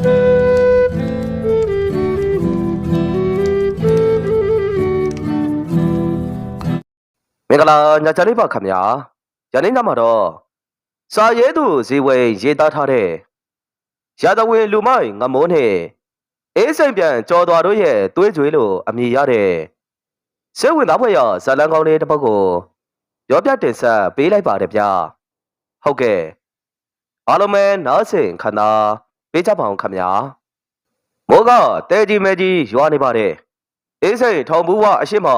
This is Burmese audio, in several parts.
မင်္ဂလာညချလေးပါခင်ဗျာယနေ့ညမှာတော့စာရဲသူဇေဝေရေးသားထားတဲ့ရာဇဝင်လူမိုက်ငမိုးနဲ့အေးစိမ်ပြန်ကြော်သွားတို့ရဲ့သွေးကြွေးလို့အမည်ရတဲ့စိတ်ဝင်စားဖွယ်ရဇာလန်းကောင်းလေးတစ်ပုဒ်ကိုပြောပြတင်ဆက်ပေးလိုက်ပါတယ်ဗျာဟုတ်ကဲ့အားလုံးပဲနားဆင်ခံသာပေးကြပါအောင်ခင်ဗျာမိုးကတဲကြီးမဲကြီးရွာနေပါတယ်အေးစိမ်ထောင်ဘူးဝအရှိမ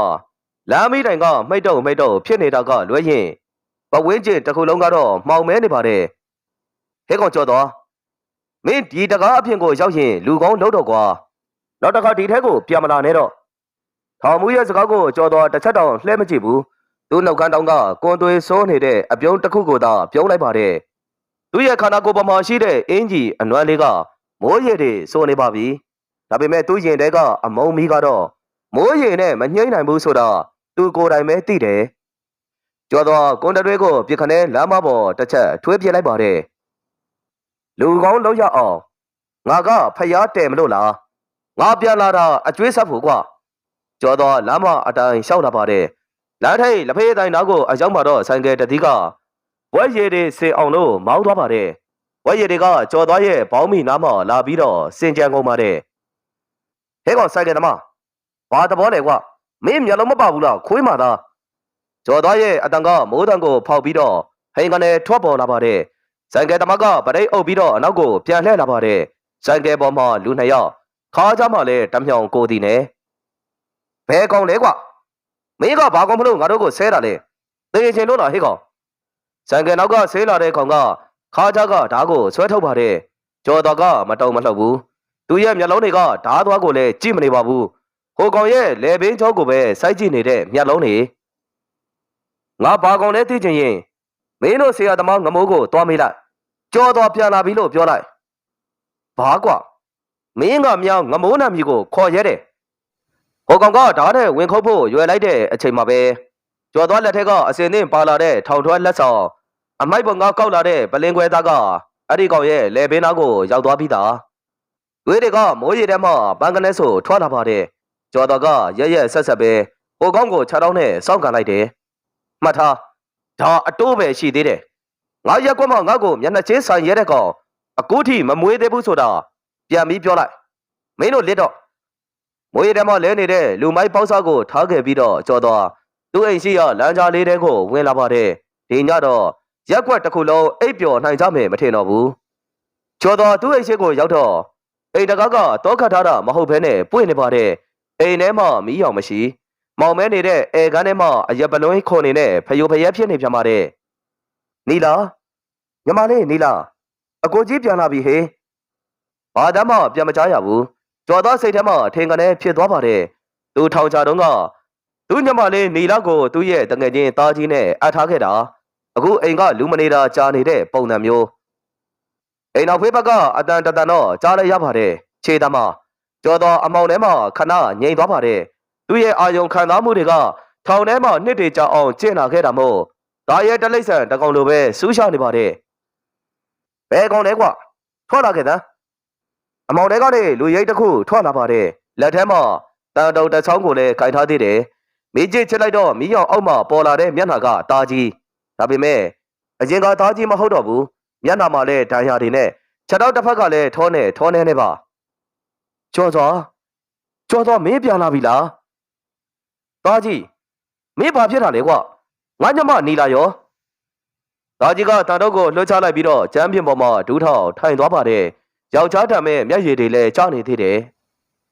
လမ်းမီးတိုင်ကမိတ်တုံဖြစ်နေတာကလွဲရင်ပဝင်းကျင်တစ်ခုလုံးကတော့မှောင်မဲနေပါတယ်ဟဲ့ကောင်ကြော်တော့မင်းဒီတကားအပြင်ကိုရောက်ရင်လူကောင်းလို့တော့ကွာနောက်တစ်ခါဒီထဲကိုပြန်မလာနဲ့တော့ထောင်မူရဲ့စကားကိုကြော်တော့တစ်ချက်တောင်လှဲမကြည့်ဘူးသူ့နောက်ကန်းတောင်ကကွန်သွေးစိုးနေတဲ့အပြုံးတစ်ခုကိုသာပြုံးလိုက်ပါတယ်သူ့ရဲ့ခန္ဓာကိုယ်ပေါ်မှာရှိတဲ့အင်ကြီးအနွမ်းလေးကမိုးရည်တွေစိုးနေပါပြီဒါပေမဲ့သူ့ရင်ထဲကအမုံမီးကတော့မိုးရည်နဲ့မညှိနိုင်ဘူးဆိုတာသူကိုယ်တိုင်ပဲသိတယ်ကျော်တော့ကွန်တတွေကိုပြစ်ခနဲလမ်းမပေါ်တစ်ချက်ထွေးပြလိုက်ပါတယ်လူကောင်းလုံးရအောင်ငါကဖျားတယ်မလို့လားငါပြန်လာတာအကျွေးဆက်ဖို့ကွာကျော်တော့လမ်းမအတိုင်းရှောက်လာပါတယ်လမ်းထိပ်လက်ဖေးတိုင်းနားကိုအရောက်မှာတော့ဆိုင်ကယ်တတိကဝက်ရည်တွေစေအောင်လို့မောင်းသွားပါတယ်ဝက်ရည်တွေကကျော်သွားရဲ့ဘောင်းမီနားမှာလာပြီးတော့စင်ကြံကုန်ပါတယ်ဟဲ့ကောင်ဆိုင်ကယ်သမားဘာသဘောလဲကွာမင်းမျက်လုံးမပါဘူးလားခွေးမာသားကျော်သွားရဲ့အတန်ကမိုးတန်ကိုဖောက်ပြီးတော့ဟိန်ကနေထွက်ပေါ်လာပါတယ်ဆိုင်ကယ်သမားကဗရိတ်အုပ်ပြီးတော့အနောက်ကိုပြန်လှည့်လာပါတယ်ဆိုင်ကယ်ပေါ်မှာလူနှစ်ယောက်ခါးကြမှာလဲတမြောင်ကိုတီနဲ့ဘဲကောင်လဲကွာမင်းကဘာကောင်မလို့ငါတို့ကိုဆဲတာလဲသေချင်လို့လားဟေ့ကောင်ဆိုင်ကယ်နောက်ကဆေးလာတဲ့ကောင်ကခါးကြကဓားကိုဆွဲထုတ်ပါတယ်ကျော်တော်ကမတုံမလှုပ်ဘူးသူရဲ့မျက်လုံးတွေကဓားသွားကိုလည်းကြည့်မနေပါဘူးဟိုကောင်ရဲ့လေဘင်းချောကိုပဲစိုက်ကြည့်နေတဲ့မျက်လုံးတွေငါဘာကောင်လဲသိချင်ရင်မင်းတို့ဆရာသမားငမိုးကိုတွားမေးလိုက်ကြော်တော်ပြန်လာပြီလို့ပြောလိုက်ဘာကွာမင်းကမြောင်ငမိုးနာမည်ကိုခေါ်ရဲတယ်ဟိုကောင်ကဓာတ်နဲ့ဝင်ခုတ်ဖို့ရွယ်လိုက်တဲ့အချိန်မှာပဲကျော်သွားလက်ထက်ကအစင်းနဲ့ပါလာတဲ့ထောင်ထွဲလက်ဆောင်အမိုက်ပေါ်ငါကောက်လာတဲ့ပလင်ခွဲသားကအဲ့ဒီကောင်ရဲ့လေဘင်းနားကိုရောက်သွားပြီးသားသွေးတွေကမိုးရေထဲမှာပန်းကနေဆိုထွက်လာပါတယ်ကျော်တော်ကရက်ဆက်ဆက်ပဲဟိုကောင်ကိုခြေထောက်နဲ့စောင့်ကန်လိုက်တယ်မှတ်ထားဒါအတိုးပဲရှိသေးတယ်ငါရက်ကွက်မှာငါ့ကိုမျက်နှာချင်းဆိုင်ရဲတဲ့ကောင်အခုထိမမွေးသေးဘူးဆိုတာပြန်ပြီးပြောလိုက်မင်းတို့လစ်တော့မွေးထဲမှာလဲနေတဲ့လူမိုက်ပေါက်စားကိုထားခဲ့ပြီးတော့ကျော်တော်သူ့အိမ်ရှိရလမ်းကြားလေးတဲကိုဝင်လာပါတယ်ဒီညတော့ရက်ကွက်တစ်ခုလုံးအိပ်ပျော်နိုင်ကြမယ်မထင်တော့ဘူးကျော်တော်သူ့အိမ်ရှိကိုရောက်တော့အိမ်တကားကတော့ခတ်ထားတာမဟုတ်ဘဲနဲ့ပွင့်နေပါတယ်အိမ်ထဲမှာမီးရောင်မရှိမောင်မဲနေတဲ့အဲကန်းထဲမှာအရက်ပလွန်းခွန်နေတဲ့ဖယိုဖယက်ဖြစ်နေပြန်ပါတယ်နီလာညီမလေးနီလာအကိုကြီးပြန်လာပြီဟေးဘာတမ်းမှပြန်မကြားရဘူးကျော်သားစိတ်ထဲမှာထင်ကနေဖြစ်သွားပါတယ်သူထောင်ချတုန်းကသူညီမလေးနီလာကိုသူ့ရဲ့တငယ်ချင်းသားကြီးနဲ့အပ်ထားခဲ့တာအခုအိမ်ကလူမနေတာကြာနေတဲ့ပုံစံမျိုးအိမ်နောက်ဖေးဘက်ကအတန်တန်တော့ကြားလိုက်ရပါတယ်ခြေသားမကျော်တော်အမောင်ထဲမှာခဏငြိမ်သွားပါတယ်သူ့ရဲ့အာယုံခံစားမှုတွေကထောင်ထဲမှာနှစ်တွေကြာအောင်ကျင့်လာခဲ့တာမို့ဒါရဲ့တလိမ့်ဆန်တကောင်လိုပဲစူးရှနေပါတယ်ဘယ်ကောင်လဲကွာထွက်လာခဲ့သားအမောင်တဲကနေလူရိတ်တစ်ခုထွက်လာပါတယ်လက်ထဲမှာတန်တုံတချောင်းကိုလည်းခိုင်ထားသေးတယ်မိကျစ်ချစ်လိုက်တော့မီးရောင်အောက်မှာပေါ်လာတဲ့မျက်နှာကတာကြီးဒါပေမဲ့အရင်ကတာကြီးမဟုတ်တော့ဘူးမျက်နှာမှာလည်းဒဏ်ရာတွေနဲ့ခြေထောက်တစ်ဖက်ကလည်းထောနေနေပါကျော်စောမင်းပြန်လာပြီလားတာကြီးမင်းဘာဖြစ်တာလဲကွာငါညမနီလာရောတာကြီးကတန်တော့ကိုလှှချလိုက်ပြီးတော့ကျမ်းပြင်ပေါ်မှာဒူးထောက်ထိုင်သွားပါတယ်ယောက်ျားတံမဲ့မျက်ရည်တွေလည်းကျနေသေးတယ်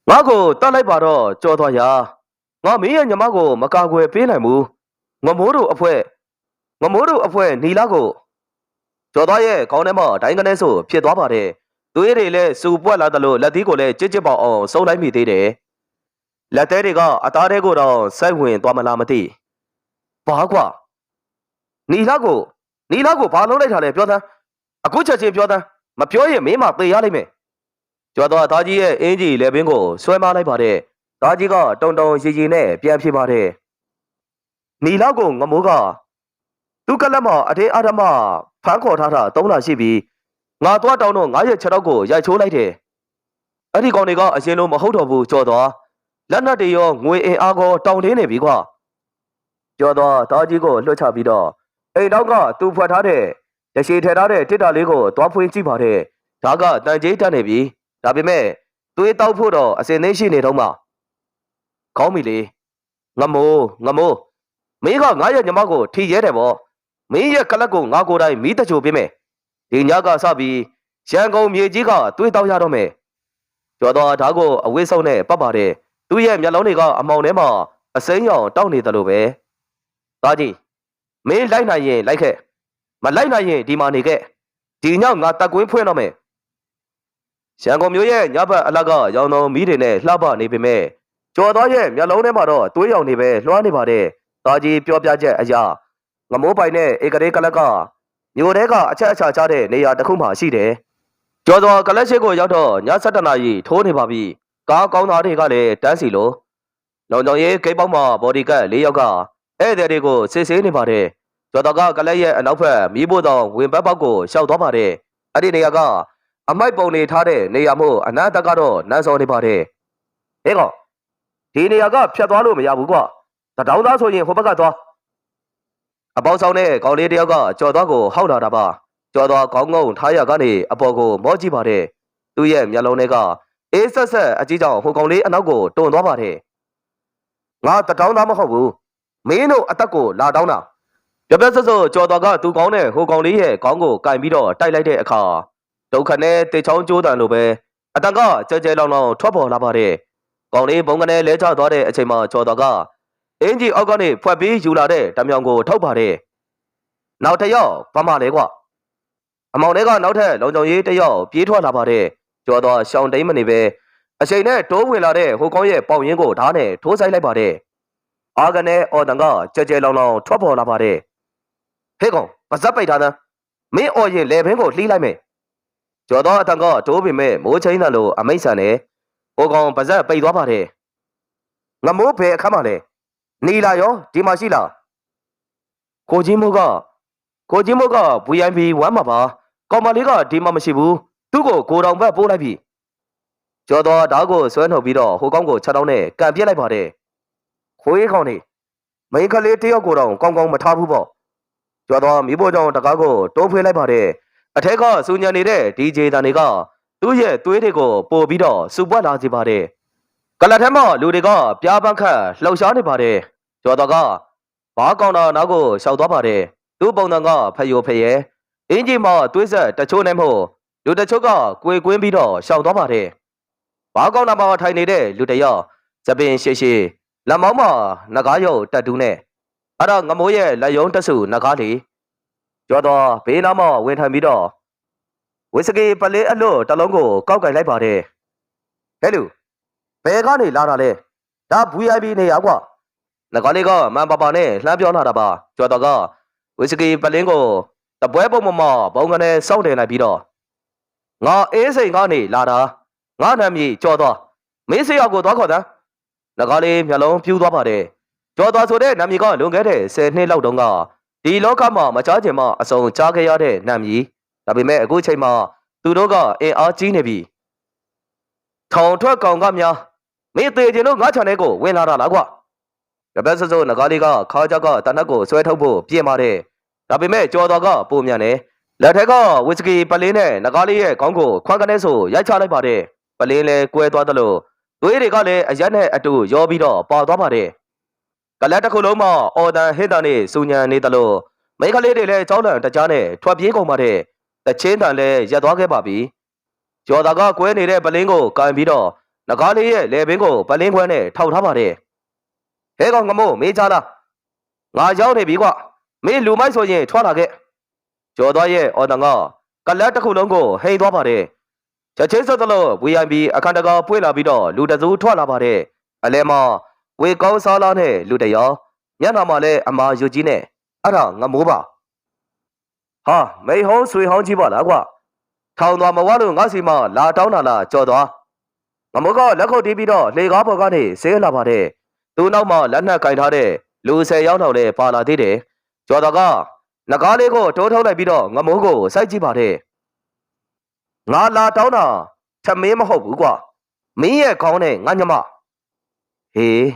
ငါ့ကိုတတ်လိုက်ပါတော့ကြော်သွားရငါမင်းရဲ့ညမကိုမကာကွယ်ပေးနိုင်ဘူးငမိုးတို့အဖွဲ့နီလာကိုကြော်သွားရဲ့ခေါင်းထဲမှာဒိုင်းကနေဆိုဖြစ်သွားပါတယ်သွေးတွေလည်းစူပွက်လာတယ်လို့လက်သီးကိုလည်းကြစ်ပေါအောင်စုံလိုက်မိသေးတယ်လက်သေးတွေကအသားတွေကိုတော့စိုက်ဝင်သွားမလားမသိဘာကွာနီလာကိုဘာလုပ်လိုက်တာလဲပြောသမ်းအခုချက်ချင်းပြောသမ်းမပြောရင်မင်းမသေရလိမ့်မယ်ကျော်တော်သားကြီးရဲ့အင်ကြီးလေပင်ကိုဆွဲမလိုက်ပါတယ်သားကြီးကတုံရီနဲ့ပြန်ဖြစ်ပါတယ်နီလာကိုငမိုးကသူ့ကလက်မှာအတင်းအဓမ္မဖမ်းခေါ်ထားတာ3လရှိပြီငါသွားတောင်းတော့ငါရဲ့ခြေထောက်ကိုရိုက်ချိုးလိုက်တယ် အဲ့ဒီကောင်တွေကအရင်လိုမဟုတ်တော့ဘူးကြော်သွားလက်နက်တွေရောငွေအင်အားကောတောင်းတင်းနေပြီကွာကြော်သွားသားကြီးကိုလွှတ်ချပြီးတော့အိမ်တော့ကသူ့ဖွက်ထားတဲ့တရှိထဲထားတဲ့တစ်တာလေးကိုသွားဖွင့်ကြည့်ပါတဲ့ဒါကတန်ကြီးတက်နေပြီဒါပေမဲ့သွေးတောက်ဖို့တော့အစင်သိရှိနေတော့မှကောင်းပြီလေငမိုးမင်းကငါရဲ့ညီမကိုထီရဲတယ်ဗောမင်းရဲ့ကလပ်ကိုငါကိုယ်တိုင်မီးတချို့ပေးမယ်ဒီညကစပြီးရန်ကုန်မြေကြီးကသွေးတောက်ရတော့မယ်ကျော်တော်ဓာတ်ကိုအဝိဆုံးနဲ့ပတ်ပါတယ်သူ့ရဲ့မျက်လုံးတွေကအမောင်ထဲမှာအစိမ်းရောင်တောက်နေတယ်လို့ပဲသားကြီးမင်းလိုက်နိုင်ရင်လိုက်ခဲ့မလိုက်နိုင်ရင်ဒီမှာနေခဲ့ဒီညငါတက်ကွင်းဖွင့်တော့မယ်ရန်ကုန်မြို့ရဲ့ညဘက်အလကရောင်တော်မီးတွေနဲ့လှပနေပေမဲ့ကျော်တော်ရဲ့မျက်လုံးထဲမှာတော့သွေးရောင်နေပဲလွှမ်းနေပါတယ်သားကြီးပြောပြချက်အရာငမိုးပိုင်နဲ့ဧကရေကလကမြို့ထဲကအချက်အချာချတဲ့နေရာတစ်ခုမှရှိတယ်ကျော်တော်ကလက်ရှိကိုရောက်တော့ည7:00နာရီထိုးနေပါပြီကားကောင်းသားတွေကလည်းတန်းစီလို့လုံချုံရေးဂိတ်ပေါက်မှာဘော်ဒီကတ်4ယောက်ကဧည့်သည်တွေကိုစစ်ဆေးနေပါတယ်ကျော်တော်ကကလက်ရဲ့အနောက်ဘက်မီးဖို့တောင်ဝင်ဘက်ပေါက်ကိုရှောက်သွားပါတယ်အဲ့ဒီနေရာကအမိုက်ပုံနေထားတဲ့နေရာမို့အနားတက်ကတော့နန်းစော်နေပါတယ်ဟဲ့ကောင်ဒီနေရာကဖြတ်သွားလို့မရဘူးကွာတတောင်းသားဆိုရင်ဟိုဘက်ကသွားအပေါင်းဆောင်တဲ့ကောင်လေးတယောက်ကကြော်သွားကိုဟောက်လာတာပါကြော်သွားခေါင်းငုံထားရကနေအပေါ်ကိုမောကြည့်ပါတယ်သူ့ရဲ့မျက်လုံးထဲကအေးဆက်ဆက်အကြီးကြောင်ဟိုကောင်လေးအနောက်ကိုတွန်းသွားပါတယ်ငါတတောင်းသားမဟုတ်ဘူးမင်းတို့အသက်ကိုလာတောင်းတာပြပြဆဆကြော်သွားကသူကောင်းတဲ့ဟိုကောင်လေးရဲ့ခေါင်းကိုကင်ပြီးတော့တိုက်လိုက်တဲ့အခါဒုက္ခနဲ့တေချောင်းကျိုးတန်လိုပဲအတန်ကကြဲကြဲလောင်လောင်ထွက်ပေါ်လာပါတယ်ကောင်လေးဘုံကနေလဲချသွားတဲ့အချိန်မှာကြော်သွားကအင်ကြီးအောက်ကနေဖွက်ပြီးယူလာတဲ့ဓမြောင်ကိုထုတ်ပါတယ်နောက်တစ်ယောက်ဘာမှလဲကွာအမောင်လေးကနောက်ထပ်လုံချုံရေးတစ်ယောက်ပြေးထွက်လာပါတယ်ကြော်သွားရှောင်းတိန်မနေပဲအချိန်နဲ့တိုးဝင်လာတဲ့ဟိုကောင်ရဲ့ပေါင်ရင်းကိုဓာတ်နဲ့ထိုးဆိုင်လိုက်ပါတယ်အာကနေအော်တန်ကကြဲကြဲလောင်လောင်ထွက်ပေါ်လာပါတယ်ဟဲ့ကောင်ပါဇက်ပိတ်ထားသမ်းမင်းအော်ရင်လေဘင်းကိုလှီးလိုက်မယ်ကျော်တော့အတန်ကတိုးပေမဲ့မိုးချင်းတယ်လို့အမိတ်ဆန်နဲ့ဟိုကောင်ပါဇက်ပိတ်သွားပါတယ်ငမိုးဘယ်အခါမှလဲနေလာရောဒီမှာရှိလားကိုကြီးမိုးက VIP 1မှာပါကောင်မလေးကဒီမှာမရှိဘူးသူ့ကိုကိုတောင်ဘက်ပို့လိုက်ပြီကျော်တော့ဓာတ်ကိုဆွဲနှုတ်ပြီးတော့ဟိုကောင်ကို6တောင်းနဲ့ကန်ပြစ်လိုက်ပါတယ်ခွေးကောင်နေမိန်းကလေးတယောက်ကိုတော့ကောင်းကောင်းမထားဘူးပေါ့ကျော်တော့မိဖို့ကြောင့်တကားကိုတိုးဖွေးလိုက်ပါတယ်အထက်ကစူညံနေတဲ့ DJ တန်တွေကသူ့ရဲ့သွေးတွေကိုပို့ပြီးတော့စူပွက်လာစေပါတယ်ကလတ်ထဲမှာလူတွေကပြားပန်းခတ်လှောက်ရှားနေပါတယ်ကျော်တော့ကဘာကောင်တာနောက်ကိုရှောက်သွားပါတယ်သူ့ပုံစံကဖယိုဖယဲအင်ဂျီမှာသွေးဆက်တချို့နဲ့မဟုတ်လူတချို့ကကွေကွင်းပြီးတော့ရှောက်သွားပါတယ်ဘာကောင်တာမှာထိုင်နေတဲ့လူတယောက်သပင်ရှေရှေလက်မောင်းမှာငကားရုပ်တက်တူးနဲ့အဲ့တော့ငမိုးရဲ့လက်ယုံတဆူငကားလေးကျော်တော့ဘေးနားမှာဝင်ထိုင်ပြီးတော့ဝီစကီပလေးအလို့တလုံးကိုကောက်ကင်လိုက်ပါတယ်ဟဲ့လူဘယ်ကနေလာတာလဲဒါ VIP နေရကွာငကားလေးကမန်ပါပါနဲ့လှမ်းပြောလာတာပါကျော်တော့ကဝီစကီပလင်းကိုတပွဲပုံမဘုံကနေစောင့်တယ်လိုက်ပြီးတော့ငါအေးစိန်ကနေလာတာငါနာမည်ကျော်တော့မင်းစေရောက်ကိုသွားခေါ်တာငကားလေးမျက်လုံးပြူးသွားပါတယ်ကျော်သွားဆိုတဲ့နာမည်ကလွန်ခဲ့တဲ့10နှစ်လောက်တုန်းကဒီလောကမှာမချားချင်မှအစုံကြားခဲ့ရတဲ့နာမည်ဒါပေမဲ့အခုချိန်မှာသူတို့ကအင်အားကြီးနေပြီထောင်ထွက်ကောင်ကများမင်းသေးချင်လို့ငါချန်တဲ့ကိုဝင်လာတာလားကွာတပတ်စစိုးငကားလေးကခါးကြောက်ကတနက်ကိုဆွဲထုတ်ဖို့ပြင်ပါတယ်ဒါပေမဲ့ကျော်တော်ကပုံမြန်တယ်လက်ထက်ကဝီစကီပလင်းနဲ့ငကားလေးရဲ့ခေါင်းကိုခွန်းကနေဆိုရိုက်ချလိုက်ပါတယ်ပလင်းလည်းကွဲသွားသလိုသွေးတွေကလည်းအရက်နဲ့အတူရောပြီးတော့ပါသွားပါတယ်ကလတ်တစ်ခုလုံးမှာအော်တန်ဟစ်တန်နဲ့စူညံနေသလိုမိန်းကလေးတွေလည်းကြောက်လန့်တကြားနဲ့ထွက်ပြေးကုန်ပါတယ်တချင်းတန်လည်းရက်သွားခဲ့ပါပြီကျော်တော်ကကွဲနေတဲ့ပလင်းကိုကန်ပြီးတော့ငကားလေးရဲ့လေပင်ကိုပလင်းခွဲနဲ့ထောက်ထားပါတယ်ဟဲကောင်ငမို့မေးကြလားငါရောက်နေပြီကွမင်းလူမိုက်ဆိုရင်ထွက်လာခဲ့ကျော်သွားရဲ့အော်တန်ကကလတ်တစ်ခုလုံးကိုဟိန်သွားပါတယ်ချက်ချင်းစသလို VIP အခမ်းတကာပွေလာပြီးတော့လူတစုထွက်လာပါတယ်အလဲမှာဝေကောင်းစားလာနဲ့လူတရောညနာမှာလည်းအမာယူကြီးနဲ့အဲ့ဒါငမိုးပါဟာမိဟောင်းဆွေဟောင်းကြီးပါလားကွထောင်သွားမဝလို့ငါစီမလာတောင်းတာလားကြော်သွားငမိုးကလက်ခုပ်တီးပြီးတော့လေကားပေါ်ကနေဆေးလာပါတယ်သူ့နောက်မှာလက်နက်ကင်ထားတဲ့လူ10ယောက်လောက်လည်းပါလာသေးတယ်ကျော်တော်ကငကားလေးကိုတိုးထုတ်လိုက်ပြီးတော့ငမိုးကိုစိုက်ကြည့်ပါတယ်ငါလာတောင်းတာထမင်းမဟုတ်ဘူးကွာ မင်းရဲ့ခေါင်းနဲ့ငါညမဟေး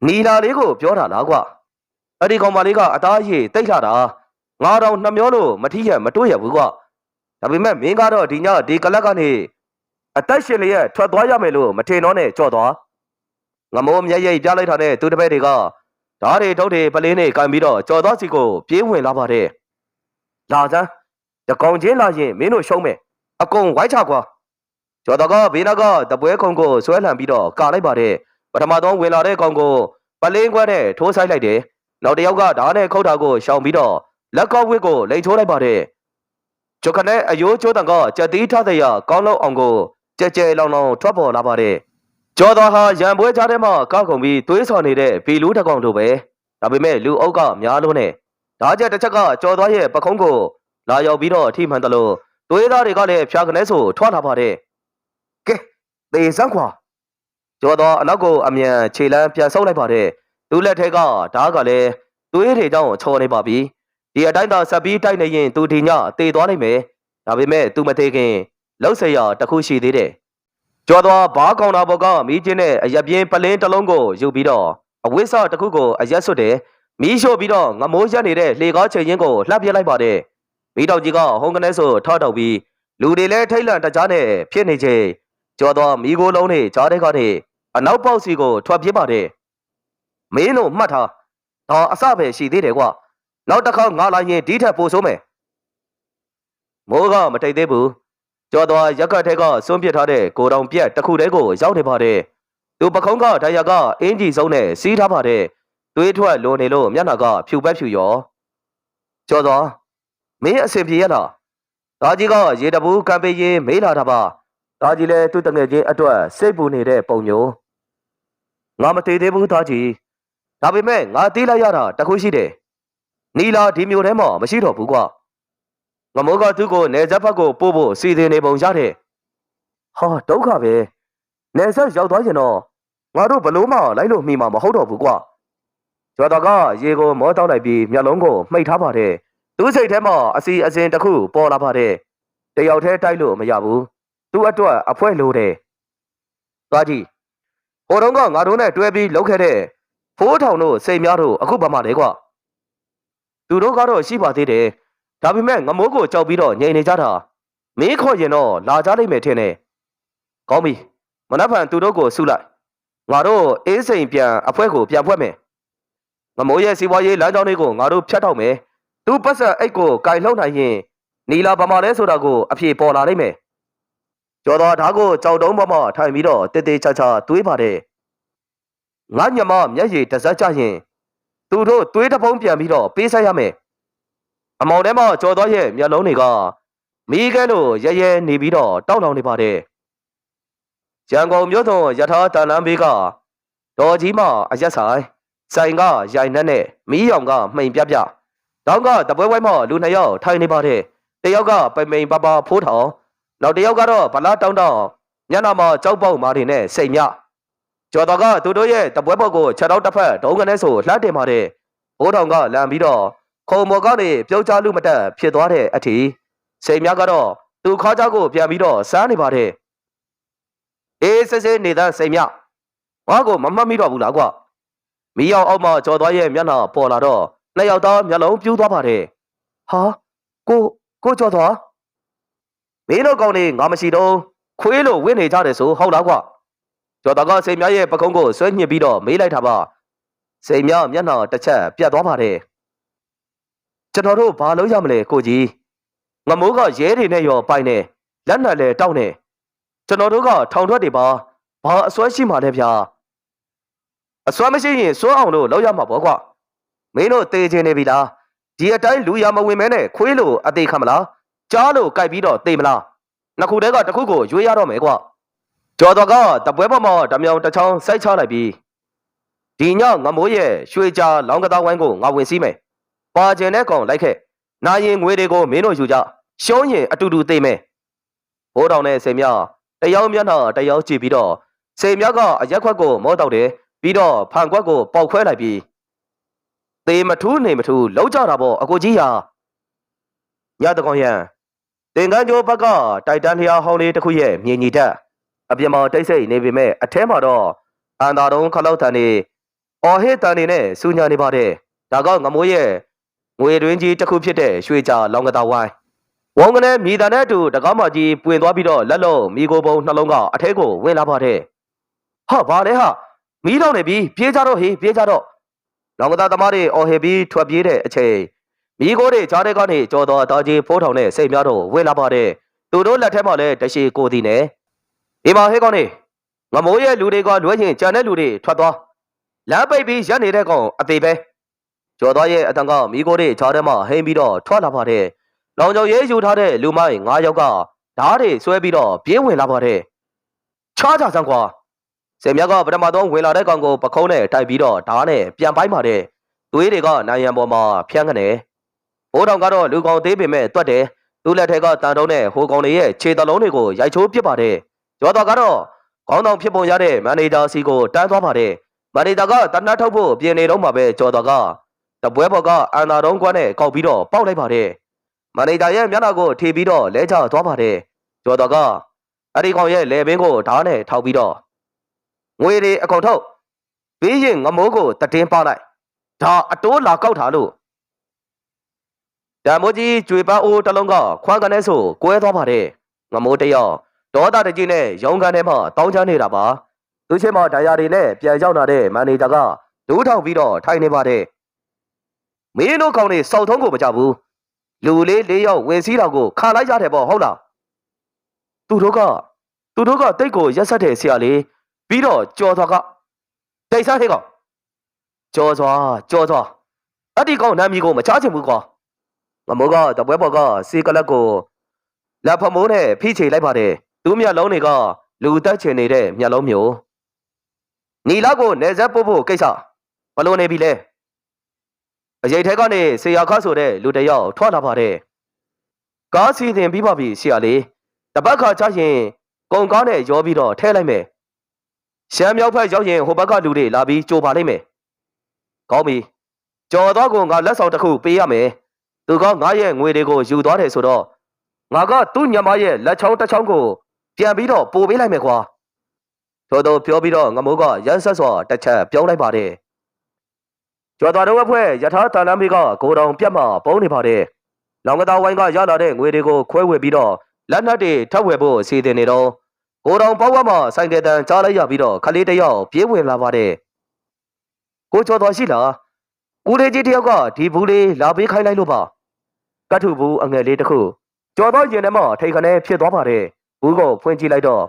နီလာလေးကိုပြောတာလားကွာအဲ့ဒီကောင်မလေးကအသားရည်တိတ်လာတာငါတော့နှမျောလို့မထီးရမတွေးရဘူးကွာဒါပေမဲ့မင်းကတော့ဒီညဒီကလပ်ကနေအသက်ရှင်လျက်ထွက်သွားရမယ်လို့မထင်တော့နဲ့ကြော့သွားငမိုးမျက်ရည်ပြလိုက်တာနဲ့သူတပည့်တွေကဓားတွေထုတ်တွေပလင်းတွေကန်ပြီးတော့ကြော်သွားစီကိုပြေးဝင်လာပါတယ်လာစမ်းတကောင်ချင်းလာရင်မင်းတို့ရှုံးမယ်အကုန်ဝိုက်ချကွာကျော်တော်ကဘေးနာကတပွဲခုံကိုဆွဲလှန်ပြီးတော့ကာလိုက်ပါတယ်ပထမဆုံးဝင်လာတဲ့ကောင်ကိုပလင်းခွက်နဲ့ထိုးဆိုင်လိုက်တယ်နောက်တစ်ယောက်ကဓားနဲ့ခုတ်တာကိုရှောင်ပြီးတော့လက်ကောက်ဝစ်ကိုလိန်ချိုးလိုက်ပါတယ်ကျုပ်ကလည်းအယိုးကျိုးတန်ကကြက်သီးထတဲ့ရကောင်းလောက်အောင်ကိုကြဲကြဲလောင်လောင်ထွက်ပေါ်လာပါတယ်ကျော်တော်ဟာရံပွဲကြားထဲမှာကောက်ကုန်ပြီးသွေးဆော်နေတဲ့ဘီလူးတကောင်တို့ပဲဒါပေမဲ့လူအုပ်ကများလို့နဲ့ဓားချက်တစ်ချက်ကကျော်သွားရဲ့ပခုံးကိုလာရောက်ပြီးတော့အထိမှန်တယ်လို့သွေးသားတွေကလည်းဖျားကနေဆိုထွက်လာပါတယ်ကဲသေစမ်းခွာကျော်တော်အနောက်ကိုအမြန်ခြေလမ်းပြန်ဆုပ်လိုက်ပါတယ်သူ့လက်ထဲကဓားကလည်းသွေးတွေကြောင့်ချော်နေပါပြီဒီအတိုင်းသာဆက်ပြီးတိုက်နေရင်သူဒီညတေသွားနိုင်မယ်ဒါပေမဲ့သူမသေးခင်လှုပ်ဆက်ရတခုရှိသေးတယ်ကျော်တော်ဘားကောင်တာဘောကမီးကျင်းနဲ့အရက်ပြင်းပလင်းတစ်လုံးကိုယူပြီးတော့အဝိဆတစ်ခုကိုအရက်ဆွတ်တယ်မီးရှို့ပြီးတော့ငမိုးရက်နေတဲ့လှေကားချိန်ချင်းကိုလှပ်ပြလိုက်ပါတယ်မိတောင်ကြီးကဟုံကနေဆိုထောက်တော့ပြီးလူတွေလည်းထိတ်လန့်တကြားနဲ့ဖြစ်နေချိန်ကျော်တော်မီးကိုလုံးနဲ့ကြားတဲ့ကနေအနောက်ပေါက်စီကိုထွက်ပြေးပါတယ်မင်းတို့မှတ်ထားတော့အစပဲရှိသေးတယ်ကွာနောက်တစ်ခါငါလာရင်ဒီထက်ပိုဆိုးမယ်မိုးကမတိတ်သေးဘူးကျော်တော်ရက်ကထဲကစွန့်ပစ်ထားတဲ့ကိုတောင်ပြက်တစ်ခုတည်းကိုရောက်နေပါတယ်သူပခုံးကဒိုင်ယာကအင်းကြီးစုံနဲ့စီးထားပါတယ်သွေးထွက်လွန်နေလို့မျက်နှာကဖြူပက်ဖြူရောကျော်တော်မင်းအစင်ပြေရလားဒါကြီးကရေတပူးကံပေးရင်မေးလာတာပါဒါကြီးလည်းသူ့တငယ်ချင်းအတွက်စိတ်ပူနေတဲ့ပုံမျိုးငါမသေးသေးဘူးဒါကြီးဒါပေမဲ့ငါတီးလိုက်ရတာတခုရှိတယ်နီလာဒီမျိုးထဲမှာမရှိတော့ဘူးကွာငမိုးကသူ့ကိုနေဆက်ဘက်ကိုပို့ဖို့စီစဉ်နေပုံရတယ်ဟာဒုက္ခပဲနေဆက်ရောက်သွားရင်တော့ငါတို့ဘလို့မှလိုက်လို့မိမှာမဟုတ်တော့ဘူးကွာကျော်တော်ကရေကိုမောတောက်လိုက်ပြီးမျက်လုံးကိုမှိတ်ထားပါတယ်သူ့စိတ်ထဲမှာအစီအစဉ်တစ်ခုပေါ်လာပါတယ်တယောက်တည်းတိုက်လို့မရဘူးသူ့အတွက်အဖွဲလိုတယ်သွားကြည့်ဟိုတုန်းကငါတို့နဲ့တွဲပြီးလောက်ခဲ့တဲ့ဖိုးထောင်တို့စိတ်များတို့အခုဘာမှလဲကွာသူတို့ကတော့ရှိပါသေးတယ်ဒါပေမဲ့ငမိုးကိုကြောက်ပြီးတော့ငြိမ်နေကြတာမင်းခေါ်ရင်တော့လာကြလိမ့်မယ်ထင်တယ်ကောင်းပြီမနက်ဖြန်သူတို့ကိုဆုလိုက်ငါတို့အေးစိန်ပြန်အဖွဲကိုပြန်ဖွဲ့မယ်ငမိုးရဲ့စီးပွားရေးလမ်းကြောင်းလေးကိုငါတို့ဖြတ်တော့မယ်သူပတ်စံအိတ်ကိုကင်လှုပ်နိုင်ရင်နီလာဗမာလဲဆိုတာကိုအဖြေပေါ်လာလိမ့်မယ်ကျော်တော်ဓာတ်ကိုကြောက်တုံးပေါ်မှာထိုင်ပြီးတော့တေးသေးချာချာတွေးပါတယ်ငါညမမျက်ရည်တစ်စက်ကြရင်သူတို့တွေးတပုံးပြန်ပြီးတော့ပေးဆက်ရမယ်အမောင်ထဲမှာကျော်တော်ရဲ့မျက်လုံးတွေကမီးခဲလို့ရဲရဲနေပြီးတော့တောက်လောင်နေပါတယ်ရန်ကုန်မြို့သွန်ရထားတန်လန်းဘေးကဒေါ်ကြီးမအရက်ဆိုင်ကရိုင်နှက်နဲ့မီးရောင်ကမှိန်ပြပြတောင်းကတပွဲဝိုင်းမှာလူနှစ်ယောက်ထိုင်နေပါတယ်တယောက်ကပိန်ပဖိုးထောင်နောက်တယောက်ကတော့ဗလာတောင်းညနာမှာကြောက်ပေါက်မာတွေနဲ့စိတ်မြကျော်တော်ကသူတို့ရဲ့တပွဲပေါက်ကိုချက်တော့တစ်ဖက်ဒုံကနေဆိုလှမ်းတင်ပါတယ်ဘိုးထောင်ကလမ်းပြီးတော့ခုံမော်ကနေပြုတ်ချလူမတက်ဖြစ်သွားတဲ့အထီစိတ်မြကတော့သူခါးချကိုပြန်ပြီးတော့စားနေပါတယ်အေးစစ်စစ်နေတဲ့စိတ်မြငါ့ကိုမမှတ်မိတော့ဘူးလားကွမီးရောင်အောက်မှာကျော်သွားရဲ့မျက်နှာပေါ်လာတော့နှစ်ယောက်သားမျက်လုံးပြူးသွားပါတယ်ဟာကိုကျော်သွားမင်းတို့ကောင်နေငါမရှိတော့ခွေးလို့ဝင့်နေကြတယ်ဆိုဟုတ်လားကွကျော်သားကစိတ်မြရဲ့ပကုံးကိုဆွဲညှစ်ပြီးတော့မေးလိုက်တာပါစိတ်မြမျက်နှာတစ်ချက်ပြတ်သွားပါတယ်ကျွန်တော်တို့ဘာလုပ်ရမလဲကိုကြီးငမိုးကရဲတွေနဲ့ရောပိုင်နေလက်နက်လည်းတောက်နေကျွန်တော်တို့ကထောင်ထွက်တွေပါဘာအစွဲရှိမှလဲဗျာအစွမ်းမရှိရင်စွမ်းအောင်လို့လောက်ရမှာပေါ့ကွမင်းတို့တေးချင်းနေပြီလားဒီအတိုင်းလူရမဝင်မဲနဲ့ခွေးလို့အသေးခံမလားကြားလို့ကြိုက်ပြီးတော့တေးမလားနှစ်ခုတည်းကတစ်ခုကိုရွေးရတော့မယ်ကွကျော်တော်ကတပွဲပေါ်မှာဓမြောင်တစ်ချောင်းစိုက်ချလိုက်ပြီးဒီညငမိုးရဲ့ရွှေကြာလောင်းကသားဝိုင်းကိုငါဝင်စည်းမယ်ပါကျင်တဲ့ကောင်လိုက်ခဲ့နာရင်ငွေတွေကိုမင်းတို့ယူကြရှုံးရင်အတူတူသေးမယ်ဘိုးတော်နဲ့စိန်မြတယောက်မျက်နှာတယောက်ကြည့်ပြီးတော့စိန်မြကအရက်ခွက်ကိုမောတော့တယ်ပြီးတော့ဖန်ခွက်ကိုပေါက်ခွဲလိုက်ပြီးသေမထူးနေမထူးလောက်ကြတာပေါ့အကိုကြီးဟာညတကောင်ရန်တင်ကန်းကျိုးဘက်ကတိုက်တန်းလျာဟောင်းလေးတစ်ခုရဲ့မြေညီတက် အပြင်မှာတိတ်ဆိတ်နေပေမဲ့အထဲမှာတော့အန်တာတုံးခလောက်တန်နေအော်ဟစ်တန်နေနဲ့စူညာနေပါတယ်ဒါကငမိုးရဲ့ငွေတွင်းကြီးတစ်ခုဖြစ်တဲ့ရွှေကြာလောင်ကတာဝိုင်းဝုံကနေမိသားနဲ့အတူတကားမကြီးပွင့်သွားပြီးတော့လက်လုံးမိကိုပုံနှလုံးကအထဲကိုဝင်လာပါတယ်ဟာဘာလဲဟာမီးတော့နေပြီပြေးကြတော့ဟေးပြေးကြတော့လောင်ကတာသမားတွေအော်ဟစ်ပြီးထွက်ပြေးတဲ့အချိန်မိကိုတွေကြားတဲ့ကနေကြော်တော်တာကြီးဖိုးထောင်နဲ့စိတ်များတော့ဝင်လာပါတယ်သူတို့လက်ထဲမှာလည်းတရှိကိုသည်နဲ့ဒီမှာဟဲ့ကောင်နေငမိုးရဲ့လူတွေကလွှဲရင်ကြံတဲ့လူတွေထွက်သွားလမ်းပိတ်ပြီးရက်နေတဲ့ကောင်အသေးပဲကျော်သွားရဲ့အတန်ကမိကိုတွေကြားထဲမှာဟိမ့်ပြီးတော့ထွက်လာပါတယ်လောင်ကျော်ရဲယူထားတဲ့လူမိုင်း9ယောက်ကဓားတွေဆွဲပြီးတော့ပြေးဝင်လာပါတယ်ချားကြစမ်းကွာစင်မြတ်ကပထမဆုံးဝင်လာတဲ့ကောင်ကိုပခုံးနဲ့တိုက်ပြီးတော့ဓားနဲ့ပြန်ပိုင်းပါတယ်သွေးတွေကနိုင်ရန်ပေါ်မှာဖြန်းကနေဘိုးတော်ကတော့လူကောင်သေးပေမဲ့တွတ်တယ်သူ့လက်ထက်ကတန်တုံးနဲ့ဟိုကောင်တွေရဲ့ခြေတလုံးတွေကိုရိုက်ချိုးပစ်ပါတယ်ကျော်တော်ကတော့ခေါင်းဆောင်ဖြစ်ပုံရတဲ့မန်နေဂျာစီကိုတန်းသွားပါတယ်မန်နေဂျာကတနတ်ထုတ်ဖို့ပြင်နေတော့မှပဲကျော်တော်ကတပွဲပေါ်ကအန်နာတုံးကွမ်းနဲ့ကောက်ပြီးတော့ပေါက်လိုက်ပါတယ်မန်နေဂျာရဲ့မျက်နှာကိုထေပြီးတော့လဲချသွားပါတယ်ကျော်တော်ကအဲ့ဒီကောင်ရဲ့လေပင်ကိုဓာတ်နဲ့ထောက်ပြီးတော့ငွေတွေအကုန်ထုတ်ပြီးရင်ငမိုးကိုတတင်းပေါက်လိုက်ဒါအတိုးလာကောက်ထားလို့တံမိုးကြီးကျွေပန်းအိုးတစ်လုံးကခွမ်းကနေဆိုကွဲသွားပါတယ်ငမိုးတယောက်ဒေါသတကြီးနဲ့ရုံကန်ထဲမှာတောင်းချနေတာပါသူချင်းမဒိုင်ယာတွေနဲ့ပြန်ရောက်လာတဲ့မန်နေဂျာကဒူးထောင်ပြီးတော့ထိုင်နေပါတယ်မင်းတို့ကောင်တွေစောက်ထုံးကိုမကြဘူးလူလေး၄ယောက်ဝင်စည်းတော်ကိုခါလိုက်ကြတယ်ပေါ့ဟုတ်လားသူတို့ကတိတ်ကိုရက်ဆက်တဲ့ဆရာလေးပြီးတော့ကြော်သွားကတိတ်စားသေးကောင်ကြော်သွားအဲ့ဒီကောင်နာမည်ကိုမချချင်ဘူးကွာငမိုးကတပွဲပေါ်ကစီကလတ်ကိုလက်ဖမိုးနဲ့ဖိချေလိုက်ပါတယ်သူ့မျက်လုံးတွေကလူတက်ချင်နေတဲ့မျက်လုံးမျိုးနီလာကိုနေဆက်ပို့ဖို့ကိစ္စဘလို့နေပြီလဲအရေးထဲကနေဆရာခါဆိုတဲ့လူတယောက်ထွက်လာပါတယ်ကားစီတင်ပြီးပါပြီဆရာလေးတပတ်ခါချရင်ကုံကားနဲ့ရောပြီးတော့ထဲလိုက်မယ်ရှမ်းမြောက်ဖက်ရောက်ရင်ဟိုဘက်ကလူတွေလာပြီးကြိုပါလိမ့်မယ်ကောင်းပြီကြော်တော့ကိုငါလက်ဆောင်တစ်ခုပေးရမယ်သူကငါရဲ့ငွေတွေကိုယူသွားတယ်ဆိုတော့ငါကသူ့ညမရဲ့လက်ချောင်းတစ်ချောင်းကိုပြန်ပြီးတော့ပို့ပေးလိုက်မယ်ကွာထို့သောပြောပြီးတော့ငမိုးကရန်ဆက်စွာတစ်ချက်ပြောင်းလိုက်ပါတယ်ကျော်တော်တို့အဖွဲ့ယထာတန်လမ်းမေးကကိုတောင်ပြတ်မှပုံနေပါတယ်လောင်ကတာဝိုင်းကရလာတဲ့ငွေတွေကိုခွဲဝေပြီးတော့လက်နက်တွေထပ်ဝယ်ဖို့အစီအစဉ်နေတော့ကိုတောင်ပေါက်ဝတ်မှဆိုင်ကယ်တန်ကြားလိုက်ရပြီးတော့ခလေးတယောက်ပြေးဝင်လာပါတယ်ကိုကျော်တော်ရှိလားဦးလေးကြီးတယောက်ကဒီဘူးလေးလာပေးခိုင်းလိုက်လို့ပါကတ်ထုဘူးအငယ်လေးတစ်ခုကျော်တော်ရင်ထဲမှာထိတ်ခနဲဖြစ်သွားပါတယ်ဘူးကိုဖွင့်ကြည့်လိုက်တော့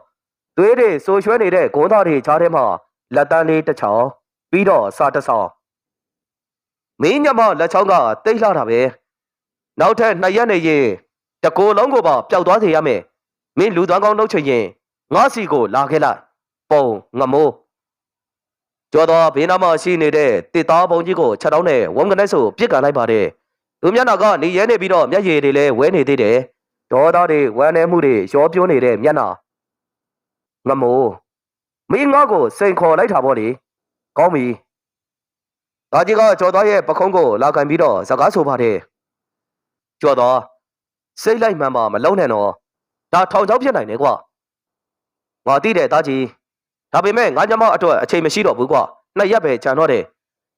သွေးတွေစိုးရွှဲနေတဲ့ဂုံးသားတွေချားထဲမှာလက်တန်းလေးတစ်ချောင်းပြီးတော့စားတစ်ဆောင်မင်းညမလက်ချောင်းကတိတ်လှတာပဲနောက်ထပ်2ရက်နေရင်တကိုယ်လုံးကိုပါပျောက်သွားစေရမယ်မင်းလူသားကောင်းလုပ်ချင်ရင်ငါစီကိုလာခဲ့လိုက်ပုံငမိုးကျော်တော်ဘေးနားမှာရှိနေတဲ့တစ်သားပုံကြီးကိုချက်တောင်းနဲ့ဝုံကနေဆိုပြစ်ကန်လိုက်ပါတယ်သူမျက်နှာကနေရဲနေပြီးတော့မျက်ရည်တွေလည်းဝဲနေသေးတယ်ဒေါသတွေဝမ်းနည်းမှုတွေရောပြိုးနေတဲ့မျက်နှာငမိုးမင်းငါ့ကိုစိန်ခေါ်လိုက်တာပေါ့လေကောင်းပြီဒါကြီးကကျော်တော်ရဲ့ပခုံးကိုလာကန်ပြီးတော့စကားဆိုပါတယ်ကျော်တော်စိတ်လိုက်မှန်ပါမလုံးနဲ့တော့ဒါထောင်ချောက်ဖြစ်နိုင်တယ်ကွာငါသိတယ်သားကြီးဒါပေမဲ့ငါညမအတွက်အချိန်မရှိတော့ဘူးကွာ2ရက်ပဲကြံတော့တယ်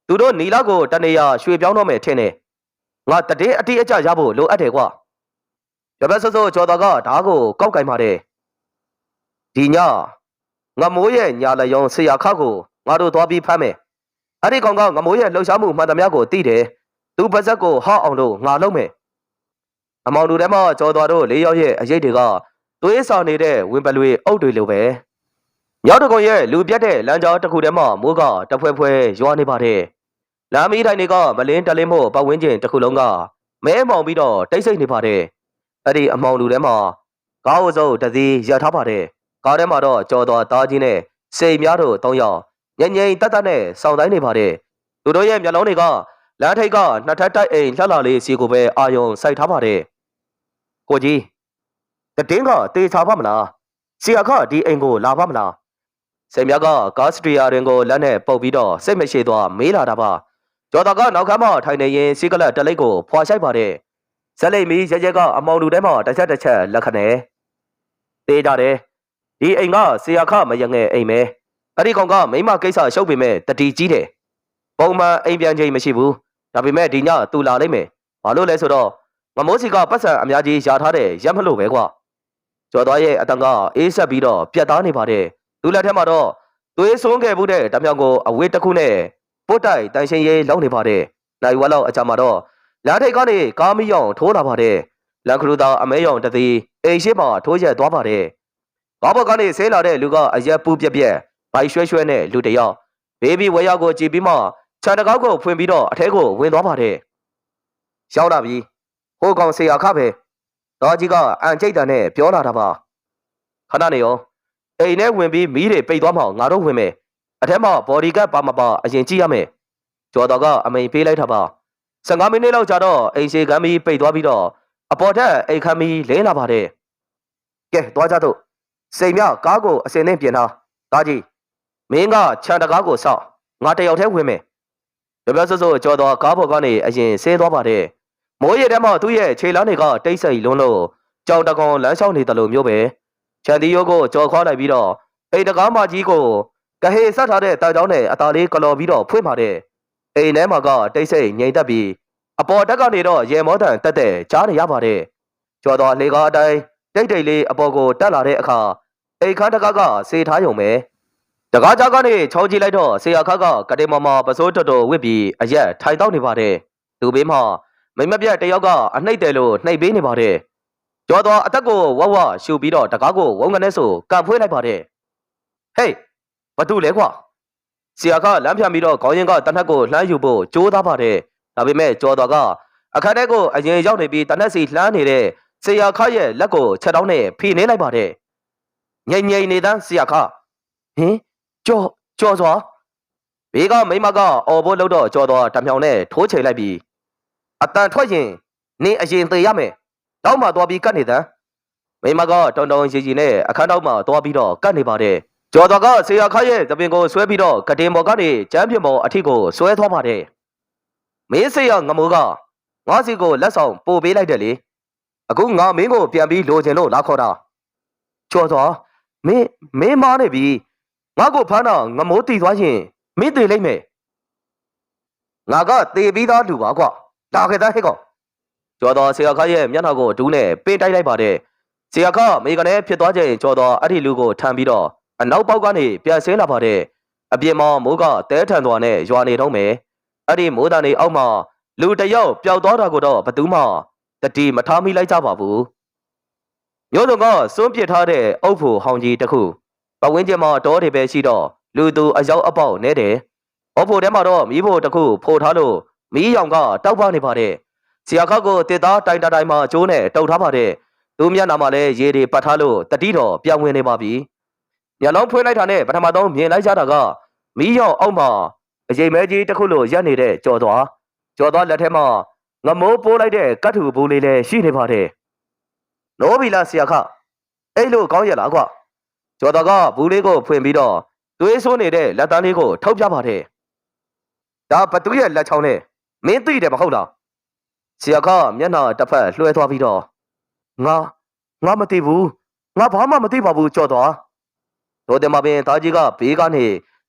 သူတို့နီလာကိုတနေရရွှေပြောင်းတော့မယ်ထင်တယ်ငါတည်အတိအကျရဖို့လိုအပ်တယ်ကွာရပတ်စိုးကျော်တော်ကဓားကိုကောက်ကင်ပါတယ်ဒီညငမိုးရဲ့ညာလယုံဆရာခကိုငါတို့သွားပြီးဖမ်းမယ်အဲ့ဒီကောင်ကငမိုးရဲ့လှုပ်ရှားမှုမှန်သမျှကိုသိတယ်သူပါဇက်ကိုဟောက်အောင်လို့ငါလုပ်မယ်အမောင်လူထဲမှာကျော်တော်တို့၄ယောက်ရဲ့အရေးတွေကသွေးဆောင်နေတဲ့ဝင်းပလွေအုပ်တွေလိုပဲမြောက်တကုံရဲ့လူပြတ်တဲ့လမ်းကြောတစ်ခုထဲမှာမိုးကတဖွဲဖွဲရွာနေပါတယ်လမ်းမီးတိုင်းတွေကမလင်းတလင်းမို့ပတ်ဝန်းကျင်တစ်ခုလုံးကမဲမောင်ပြီးတော့တိတ်ဆိတ်နေပါတယ်အဲ့ဒီအမောင်လူထဲမှာကားဝစုပ်တစည်းရထားပါတယ်ကားထဲမှာတော့ကျော်တော်သားကြီးနဲ့စိတ်များတို့3ယောက်ငြိမ်ငြိမ်တတ်တတ်နဲ့စောင့်တိုင်းနေပါတယ်သူတို့ရဲ့မျက်လုံးတွေကလမ်းထိပ်ကနှစ်ထပ်တိုက်အိမ်လှလှလေးစီကိုပဲအာယုံစိုက်ထားပါတယ်ကိုကြီးတတင်းကတေချာပါမလားဆရာခဒီအိမ်ကိုလာပါမလားစိတ်မြကကားစတရီယာရင်ကိုလက်နဲ့ပုတ်ပြီးတော့စိတ်မရှိသွားမေးလာတာပါကျော်တော်ကနောက်ခမ်းမထိုင်နေရင်စီကလတ်တလိပ်ကိုဖွာဆိုင်ပါတယ်ဇက်လိတ်မီရဲရဲကအမောင်လူထဲမှာတစ်ချက်လက်ခနဲတေးကြတယ် ဒီအိမ်ကဆရာခမရငယ်အိမ်ပဲအဲ့ဒီကောင်ကမိမကိစ္စရှုပ်ပေမဲ့တတိကြီးတယ်ပုံမှန်အိမ်ပြန်ချိန်မရှိဘူးဒါပေမဲ့ဒီညသူလာလိမ့်မယ်ဘာလို့လဲဆိုတော့ငမိုးစီကပတ်စံအများကြီးယာထားတယ်ရက်မလို့ပဲကွာကျော်သွားရဲ့အတန်ကအေးဆက်ပြီးတော့ပြတ်သားနေပါတယ်သူလက်ထက်မှာတော့သွေးဆုံးခဲ့မှုတဲ့ဓာတ်မြောင်ကိုအဝေးတစ်ခုနဲ့ပုတ်တိုက်တန်ရှင်းရေးလောက်နေပါတယ်နိုင်ဝက်လောက်အကြမှာတော့လမ်းထိပ်ကနေကားမီးရောင်ထိုးလာပါတယ်လန်ခရူတာအမဲရောင်တသည်အိမ်ရှိမှထိုးရက်သွားပါတယ်ကားပေါ်ကနေဆဲလာတဲ့လူကအရက်ပူပြက်ပြက်ဘိုက်ရွှဲရွှဲနဲ့လူတယောက်ဘေဘီဝဲရောက်ကိုကြည့်ပြီးမှခြံတကောက်ကိုဖွင့်ပြီးတော့အထဲကိုဝင်သွားပါတယ်ရောက်လာပြီဟိုကောင်ဆေးအခပဲတော်ကြီးကအန်ကျိတ်တန်နဲ့ပြောလာတာပါခဏနေရောအိမ်ထဲဝင်ပြီးမီးတွေပိတ်သွားမှငါတို့ဝင်မယ်အထက်မှာဘော်ဒီကတ်ပါမပါအရင်ကြည့်ရမယ်ကျော်တော်ကအမိန်ပေးလိုက်တာပါ15မိနစ်လောက်ကြာတော့အိမ်ရှိကမ်းမီးပိတ်သွားပြီးတော့အပေါ်ထက်အိမ်ခမ်းမီးလဲလာပါတယ်ကဲသွားကြတော့စိန်မြကားကိုအစင်နဲ့ပြင်ထားဒါကြီးမင်းကခြံတကားကိုစောက်ငါတယောက်တည်းဝင်မယ်ပြပြဆွဆွကျော်တော်ကားပေါ်ကနေအရင်ဆင်းသွားပါတယ်မိုးရေထဲမှာသူ့ရဲ့ခြေလမ်းတွေကတိတ်ဆိတ်လွန်းလို့ကြောင်တကောင်လမ်းလျှောက်နေတယ်လို့မျိုးပဲခြံတီးရိုးကိုကြော်ခွာလိုက်ပြီးတော့အိမ်တကားမကြီးကိုကဟေဆက်ထားတဲ့တောင်ကျောင်းနဲ့အသာလေးကလော်ပြီးတော့ဖွင့်ပါတယ်အိမ်ထဲမှာကတိတ်ဆိတ်ငြိမ်သက်ပြီးအပေါ်တက်ကနေတော့ရေမောတန်တက်တဲ့ကြားနေရပါတယ်ကျော်တော်လေကားအတိုင်းတိတ်တိတ်လေးအပေါ်ကိုတက်လာတဲ့အခါအိမ်ခန်းတကားကစေထားယုံပဲတကားကြားကနေချောင်းကြည့်လိုက်တော့ဆေးအခါကကတိမမပစိုးတော်တော်ဝစ်ပြီးအရက်ထိုင်တောက်နေပါတယ်သူဘေးမှာမိမပြတ်တယောက်ကအနှိမ့်တယ်လို့နှိပ်ပေးနေပါတယ်ကျော်တော်အသက်ကိုဝဝရှူပြီးတော့တကားကိုဝုန်းကနေဆိုကန်ဖွေးလိုက်ပါတယ်ဟေးဘာတူလဲကွာဆေးအခါလမ်းဖြန်ပြီးတော့ခေါင်းရင်ကတနက်ကိုလှမ်းယူဖို့ကြိုးသားပါတယ်ဒါပေမဲ့ကျော်တော်ကအခန်းထဲကိုအရင်ရောက်နေပြီးတနက်စီလှမ်းနေတဲ့ဆေးအခါရဲ့လက်ကိုချက်တောင်းနဲ့ဖိနေလိုက်ပါတယ်ငိမ့်နေတန်းဆေးအခါဟင်ကြော်စွာဘေးကမိမကအော်ဖို့လို့တော့ကြော်သွားတမြောင်နဲ့ထိုးချိန်လိုက်ပြီးအတန်ထွက်ရင်နင်းအရင်သေးရမယ်တောက်မှသွားပြီးကတ်နေတန်းမိမကတုံတုံရီရီနဲ့အခန်းတောက်မှသွားပြီးတော့ကတ်နေပါတယ်ကြော်သွားကဆေးရခရဲ့သပင်ကိုဆွဲပြီးတော့ကတင်ပေါ်ကနေကျမ်းပြင်ပေါ်အထိကိုဆွဲသွားပါတယ်မင်းဆေးရငမိုးကငါးစီကိုလက်ဆောင်ပို့ပေးလိုက်တယ်လေအခုငါမင်းကိုပြန်ပြီးလိုချင်လို့လာခေါ်တာကြော်သွားမင်းမားနေပြီငါကိုဖမ်းတော့ငမိုးတီသွားရင်မင်းသေးလိမ့်မယ်ငါကသေပြီးသားလူပါကွာလာခဲ့တဲ့ဟဲ့ကောင်ကျော်တော်ဆေအခါရဲ့မျက်နှာကိုဒူးနဲ့ပင်းတိုက်လိုက်ပါတယ်ဆေအခါမိကနေဖြစ်သွားချိန်ကျော်တော်အဲ့ဒီလူကိုထမ်းပြီးတော့အနောက်ပေါက်ကနေပြန်ဆင်းလာပါတယ်အပြင်မှာမိုးကတဲထန်သွားနဲ့ရွာနေတော့မယ်အဲ့ဒီမိုးတန်နေအောက်မှာလူတယောက်ပျောက်သွားတာကိုတော့ဘသူမှတတိမထားမိလိုက်ကြပါဘူးမျိုးစုံကစွန့်ပစ်ထားတဲ့အုပ်ဖို့ဟောင်ကြီးတစ်ခုပဝင်းကျင်မှာတောတွေပဲရှိတော့လူသူအယောက်အပေါက်နဲတယ်။အော်ဖို့ထဲမှာတော့မီးဖို့တစ်ခုဖိုထားလို့မီးရောင်ကတောက်ပနေပါတယ်။ဆရာခါကိုတစ်သားတိုင်တိုင်မှာကျိုးနဲ့တုပ်ထားပါတယ်။သူမျက်နှာမှာလည်းရေတွေပတ်ထားလို့တတိတော်ပြောင်းဝင်နေပါပြီ။မျက်လုံးဖွင့်လိုက်တာနဲ့ပထမဆုံးမြင်လိုက်ကြတာကမီးရောင်အောက်မှာအချိန်မဲကြီးတစ်ခုလိုရက်နေတဲ့ကြော်သွားလက်ထဲမှာငမိုးပိုးလိုက်တဲ့ကတ်ထူဘူးလေးလည်းရှိနေပါတယ်။နိုးပြီလားဆရာခအဲ့လိုကောင်းရလားကွာ။ကျော်တော်ကဘူးလေးကိုဖွင့်ပြီးတော့သွေးဆိုးနေတဲ့လက်သားလေးကိုထုတ်ပြပါတယ်။ဒါဘသူရဲ့လက်ချောင်းလဲမင်းသိတယ်မဟုတ်လား။ဆရာကမျက်နှာတစ်ဖက်လွှဲသွားပြီးတော့ငါမသိဘူးငါဘာမှမသိပါဘူးကျော်တော်။တို့တယ်မပင်သားကြီးကဘေးကနေ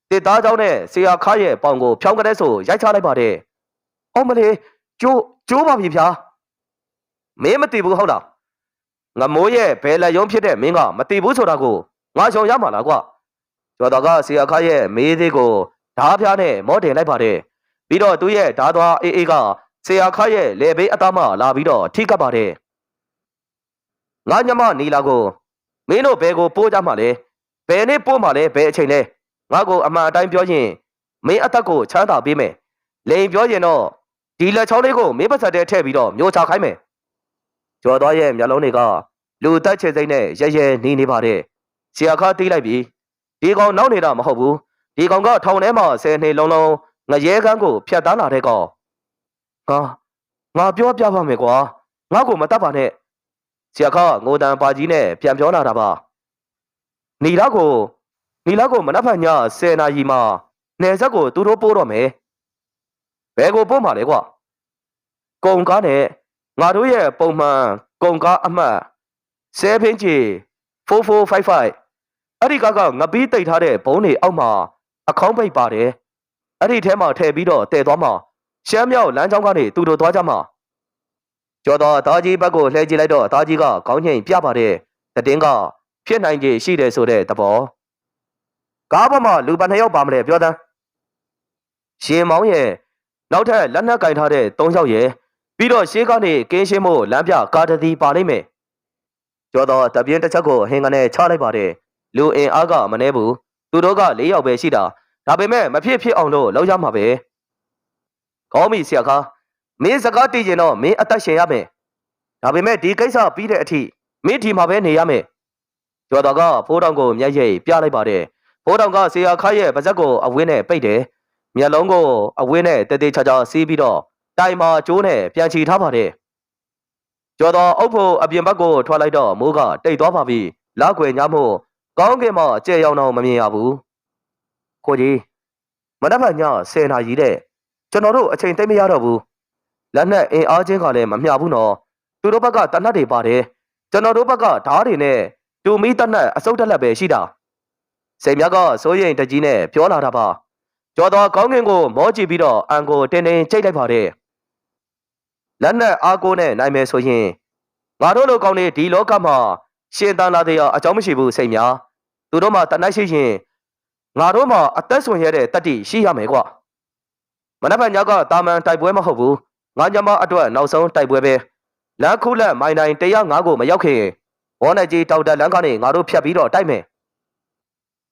တစ်သားเจ้าနဲ့ဆရာခရဲ့ပေါင်ကိုဖြောင်းကတဲ့ဆိုရိုက်ချလိုက်ပါတယ်။အော်မလေးကျိုးပါပြီဗျာ။မင်းမသိဘူးဟုတ်လား။ငမိုးရဲ့ဘယ်လက်ရုံးဖြစ်တဲ့မင်းကမသိဘူးဆိုတာကိုငါရှောင်ရမှာလားကွာကျော်တော်ကဆရာခရဲ့မေးသေးကိုဓားပြားနဲ့မော့တင်လိုက်ပါတယ်ပြီးတော့သူ့ရဲ့ဓားသွားအေးကဆရာခရဲ့လေဘေးအသားမှလာပြီးတော့ထိကပ်ပါတယ်ငါညမနီလာကိုမင်းတို့ဘယ်ကိုပိုးကြမှာလဲဘယ်နေ့ပို့မှာလဲဘယ်အချိန်လဲငါကိုအမှန်အတိုင်းပြောရင်မင်းအသက်ကိုချမ်းသာပေးမယ်လိန်ပြောရင်တော့ဒီလက်ချောင်းလေးကိုမင်းပါစက်တဲထည့်ပြီးတော့မျိုးချခိုင်းမယ်ကျော်တော်ရဲ့မျက်လုံးတွေကလူတက်ချေစိမ့်နဲ့ရဲရဲနေပါတယ်ဆရာခတီးလိုက်ပြီဒီကောင်နောက်နေတာမဟုတ်ဘူးဒီကောင်ကထောင်ထဲမှာ10နှစ်လုံးလုံးငရဲကန်းကိုဖျက်တန်းလာတဲ့ကောင်ငါပြောပြပါမယ်ကွာငါ့ကိုမတတ်ပါနဲ့ဆရာခငိုတန်ပါကြီးနဲ့ပြန်ပြောလာတာပါနီလာကိုမနက်ဖြန်ည10နာရီမှာနယ်ဆက်ကိုသူတို့ပို့တော့မယ်ဘယ်ကိုပို့မှာလဲကွာကုံကားနဲ့ငါတို့ရဲ့ပုံမှန်ကုံကားအမှတ်7 page 4455 အဲ့ဒီကငပီးတိတ်ထားတဲ့ဘုံတွေအောက်မှာအခေါင်းပိတ်ပါတယ်အဲ့ဒီထဲမှာထည့်ပြီးတော့တည်သွားမှာရှမ်းမြောက်လမ်းကြောင်းကနေသူတို့သွားကြမှာကျော်တော်သားကြီးဘက်ကိုလှည့်ကြည့်လိုက်တော့သားကြီးကခေါင်းငိမ်ပြပါတယ်တည်င်းကဖြစ်နိုင်ခြေရှိတယ်ဆိုတဲ့သဘောကားပေါ်မှာလူပန်း2ယောက်ပါမလဲပြောတမ်းရှင်မောင်းရဲ့နောက်ထပ်လက်နက်ကင်ထားတဲ့3ယောက်ရဲ့ပြီးတော့ရှေးကနေကင်းရှင်းဖို့လမ်းပြကားတစ်စီးပါလိမ့်မယ်ကျော်တော်တပြင်းတစ်ချက်ကိုဟင်ကနေချလိုက်ပါတယ်လူအင်အားကမနှဲဘူးသူတို့က4ယောက်ပဲရှိတာဒါပေမဲ့မဖြစ်အောင်လို့လောက်ရမှာပဲကောင်းပြီဆရာခါမင်းစကားတည်ရင်တော့မင်းအသက်ရှင်ရမယ်ဒါပေမဲ့ဒီကိစ္စပြီးတဲ့အထိမင်းဒီမှာပဲနေရမယ်ကျော်တော်ကဖိုးတောင်ကိုမျက်ရည်ပြလိုက်ပါတယ်ဖိုးတောင်ကဆရာခါရဲ့ပါဇက်ကိုအဝင်းနဲ့ပိတ်တယ်မျက်လုံးကိုအဝင်းနဲ့တေးသေးချာချာစီးပြီးတော့တိုင်မာကျိုးနဲ့ပြန်ချီထားပါတယ်ကျော်တော်အုပ်ဖို့အပြင်ဘက်ကိုထွက်လိုက်တော့မိုးကတိတ်သွားပါပြီလောက်ွယ်ညမို့ကောင်းကင်မှာအကျဲရောက်တော့မမြင်ရဘူးကိုကြီးမနက်ဖြန်ည10 နာရီတဲ့ကျွန်တော်တို့အချိန်သိမရတော့ဘူးလက်နဲ့အင်အားချင်းကလည်းမမျှဘူးနော်သူတို့ဘက်ကတနတ်တွေပါတယ်ကျွန်တော်တို့ဘက်ကဓားတွေနဲ့တူမီတနတ်အစုပ်တက်လက်ပဲရှိတာစိတ်မြတ်ကစိုးရိမ်တကြီးနဲ့ပြောလာတာပါကျော်တော်ကောင်းကင်ကိုမောကြည့်ပြီးတော့အန်ကိုတင်းတင်းကြိတ်လိုက်ပါတယ်လက်နဲ့အားကိုနဲ့နိုင်မယ်ဆိုရင်ငါတို့လိုကောင်းနေဒီလောကမှာရှင်တန်လာတဲ့အကြောင်းမရှိဘူးစိတ်များသူတို့မှတနတ်ရှိရင်ငါတို့မှအသက်ဆွန်ရတဲ့တတိရှိရမယ်ကွာမနက်ဖြန်ညကတာမန်တိုက်ပွဲမဟုတ်ဘူးငါညမအတွက်နောက်ဆုံးတိုက်ပွဲပဲလမ်းခုလက်မိုင်တိုင်း105ကိုမရောက်ခင်ဘောနဲ့ကြီးတောက်တက်လမ်းကနေငါတို့ဖြတ်ပြီးတော့တိုက်မယ်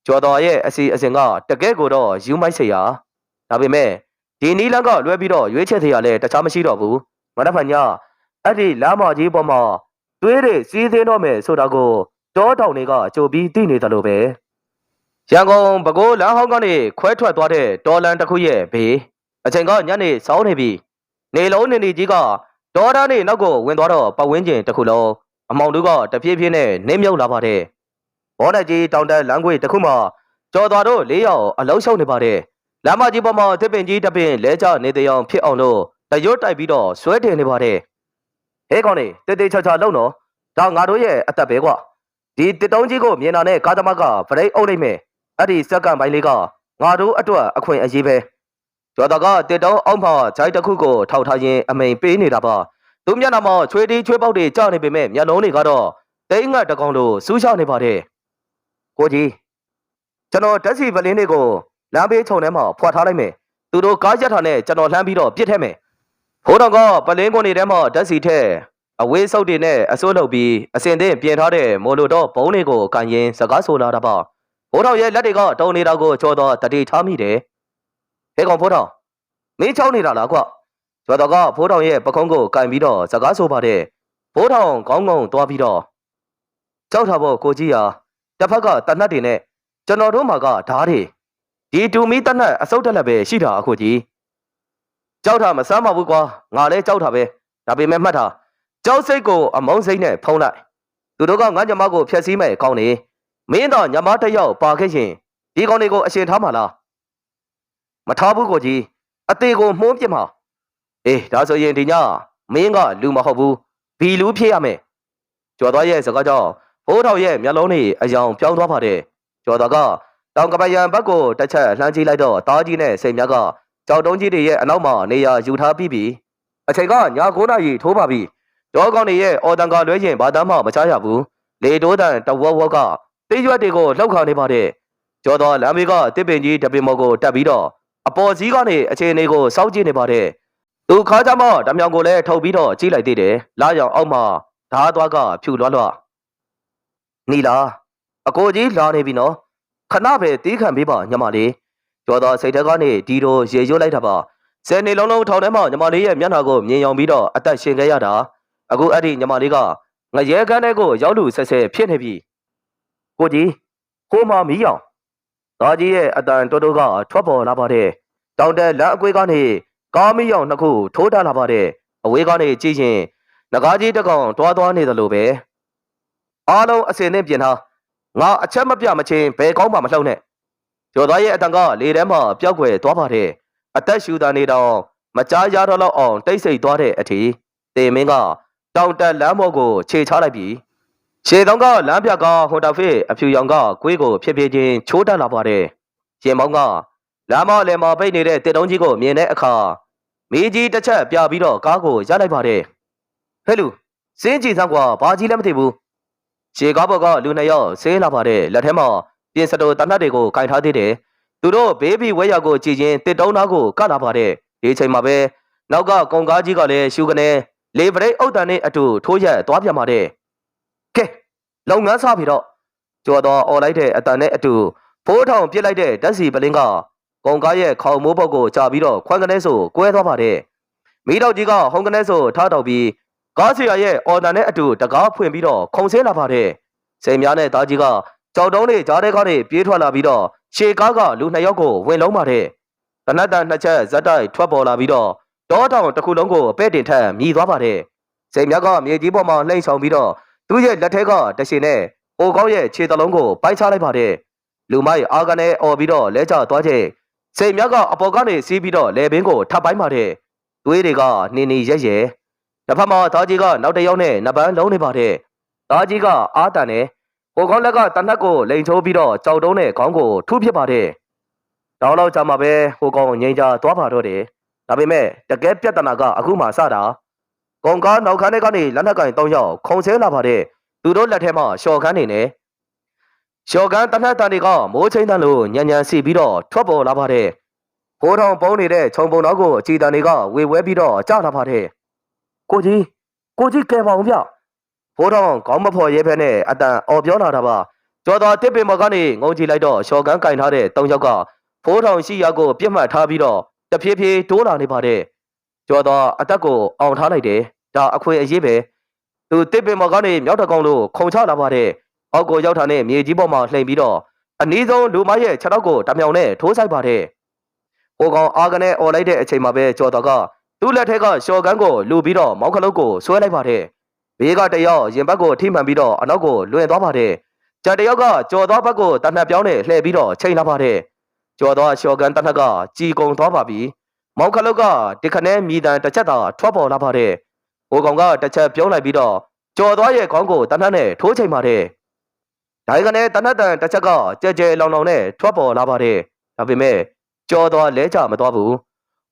ကျော်တော်ရဲ့အစီအစဉ်ကတကယ်ကိုတော့ယူမိုက်စေရဒါပေမဲ့ဒီနီးလန်းကလွဲပြီးတော့ရွေးချယ်သေးရလဲတခြားမရှိတော့ဘူးမနက်ဖြန်ညအဲ့ဒီလမ်းမကြီးပေါ်မှာသွေးတွေစီးသေးတော့မယ်ဆိုတာကိုတောတောင်တွေကကြိုပြီးသိနေတယ်လို့ပဲရန်ကုန်ပဲခူးလမ်းဟောင်းကနေခွဲထွက်သွားတဲ့တော်လန်တစ်ခုရဲ့ဘေးအချိန်ကညနေစောင်းနေပြီနေလုံးနေကြီးကဒေါ်ဒါနေနောက်ကိုဝင်သွားတော့ပတ်ဝန်းကျင်တစ်ခုလုံးအမောင်တို့ကတပြေးပြေးနဲ့နင်းမြုပ်လာပါတယ်ဘောနကြီးတောင်တက်လမ်းခွေတစ်ခုမှာကျော်သွားတော့4ယောက်အလုံးရှုံနေပါတယ်လမ်းမကြီးပေါ်မှာတစ်ပင်ကြီးတစ်ပင်လဲကျနေတဲ့အောင်ဖြစ်အောင်လို့တရွတ်တိုက်ပြီးတော့ဆွဲတင်နေပါတယ်ဟဲကောင်နေတေးသေးချာချာလုံတော့ဒါငါတို့ရဲ့အသက်ပဲကွာဒီတစ်တုံးကြီးကိုမြင်တာနဲ့ကားသမားကဗရိတ်အုပ်လိုက်မယ်အဲ့ဒီစက္ကန့်ပိုင်းလေးကငါတို့အတွက်အခွင့်အရေးပဲကျော်တော်ကတစ်တုံးအောက်မှာဂျိုက်တစ်ခုကိုထောက်ထားရင်းအမိန်ပေးနေတာပါသူမျက်နှာမှာချွေးတီးချွေးပေါက်တွေကျနေပေမဲ့မျက်လုံးတွေကတော့တိတ်ငတ်တကောင်လိုစူးရှောက်နေပါတယ်ကိုကြီးကျွန်တော်ဓာတ်စီပလင်းတွေကိုလမ်းဘေးခြုံထဲမှာဖွက်ထားလိုက်မယ်သူတို့ကားရက်ထားနဲ့ကျွန်တော်လှမ်းပြီးတော့ပြစ်ထဲမယ်ဖိုးတော်ကပလင်းကွန်တွေထဲမှာဓာတ်စီထက်အဝေးဆုပ်တွေနဲ့အစိုးလုပ်ပြီးအစင်သင့်ပြင်ထားတဲ့မိုလိုတော့ဘုံတွေကိုကန်ရင်စကားဆိုလာတာပါဖိုးတော်ရဲ့လက်တွေကတုံနေတာကိုကျော်တော်တတိထားမိတယ်ဟဲ့ကောင်ဖိုးတော်မင်းချောင်းနေတာလားကွကျော်တော်ကဖိုးတော်ရဲ့ပခုံးကိုကန်ပြီးတော့စကားဆိုပါတယ်ဖိုးတော်ခေါင်းငုံသွားပြီးတော့ကြောက်တာပေါ့ကိုကြီးဟာတစ်ဖက်ကတနတ်တွေနဲ့ကျွန်တော်တို့မှာကဓားတွေဒီတူမီတနတ်အစုပ်တက်လက်ပဲရှိတာအခုကြီးကြောက်တာမစမ်းပါဘူးကွာငါလည်းကြောက်တာပဲဒါပေမဲ့မှတ်တာကြောက်စိတ်ကိုအမုန်းစိတ်နဲ့ဖုံးလိုက်သူတို့ကငါညမကိုဖျက်ဆီးမဲ့ကောင်းနေမင်းတော့ညမတစ်ယောက်ပါခဲ့ရင်ဒီကောင်းတွေကိုအရှင်ထားမှာလားမထားဘူးကိုကြီးအသေးကိုမှုန်းပြစ်မှာအေးဒါဆိုရင်ဒီညမင်းကလူမဟုတ်ဘူးဘီလူဖြစ်ရမယ်ကျော်သွားရဲ့စကားကြောင့်ဘိုးတော်ရဲ့မျက်လုံးတွေအယောင်ပြောင်းသွားပါတယ်ကျော်တော်ကတောင်ကပယံဘက်ကိုတစ်ချက်လှမ်းကြည့်လိုက်တော့တားကြီးနဲ့စိတ်မြတ်ကကြောက်တုံးကြီးတွေရဲ့အနောက်မှာနေရာယူထားပြီးပြီအချိန်ကည9 နာရီထိုးပါပြီဒေါကောင်တွေရဲ့အော်တန်ကလွဲရင်ဘာသားမှမချရဘူးလေတိုးတန်တဝဝကတိရွက်တွေကိုလှောက်ခါနေပါတယ်ကျော်တော်လမ်းမေးကတစ်ပင်ကြီးတပင်မော်ကိုတက်ပြီးတော့အပေါ်စည်းကနေအခြေအနေကိုစောင့်ကြည့်နေပါတယ်သူခါကြမဓမြောင်ကိုလည်းထုတ်ပြီးတော့ကြည့်လိုက်သေးတယ်လာရောင်အောက်မှာဓားသွားကဖြူလွှတ်လွှတ်နီလာအကိုကြီးလာနေပြီနော်ခဏပဲတီးခံပေးပါညမလေးကျော်တော်စိတ်ထဲကနေဒီလိုရေရွတ်လိုက်တာပါ10 နှစ်လုံးထောင်ထဲမှာညမလေးရဲ့မျက်နှာကိုမြင်ရောင်ပြီးတော့အသက်ရှင်ခဲ့ရတာအခုအဲ့ဒီညမလေးကငရဲကန်းထဲကိုရောက်လူဆက်ဆက်ဖြစ်နေပြီကိုကြီးဟိုမှာမီးရောင်သားကြီးရဲ့အတန်တိုးတိုးကထွက်ပေါ်လာပါတယ်တောင်တက်လက်အကွေးကနေကားမီးရောင်နှစ်ခုထိုးထားလာပါတယ်အဝေးကနေကြည့်ရင်ငကားကြီးတစ်ကောင်တွားသွားနေတယ်လို့ပဲအားလုံးအစင်နဲ့ပြင်ထားငါအချက်မပြမချင်းဘယ်ကောင်းမှမလှုပ်နဲ့ကျော်သားရဲ့အတန်ကလေထဲမှာပျောက်ွယ်သွားပါတယ်အသက်ရှူတာနေတော့မကြားရတော့လောက်အောင်တိတ်ဆိတ်သွားတဲ့အထိတေမင်းကတောင်တက်လမ်းပေါ်ကိုခြေချလိုက်ပြီး ရှေ့တောင်ကလမ်းပြကဟိုတာဖေးအဖြူရောင်ကကွေးကိုဖြစ်ဖြစ်ချင်းချိုးတက်လာပါတယ်ရင်မောင်းကလမ်းမလယ်မှာပိတ်နေတဲ့တစ်တုံးကြီးကိုမြင်တဲ့အခါမိကြီးတစ်ချက်ပြပြီးတော့ကားကိုရပ်လိုက်ပါတယ်ဟဲ့လူစင်းကြည့်စမ်းကွာဘာကြီးလည်းမသိဘူးရှေ့ကားဘော်ကလူနှစ်ယောက်ဆေးလာပါတယ်လက်ထဲမှာပြင်စတိုတနတ်တွေကိုကင်ထားသေးတယ်သူတို့ဘေးဘီဝဲရကိုကြည်ချင်းတစ်တုံးသားကိုကတ်လာပါတယ်ဒီချိန်မှာပဲနောက်ကကုံကားကြီးကလည်းရှူကနေလေပရိတ်အုတ်တန်နဲ့အတူထိုးရက်သွားပြန်ပါတယ်ကဲလုပ်ငန်းစားပြီတော့ကျော်တော်អော်လိုက်တဲ့အတန်နဲ့အတူဖိုးထောင်ပြစ်လိုက်တဲ့ဓာတ်စီပလင်းကကုံကားရဲ့ခေါင်မိုးပုတ်ကိုကြာပြီးတော့ခွန်းကနေဆိုကွဲသွားပါတယ်မိတော့ကြီးကဟုံကနေဆိုထားတော့ပြီးကားစီယာရဲ့အော်တန်နဲ့အတူတကားဖွင့်ပြီးတော့ခုံဆင်းလာပါတယ်စိန်များနဲ့သားကြီးကကြောက်တုံးတွေကြားထဲကနေပြေးထွက်လာပြီးတော့ရှေကားကလူနှစ်ယောက်ကိုဝင်လုံးပါတယ်တနတ်တန်နှစ်ချက်ဇက်တိုက်ထွက်ပေါ်လာပြီးတော့တောတောင်တစ်ခုလုံးကိုအပဲ့တင်ထက်မြည်သွားပါတယ်စိန်များကမြေကြီးပေါ်မှာလှိမ့်ဆောင်ပြီးတော့သူ့ရဲ့လက်ထဲကတရှင်နဲ့အိုကောက်ရဲ့ခြေတလုံးကိုပိုက်ချလိုက်ပါတယ်လူမိုက်အာကနေအော်ပြီးတော့လဲကျသွားချိန်စိန်များကအပေါ်ကနေစီးပြီးတော့လေဘင်းကိုထပ်ပိုင်းပါတယ်သွေးတွေကနှင်းနှီးရဲရဲတစ်ဖက်မှာသားကြီးကနောက်တစ်ယောက်နဲ့နှစ်ပန်းလုံးနေပါတယ်သားကြီးကအားတန်နဲ့ဟိုကောက်လက်ကတနတ်ကိုလိန်ချိုးပြီးတော့ကြောက်တုံးနဲ့ခေါင်းကိုထုဖြစ်ပါတယ်တောင်းလောက်ကြမှာပဲဟိုကောင်ငိမ့်ကြသွားပါတော့တယ်ဒါပေမဲ့တကယ်ပြဿနာကအခုမှစတာကောင်ကနောက်ခန်းထဲကနေလက်နက်ကင်၃ယောက်ခုံဆဲလာပါတယ်သူတို့လက်ထဲမှာရှော့ခန်းနေနဲ့ရှော့ခန်းတနတ်တန်တွေကမိုးချင်းတန်လို့ညံညံစီပြီးတော့ထွက်ပေါ်လာပါတယ်ဟိုထောင်ပုံးနေတဲ့ခြုံပုံတော်ကိုအချီတန်တွေကဝေဝဲပြီးတော့ကျလာပါတယ်ကိုကြီးကဲပါအောင်ဗျဟိုထောင်ခေါင်းမဖော်ရဲဖဲနဲ့အတန်အော်ပြောလာတာပါကျော်တော်တစ်ပင်ပေါ်ကနေငုံကြည့်လိုက်တော့ရှော့ခန်းကင်ထားတဲ့၃ယောက်ကဖိုးထောင်ရှိရာကိုပြစ်မှတ်ထားပြီးတော့တဖြည်းဖြည်းတိုးလာနေပါတယ်ကျော်တော်အတက်ကိုအောင်ထားလိုက်တယ်ဒါအခွင့်အရေးပဲသူတစ်ပင်ပေါ်ကနေမြောက်တကောင်လို့ခုံချလာပါတယ်အောက်ကိုရောက်တာနဲ့မြေကြီးပေါ်မှာလှိမ်ပြီးတော့အနည်းဆုံးလူမရဲ့ခြေထောက်ကိုတမြောင်နဲ့ထိုးဆိုင်ပါတယ်ဟိုကောင်အာကနေអော်လိုက်တဲ့အချိန်မှာပဲကျော်တော်ကသူ့လက်ထက်ကရှော့ကန်းကိုလူပြီးတော့မောင်းခလုတ်ကိုဆွဲလိုက်ပါတယ်ဘေးကတယောက်ရင်ဘတ်ကိုထိမှန်ပြီးတော့အနောက်ကိုလွှင့်သွားပါတယ်ကြတယောက်ကကျော်တော်ဘက်ကိုတနတ်ပြောင်းနဲ့လှည့်ပြီးတော့ချိန်လာပါတယ်ကျော်တော်ရှော့ကန်းတနတ်ကជីကုံသွားပါပြီမောင်းခလုတ်ကတခနဲ့မြည်တန်တစ်ချက်သာထွက်ပေါ်လာပါတယ်ဟိုကောင်ကတစ်ချက်ပြုံးလိုက်ပြီးတော့ကျော်သွားရဲ့ခေါင်းကိုတနတ်နဲ့ထိုးချိန်ပါတယ်ဒိုင်ကနေတနတ်တန်တစ်ချက်ကကြဲကြဲလောင်လောင်နဲ့ထွက်ပေါ်လာပါတယ်ဒါပေမဲ့ကျော်သွားလဲကြမသွားဘူး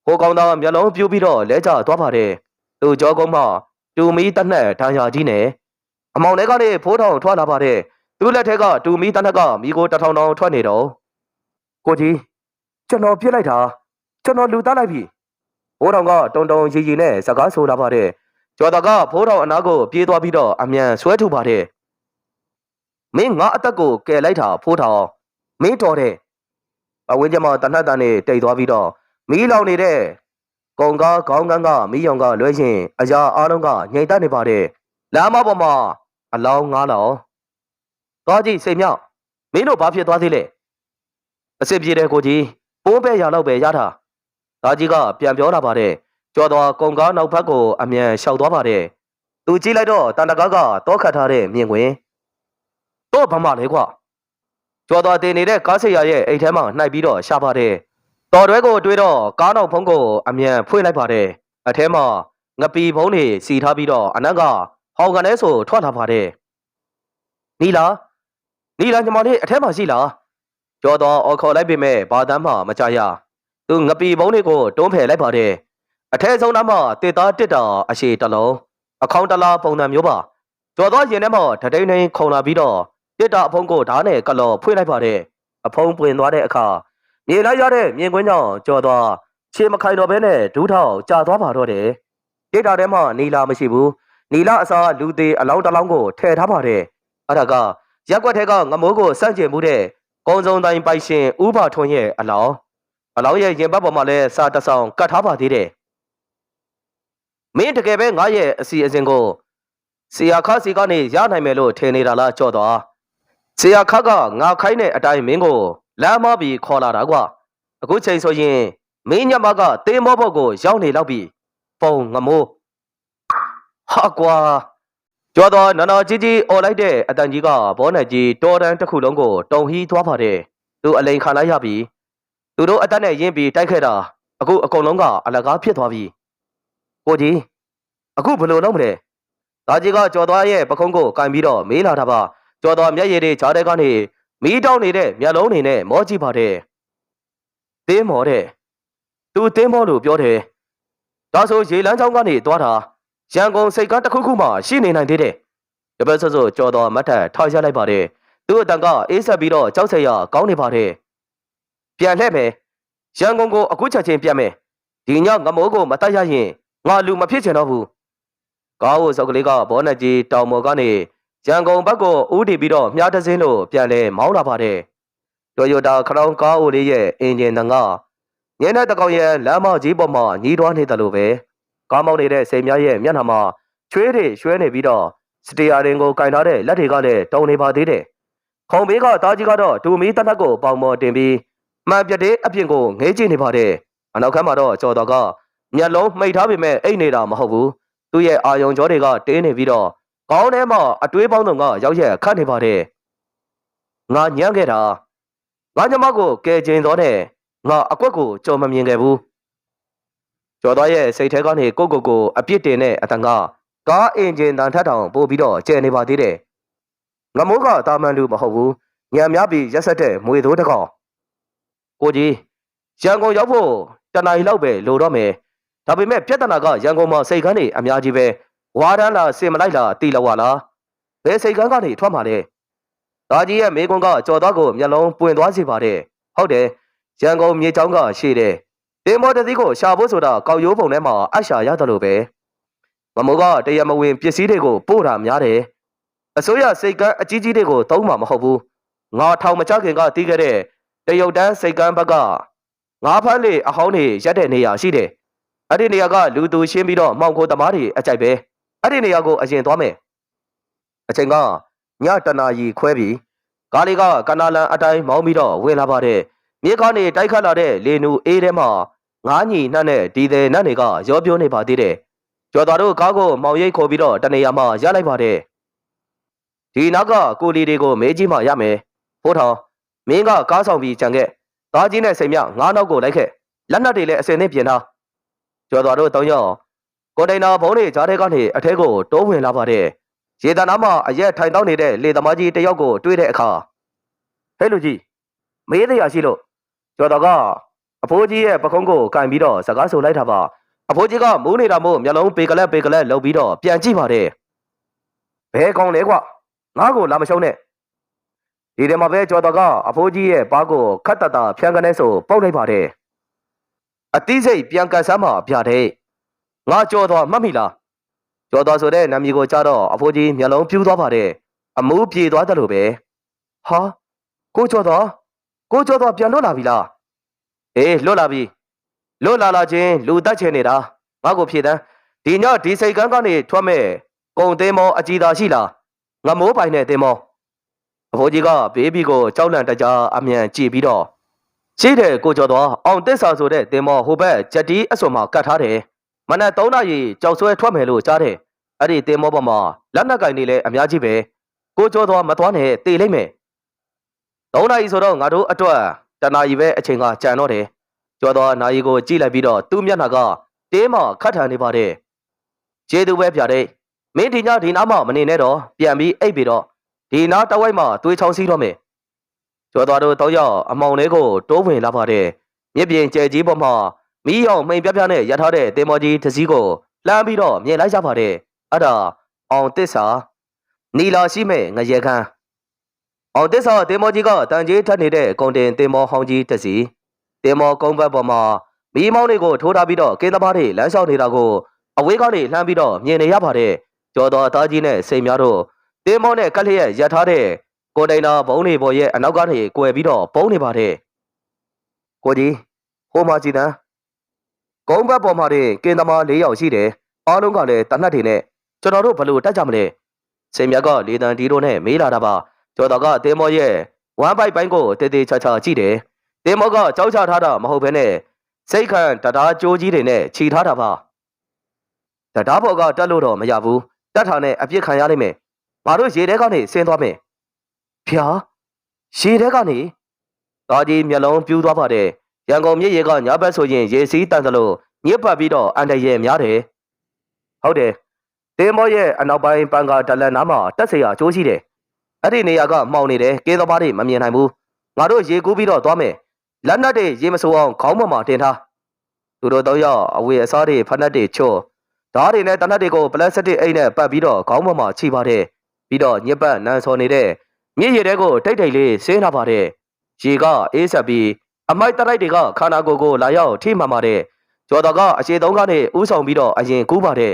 ဟိုကောင်သားမျက်လုံးပြူးပြီးတော့လဲကျသွားပါတယ်သူကြောကုန်းမှတူမီတနက်ဒဏ်ရာကြီးနဲ့အမောင်ထဲကနေဖိုးထောင်ထွက်လာပါတယ်သူ့လက်ထက်ကတူမီတနက်ကမိကိုတထောင်တောင်ထွက်နေတော့ကိုကြီးကျွန်တော်ပြစ်လိုက်တာကျွန်တော်လူသားလိုက်ပြီဖိုးထောင်ကတုံတုံရီရီနဲ့စကားဆိုလာပါတယ်ကျော်သားကဖိုးထောင်အနားကိုပြေးသွားပြီးတော့အမြန်ဆွဲထုတ်ပါတယ်မင်းငါအသက်ကိုကယ်လိုက်တာဖိုးထောင်မင်းတော်တယ်အဝင်းကျမတနတ်တန်နဲ့တိတ်သွားပြီးတော့မီးလောင်နေတဲ့ကုံကားခေါင်းကန်းကမီးရောင်ကလွဲရင်အရာအားလုံးကငြိမ်သက်နေပါတယ်လမ်းမပေါ်မှာအလောင်း9လောင်းသွားကြည့်စိတ်မြောက်မင်းတို့ဘာဖြစ်သွားသေးလဲအစ်စ်ပြေတဲ့ကိုကြီးပိုးပဲရတော့ပဲရတာသားကြီးကပြန်ပြောလာပါတယ်ကြော်တော်ကုံကားနောက်ဘက်ကိုအမြန်လျှောက်သွားပါတယ်သူကြည့်လိုက်တော့တန်တကားကတောခတ်ထားတဲ့မြင်ကွင်းတော့ဘာမှလဲကွာကျော်တော်တင်နေတဲ့ကားဆရာရဲ့အိတ်ထဲမှာနှိုက်ပြီးတော့ရှာပါတယ်တော်တွဲကိုတွေးတော့ကားနောက်ဖုံးကိုအမြန်ဖွင့်လိုက်ပါတယ်အထဲမှာငပီဖုံးတွေစီထားပြီးတော့အနက်ကဟောင်ကနေဆိုထွက်လာပါတယ်နီလာညီမလေးအထဲမှာရှိလားကျော်တော်အော်ခေါ်လိုက်ပေမဲ့ဘာတမ်းမှမကြရသူငပီဖုံးတွေကိုတွန်းဖယ်လိုက်ပါတယ်အထဲဆုံးသားမှာတစ်သားတစ်တာအရှိတလုံးအခေါင်တလားပုံစံမျိုးပါကျော်တော်ရင်ထဲမှာတတိန်နေခုံလာပြီးတော့တစ်တာအဖုံးကိုဓာတ်နဲ့ကလော်ဖွင့်လိုက်ပါတယ်အဖုံးပွင့်သွားတဲ့အခါမြေလိုက်ရတဲ့မြင်ကွင်းကြောင့်ကြော်သွားခြေမခိုင်တော့ဘဲနဲ့ဒူးထောက်ကြာသွားပါတော့တယ်ဒိတ်တာထဲမှာနီလာမရှိဘူးနီလာအစားလူသေးအလောင်းတစ်လောင်းကိုထည့်ထားပါတယ်အဲ့ဒါကရက်ွက်ထဲကငမိုးကိုစန့်ကျင်မှုတဲ့ကုံစုံတိုင်းပိုင်ရှင်ဥပါထွန်းရဲ့အလောင်းရဲ့ရင်ဘတ်ပေါ်မှာလည်းစာတဆောင်ကတ်ထားပါသေးတယ်မင်းတကယ်ပဲငါရဲ့အစီအစဉ်ကိုဆရာခါစီကနေရနိုင်မယ်လို့ထင်နေတာလားကြော်သွားဆရာခါကငါခိုင်းတဲ့အတိုင်းမင်းကိုလမ်းမပြီးခေါ်လာတာကွာအခုချိန်ဆိုရင်မင်းညမကတေးမောဘုတ်ကိုရောက်နေလောက်ပြီပုံငမိုးဟာကွာကျော်တော်နော်ကြီးអော်လိုက်တဲ့အတန်ကြီးကဘောနယ်ကြီးတော်တန်းတစ်ခုလုံးကိုတုံဟီးသွားပါတယ်သူအလိန်ခံလိုက်ရပြီသူတို့အတက်နဲ့ရင်းပြီးတိုက်ခဲ့တာအခုအကုန်လုံးကအလကားဖြစ်သွားပြီကိုကြီးအခုဘယ်လိုလုပ်မလဲ ဒါကြီးကကျော်သွားရဲ့ပခုံးကိုကင်ပြီးတော့မေးလာတာပါကျော်သွားမျက်ရည်တွေချားတဲ့ကနေမီးတောင်းနေတဲ့မျက်လုံးတွေနဲ့မောကြည့်ပါတယ်တင်းမော်တဲ့သူတင်းမော်လို့ပြောတယ်ဒါဆိုရေလန်းချောင်းကနေသွားတာရန်ကုန်စိတ်ကန်းတစ်ခုခုမှရှိနေနိုင်သေးတယ်တပတ်ဆော့ကျော်သွားမတ်ထထားရလိုက်ပါတယ်သူ့အတန်ကအေးဆက်ပြီးတော့ကြောက်ဆက်ရကောင်းနေပါတယ်ပြန်လှည့်မယ်ရန်ကုန်ကိုအခုချက်ချင်းပြန်မယ်ဒီညငမိုးကိုမတတ်ရရင်ငါလူမဖြစ်ချင်တော့ဘူးကားကိုစောက်ကလေးကဘောနက်ကြီးတောင်ပေါ်ကနေရန်ကုန်ဘက်ကိုဦးတည်ပြီးတော့မြားတစင်းလို့ပြန်လဲမောင်းလာပါတယ်တိုယိုတာခရောင်းကားအိုလေးရဲ့အင်ဂျင်တန်ကညနေတကောင်ရဲ့လမ်းမကြီးပေါ်မှာညီးတွားနေတယ်လို့ပဲကားမောင်းနေတဲ့စိန်များရဲ့မျက်နှာမှာချွေးတွေရွှဲနေပြီးတော့စတီယာရင်ကိုကင်ထားတဲ့လက်တွေကလည်းတုံနေပါသေးတယ်ခုံဘေးကတားကြီးကတော့ဒူမီတနက်ကိုပေါင်မော်တင်ပြီးမှန်ပြတဲ့အပြင်ကိုငေးကြည့်နေပါတယ်အနောက်ခန်းမှာတော့ကျော်တော်ကမျက်လုံးမှိတ်ထားပေမဲ့အိတ်နေတာမဟုတ်ဘူးသူ့ရဲ့အာယုံကြောတွေကတင်းနေပြီးတော့ကောင်းထဲမှာအတွေးပေါင်းစုံကရောက်ရက်ခတ်နေပါတယ်ငါညံ့ခဲ့တာငါညမကိုကဲကျင်တော်နဲ့ငါအကွက်ကိုကြုံမမြင်ခဲ့ဘူးကျော်တော်ရဲ့စိတ်ထဲကနေကိုအပြစ်တင်တဲ့အတန်ကကားအင်ဂျင်တန်ထက်တောင်ပို့ပြီးတော့ကျဲနေပါသေးတယ်ငမိုးကတာမန်လူမဟုတ်ဘူးညံများပြီးရက်ဆက်တဲ့မွေသိုးတကောင်ကိုကြီးရန်ကုန်ရောက်ဖို့တနင်္လာရီလောက်ပဲလိုတော့မယ်ဒါပေမဲ့ပြဿနာကရန်ကုန်မှာစိတ်ကန်းတွေအများကြီးပဲဝါရမ်းလားစင်မလိုက်လားတီလောက်ပါလားဘယ်စိတ်ကန်းကနေထွက်မှာလဲဒါကြီးရဲ့မိကွန်းကကြော်သားကိုမျက်လုံးပွင့်သွားစေပါတယ်ဟုတ်တယ်ရန်ကုန်မြေချောင်းကရှေ့တယ်တင်မော်တသီးကိုရှာဖို့ဆိုတာကောက်ရိုးပုံထဲမှာအရှာရတယ်လို့ပဲမမိုးကတရမဝင်ပစ္စည်းတွေကိုပို့တာများတယ်အစိုးရစိတ်ကန်းအကြီးကြီးတွေကိုသုံးမှာမဟုတ်ဘူးငါထောင်မချခင်ကတီးခဲ့တဲ့တရုတ်တန်းစိတ်ကန်းဘက်ကငါးဖမ်းလေအဟောင်းတွေရက်တဲ့နေရာရှိတယ်အဲ့ဒီနေရာကလူသူရှင်းပြီးတော့မှောင်ခိုသမားတွေအကြိုက်ပဲအဲ့ဒီနေရာကိုအရင်သွားမယ်အချိန်ကညတနာရီခွဲပြီးကားလေးကကနာလန်အတိုင်းမောင်းပြီးတော့ဝင်လာပါတယ်မြေကနေတိုက်ခတ်လာတဲ့လေနူအေးထဲမှာငါးညီနှက်နဲ့ဒီသည်နတ်တွေကရောပြိုးနေပါသေးတယ်ကျော်သားတို့ကားကိုမောင်ရိပ်ခေါ်ပြီးတော့တနေရာမှာရလိုက်ပါတယ်ဒီနောက်ကကိုလီတွေကိုမေးကြည့်မှရမယ်ဖိုးထောင်မင်းကကားဆောင်ပြီးကြံခဲ့သားကြီးနဲ့စိန်မြငါးနောက်ကိုလိုက်ခဲ့လက်နက်တွေလည်းအစင်နဲ့ပြင်ထားကျော်သွားတို့တောင်းရောက်ကွန်တိန်နာဘုံးတွေကြားထဲကနေအထဲကိုတိုးဝင်လာပါတယ်ရေတနာမှာအရက်ထိုင်တောင်းနေတဲ့လေသမားကြီးတယောက်ကိုတွေ့တဲ့အခါဟဲ့လူကြီးမေးတရားရှိလို့ကျော်တော်ကအဖိုးကြီးရဲ့ပခုံးကိုကင်ပြီးတော့စကားဆိုလိုက်တာပါအဖိုးကြီးကမူးနေတာမို့မျက်လုံးပေကလက်လှုပ်ပြီးတော့ပြန်ကြည့်ပါတယ်ဘဲကောင်းလဲကွငါ့ကိုလာမရှုံးနဲ့ဒီထဲမှာပဲကျော်တော်ကအဖိုးကြီးရဲ့ပါးကိုခတ်တတာဖြန်းကနေဆိုပုတ်လိုက်ပါတယ်အတိစိတ်ပြန်ကန်ဆမ်းမှာပြတဲ့ငါကြော်တော်မှတ်မိလားကြော်တော်ဆိုတဲ့နာမည်ကိုကြားတော့အဖိုးကြီးမျက်လုံးပြူးသွားပါတယ်အမူးပြေသွားတယ်လို့ပဲဟာကိုကြော်တော်ပြန်လွတ်လာပြီလားအေးလွတ်လာပြီလွတ်လာချင်းလူတက်ချင်နေတာငါ့ကိုဖြေတန်းဒီညဒီစိတ်ကန်းကနေထွက်မဲ့ကုံသိမ်းမောအကြည်သာရှိလားငမိုးပိုင်နဲ့သိမ်းမောအဖိုးကြီးကဘေးဘီကိုကြောက်လန့်တကြားအမြန်ကြည့်ပြီးတော့ရှိတယ်ကိုကျော်တော်အောင်တက်စာဆိုတဲ့တင်မောဟိုဘက်ဂျက်တီအစွန်မှာကတ်ထားတယ်မနက်3နာရီကြောက်ဆွဲထွက်မယ်လို့ကြားတယ်အဲ့ဒီတင်မောပေါ်မှာလက်နက်ကင်နေလဲအများကြီးပဲကိုကျော်တော်မသွားနဲ့တေလိုက်မယ်3နာရီဆိုတော့ငါတို့အတွက်တနာရီပဲအချိန်ကကြံတော့တယ်ကျော်တော်နာရီကိုကြည့်လိုက်ပြီးတော့သူ့မျက်နှာကတင်းမခတ်ထန်နေပါတယ်ကျေးသူပဲပြတဲ့မင်းဒီညဒီနားမှာမနေနဲ့တော့ပြန်ပြီးအိပ်ပြီးတော့ဒီနားတဝိုက်မှာသွေးချောင်းစီးတော့မယ်ကျော်တော်တို့တောင်းရောက်အမောင်လေးကိုတိုးဝင်လာပါတယ်မြစ်ပြင်ကျဲကြီးပေါ်မှာမီးရောင်မိန်ပြနဲ့ရထားတဲ့တင်မော်ကြီးတစ်စီးကိုလှမ်းပြီးတော့မြင်လိုက်ကြပါတယ်အဲ့ဒါအောင်တစ္ဆာနီလာရှိမဲ့ငရဲခန်းအောင်တစ္ဆာတင်မော်ကြီးကတန်ကြီးထက်နေတဲ့ကုံတင်တင်မော်ဟောင်းကြီးတစ်စီးတင်မော်ကုန်းဘက်ပေါ်မှာမီးမောင်းတွေကိုထိုးထားပြီးတော့ကင်းသမားတွေလမ်းလျှောက်နေတာကိုအဝေးကနေလှမ်းပြီးတော့မြင်နေရပါတယ်ကျော်တော်သားကြီးနဲ့စိန်များတို့တင်မော်နဲ့ကက်လျက်ရထားတဲ့ကိုတိန်နာဘုံတွေပေါ်ရဲ့အနောက်ကနေကွယ်ပြီးတော့ပုံနေပါတယ်ကိုကြီးဟိုမှာကြည်တန်းကုန်းဘက်ပေါ်မှာတင်ကင်းသမား4ယောက်ရှိတယ်အားလုံးကလည်းတနတ်တွေနဲ့ကျွန်တော်တို့ဘယ်လိုတက်ကြမလဲစိန်မြတ်ကလေတန်ဒီတို့နဲ့မေးလာတာပါကျော်တော်ကတင်မော်ရဲ့ဝမ်းပိုက်ပိုင်းကိုတေးသေးချာချာကြည့်တယ်တင်မော်ကကြောက်ချထားတာမဟုတ်ဘဲနဲ့စိတ်ခံတရားကြိုးကြီးတွေနဲ့ခြိထားတာပါတရားဘော်ကတက်လို့တော့မရဘူးတက်ထာနဲ့အပြစ်ခံရလိမ့်မယ်ငါတို့ရေထဲကနေဆင်းသွားမယ်ဖျားရေထဲကနေဒါကြီးမျက်လုံးပြူးသွားပါတယ်ရန်ကုန်မြစ်ရေကညဘက်ဆိုရင်ရေစီးတန်သလိုညစ်ပတ်ပြီးတော့အန်တရဲများတယ်ဟုတ်တယ်တ တင်းမောရဲ့အနောက်ပိုင်းပန်ကာဒလန်နားမှာတက်เสียအကျိုးရှိတယ်အဲ့ဒီနေရာကမှောင်နေတယ်ကင်းသမားတွေမမြင်နိုင်ဘူးငါတို့ရေကူးပြီးတော့သွားမယ်လက်နက်တွေရေမစိုးအောင်ခေါင်းပေါ်မှာတင်ထားသူတို့တော့ရောက်အဝေအစားတွေဖက်နက်တွေချော့ဓာတ်တွေနဲ့တနက်တွေကိုပလတ်စတစ်အိတ်နဲ့ပတ်ပြီးတော့ခေါင်းပေါ်မှာချိပါတယ်ပြီးတော့ညစ်ပတ်နန်းစော်နေတဲ့မြင့်ရည်တွေကိုတိတ်တိတ်လေးဆင်းလာပါတယ်ရေကအေးဆက်ပြီးအမိုက်တိုက်တွေကခန္ဓာကိုယ်ကိုလာရောက်ထိမှန်ပါတယ်ကျော်တော်ကအရှိသုံးကနေဥဆောင်ပြီးတော့အရင်ကူးပါတယ်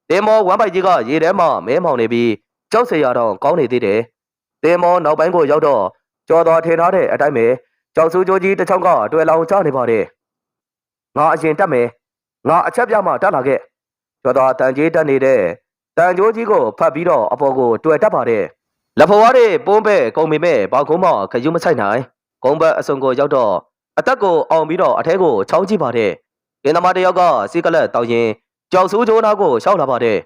တင်းမောဝမ်းပိုက်ကြီးကရေထဲမှာမဲမောင်နေပြီးကြောက်စရာတော့ကောင်းနေသေးတယ်တင်းမောနောက်ပိုင်းကိုရောက်တော့ကျော်တော်ထင်ထားတဲ့အတိုင်းပဲကြောက်ဆူးကြိုးကြီးတစ်ချောင်းကတွယ်လောင်ချနေပါတယ်ငါအရင်တက်မယ်ငါအချက်ပြမှတက်လာခဲ့ကျော်တော်တန်ကြီးတက်နေတဲ့တန်ကြိုးကြီးကိုဖတ်ပြီးတော့အပေါ်ကိုတွေ့တက်ပါတယ်လက်ဖွားတွေပုံးပဲကုန်ပေမဲ့ဘောက်ကုန်းမခယူးမဆိုင်နိုင်ကုန်းဘက်အစုံကိုရောက်တော့အသက်ကိုအောင်ပြီးတော့အထဲကိုချောင်းကြည့်ပါတယ်ကင်းသမားတယောက်ကစီကလက်တောင်းရင်ကြောက်ဆူးကြိုးနာကိုရှောက်လာပါတယ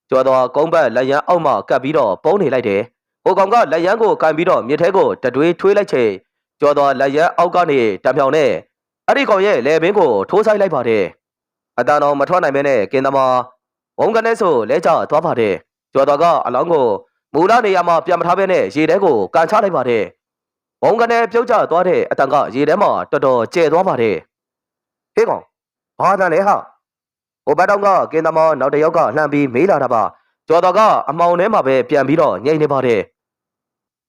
်ကျော်တော်ကုန်းဘက်လက်ရန်အောက်မှကပ်ပြီးတော့ပုံးနေလိုက်တယ်ဟိုကောင်ကလက်ရန်ကိုကန်ပြီးတော့မြစ်ထဲကိုတတွေးထွေးလိုက်ချိန်ကျော်တော်လက်ရန်အောက်ကနေတံပြောင်နဲ့အဲ့ဒီကောင်ရဲ့လေပင်ကိုထိုးဆိုင်လိုက်ပါတယ်အတန်တော်မထွက်နိုင်မဲနဲ့ကင်းသမားဘုံကနေဆိုလဲကျသွားပါတယ်ကျော်တော်ကအလောင်းကိုမူလနေရာမှာပြန်မထားဘဲနဲ့ရေထဲကိုကန်ချလိုက်ပါတယ်ဘုံကနေပြုတ်ကျသွားတဲ့အတန်ကရေထဲမှာတော်တော်ကျဲသွားပါတယ်ဟေးကောင်ဘာတန်လဲဟာဟိုဘက်တော့ကကင်းသမားနောက်တစ်ယောက်ကလှမ်းပြီးမေးလာတာပါကျော်တော်ကအမောင်ထဲမှာပဲပြန်ပြီးတော့ညှိနေပါတယ်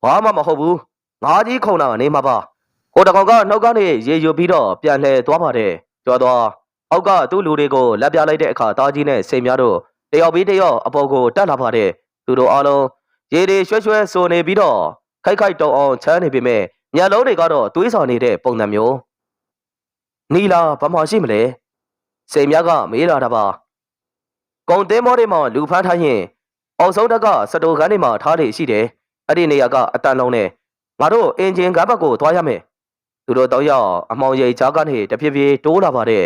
ဘာမှမဟုတ်ဘူးငါးကြီးခုံတာနေမှာပါဟိုတကောင်ကနှုတ်ကနေရေယူပြီးတော့ပြန်လှည့်သွားပါတယ်ကျော်တော်အောက်ကသူ့လူတွေကိုလက်ပြလိုက်တဲ့အခါတားကြီးနဲ့စိန်များတို့တယောက်ပြီးတယောက်အပေါ်ကိုတက်လာပါတယ်သူတို့အားလုံးရေတွေရွှဲရွှဲဆိုနေပြီးတော့ခိုက်ခိုက်တုံအောင်ချမ်းနေပေမဲ့ညလုံးတွေကတော့တွေးဆောင်နေတဲ့ပုံစံမျိုးနီလာဘာမှရှိမလဲစိန်များကမေးလာတာပါကုံသင်းမောတွေမှာလူဖမ်းထားရင်အောင်ဆုံးတက်ကစတိုခန်းတွေမှာထားလေရှိတယ်အဲ့ဒီနေရာကအတန်လုံးနဲ့ငါတို့အင်ဂျင်ကဘက်ကိုသွားရမယ်သူတို့တော့ရောက်အမောင်ရိပ်ချားကနေတဖြည်းဖြည်းတိုးလာပါတယ်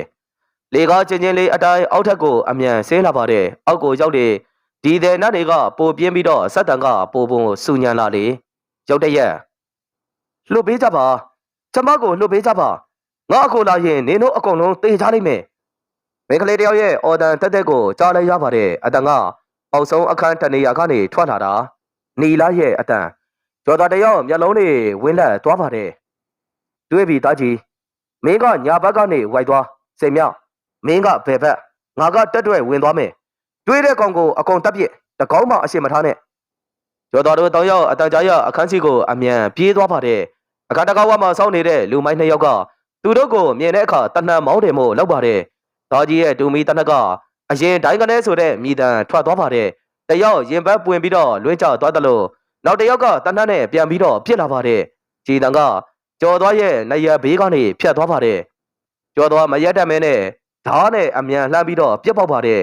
လေကားချင်းချင်းလေးအတိုင်းအောက်ထက်ကိုအမြန်ဆင်းလာပါတယ်အောက်ကိုရောက်လေဒီတဲ့နတ်တွေကပိုပြင်းပြီးတော့စက်တန်ကပိုပုံစူညံလာလေရောက်တဲ့ရက်လှုပ်ပေးကြပါကျမကိုလှုပ်ပေးကြပါငါအခုလာရင်နင်တို့အကုန်လုံးတေချားလိုက်မယ်မိန်းကလေးတယောက်ရဲ့အော်တန်တက်တက်ကိုကြားလိုက်ရပါတယ်အတန်ကအောက်ဆုံးအခန်းတနေရာကနေထွက်လာတာနီလာရဲ့အတန်ကျော်တော်တယောက်မျက်လုံးတွေဝင်းလက်သွားပါတယ်တွေးပြီးသားကြီးမင်းကညာဘက်ကနေဝိုက်သွားစိတ်မြောက်မင်းကဘယ်ဘက်ငါကတက်တွဲဝင်သွားမယ်တွေးတဲ့ကောင်ကိုအကုန်တက်ပြစ်တကောင်းမှအရှိမထားနဲ့ကျော်တော်တို့တောင်းရောက်အတန်ကြားရအခန်းစီကိုအမြန်ပြေးသွားပါတယ်အခါတကောက်ဝမှာစောင့်နေတဲ့လူမိုင်းနှစ်ယောက်ကသူတို့ကိုမြင်တဲ့အခါတနှံမောင်းတယ်မို့လောက်ပါတယ်ဒါကြီးရဲ့ဒူမီတနက်ကအရင်တိုင်းကနေဆိုတဲ့မိတန်ထွက်သွားပါတယ်တယောက်ရင်ဘက်ပွင်ပြီးတော့လွှဲကျသွားတယ်လို့နောက်တယောက်ကတနှံနဲ့ပြန်ပြီးတော့ပြစ်လာပါတယ်ကြည်တန်ကကျော်သွားရဲ့နရဘေးကနေဖြတ်သွားပါတယ်ကျော်သွားမရက်တတ်မဲနဲ့ဓာတ်နဲ့အမြန်လှမ်းပြီးတော့ပြစ်ပေါက်ပါတယ်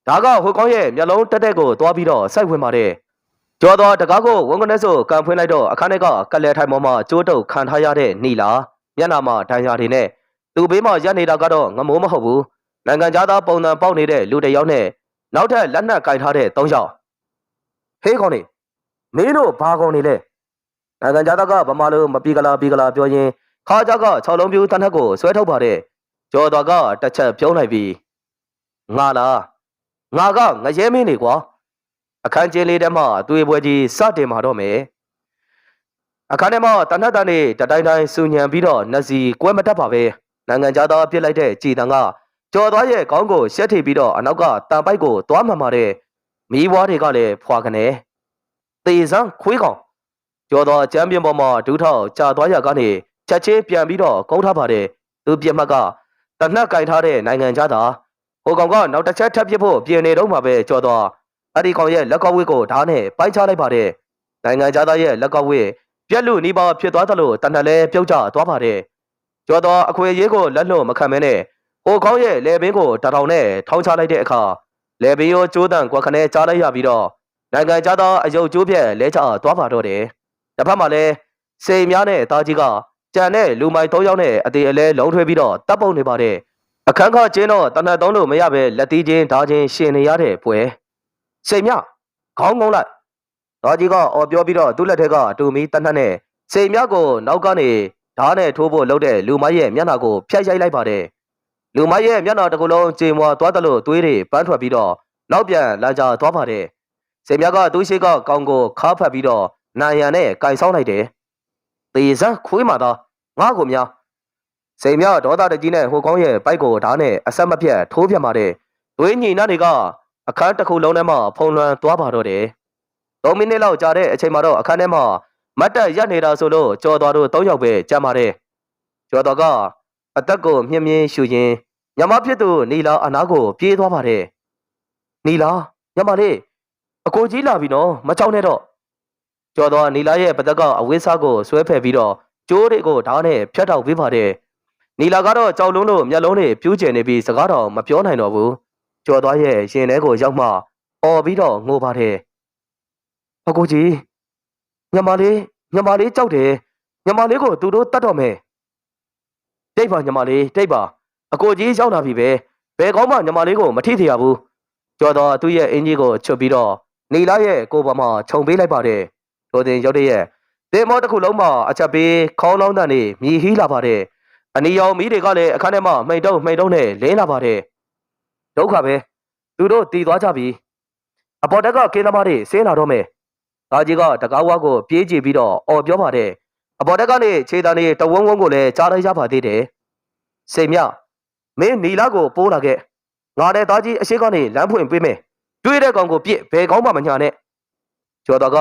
ဒါကဟိုကောင်းရဲ့မျက်လုံးတက်တက်ကိုသွားပြီးတော့စိုက်ဝင်ပါတယ်ကျော်သွားတကားကိုဝန်ကနေဆိုကန်ဖွင့်လိုက်တော့အခန်းထဲကကလဲထိုင်ပေါ်မှာကျိုးတုပ်ခံထားရတဲ့နီလာမျက်နှာမှာဒဏ်ရာတွေနဲ့သူ့ဘေးမှာရပ်နေတာကတော့ငမိုးမဟုတ်ဘူးနိုင်ငံသားပုံစံပေါက်နေတဲ့လူတစ်ယောက်နဲ့နောက်ထပ်လက်နက်ကင်ထားတဲ့၃ယောက်ဟေးကောင်နေမင်းတို့ဘာကောင်နေလဲနိုင်ငံသားကဗမာလိုမပြီကလာပြောရင်ခါကြက6လုံးပြူတနက်ကိုဆွဲထုတ်ပါတယ်ကျော်တော်ကတစ်ချက်ပြုံးလိုက်ပြီးငါလားငါကငရဲမင်းနေကွာအခန်းကျင်းလေးထဲမှာသွေးပွဲကြီးစတင်มาတော့မယ်အခန်းထဲမှာတနက်တန်နေတတိုင်းတိုင်းစူညံပြီးတော့နက်စီကွဲမတတ်ပါပဲနိုင်ငံသားပြစ်လိုက်တဲ့ကြည်တန်ကကျော်သွားရဲ့ခေါင်းကိုရှက်ထိပြီးတော့အနောက်ကတန်ပိုက်ကိုသွားမှန်ပါတယ်မီးဘွားတွေကလည်းဖွာကနေသေစမ်းခွေးကောင်ကျော်သွားချမ်းပြင်းပေါ်မှာဒူးထောက်ကြာသွားရကနေချက်ချင်းပြန်ပြီးတော့ကုန်းထားပါတယ်သူပြက်မှတ်ကတနက်ကင်ထားတဲ့နိုင်ငံသားဟိုကောင်ကနောက်တစ်ချက်ထပ်ပြစ်ဖို့ပြင်နေတော့မှပဲကျော်သွားအဲ့ဒီကောင်ရဲ့လက်ကောက်ဝစ်ကိုဓာတ်နဲ့ပိုင်းချလိုက်ပါတယ်နိုင်ငံသားရဲ့လက်ကောက်ဝစ်ပြက်လူနီးပါးဖြစ်သွားသလိုတနက်လဲပြုတ်ကျသွားပါတယ်ကျော်သွားအခွေရေးကိုလက်လွတ်မခံမဲနဲ့ဟိုကောင်းရဲ့လေပင်ကိုတထောင်နဲ့ထောင်းချလိုက်တဲ့အခါလေပင်ရောကျိုးတန်ကွက်ခနဲကြားလိုက်ရပြီးတော့နိုင်ငံသားအယုတ်ကျိုးပြက်လဲချသွားပါတော့တယ်တစ်ဖက်မှာလဲစိန်များနဲ့သားကြီးကကြံတဲ့လူမိုက်၃ယောက်နဲ့အသေးအလဲလုံးထွေးပြီးတော့တပ်ပုတ်နေပါတယ်အခန်းခကျင်းတော့တနက်သုံးလို့မရပဲလက်တီးချင်းဓာချင်းရှင်နေရတဲ့ပွဲစိန်မြခေါင်းငုံလိုက်သားကြီးကအော်ပြောပြီးတော့သူ့လက်ထက်ကတူမီတနက်နဲ့စိန်မြကိုနောက်ကနေဓာတ်နဲ့ထိုးဖို့လုပ်တဲ့လူမရဲ့မျက်နှာကိုဖျက်ရိုက်လိုက်ပါတယ်လူမရဲ့မျက်နှာတစ်ခုလုံးကြေမွာသွားတယ်လို့သွေးတွေပန်းထွက်ပြီးတော့ နောက်ပြန်လာကြသွားပါတယ်စိန်မြကသူ့ရှိကကောင်းကိုခါဖတ်ပြီးတော့နိုင်ရန်နဲ့ကင်ဆောင်လိုက်တယ်တေစံခွေးမာသားငါ့ကိုများစိန်မြဒေါသတကြီးနဲ့ဟိုကောင်းရဲ့ပိုက်ကိုဓာတ်နဲ့အဆက်မပြတ်ထိုးပြတ်ပါတယ်သွေးညီနှတွေကအခန်းတစ်ခုလုံးထဲမှာဖုံလွှမ်းသွားပါတော့တယ်3 မိနစ်လောက်ကြာတဲ့အချိန်မှာတော့အခန်းထဲမှာမတ်တက်ရက်နေတာဆိုလို့ကြော်တော်တို့3 ယောက်ပဲကြံပါတယ်ကျော်တော်ကအသက်ကိုမြင့်မြင့်ရှူရင်းညမဖြစ်သူနီလာအနာကိုပြေးသွားပါတယ်နီလာညမလေးအကိုကြီးလာပြီနော်မကြောက်နဲ့တော့ကျော်တော်နီလာရဲ့ပသက်ကအဝိစားကိုဆွဲဖက်ပြီးတော့ကျိုးတွေကိုဓာတ်နဲ့ဖြတ်တောက်ပေးပါတယ်နီလာကတော့ကြောက်လုံးလို့မျက်လုံးတွေပြူးကျင်နေပြီးစကားတော်မပြောနိုင်တော့ဘူးကျော်တော်ရဲ့ရင်ထဲကိုရောက်မှအော်ပြီးတော့ငိုပါတယ်အကိုကြီးညမလေးကြောက်တယ်ညမလေးကိုသူတို့တတ်တော့မယ်တိတ်ပါညမလေးတိတ်ပါအကိုကြီးရောက်လာပြီပဲဘယ်ကောင်းမှညမလေးကိုမထိထရဘူးကျော်တော်သူ့ရဲ့အင်ကြီးကိုချွတ်ပြီးတော့နီလာရဲ့ကိုယ်ပေါ်မှာခြုံပေးလိုက်ပါတယ်ထိုတင်ရောက်တဲ့ရဲ့တင်မောတစ်ခုလုံးမှာအချက်ပေးခေါင်းလောင်းတန်နေမြည်ဟီးလာပါတယ်အနီရောင်မီးတွေကလည်းအခန်းထဲမှာမှိတ်တုံးနဲ့လင်းလာပါတယ်ဒုက္ခပဲသူတို့တည်သွားကြပြီအပေါ်တက်ကကင်းသမားတွေဆင်းလာတော့မယ်သားကြီးကတကားဝါကိုပြေးကြည့်ပြီးတော့အော်ပြောပါတယ်အပေါ်တက်ကနေခြေတံတွေတဝုံဝုံကိုလည်းကြားလိုက်ရပါသေးတယ်စိတ်မြမင်းနီလာကိုပိုးလာခဲ့ငါနဲ့သားကြီးအရှိကနေလမ်းဖွင့်ပေးမယ်တွေးတဲ့ကောင်ကိုပြစ်ဘယ်ကောင်းမှမညာနဲ့ကျော်တော်က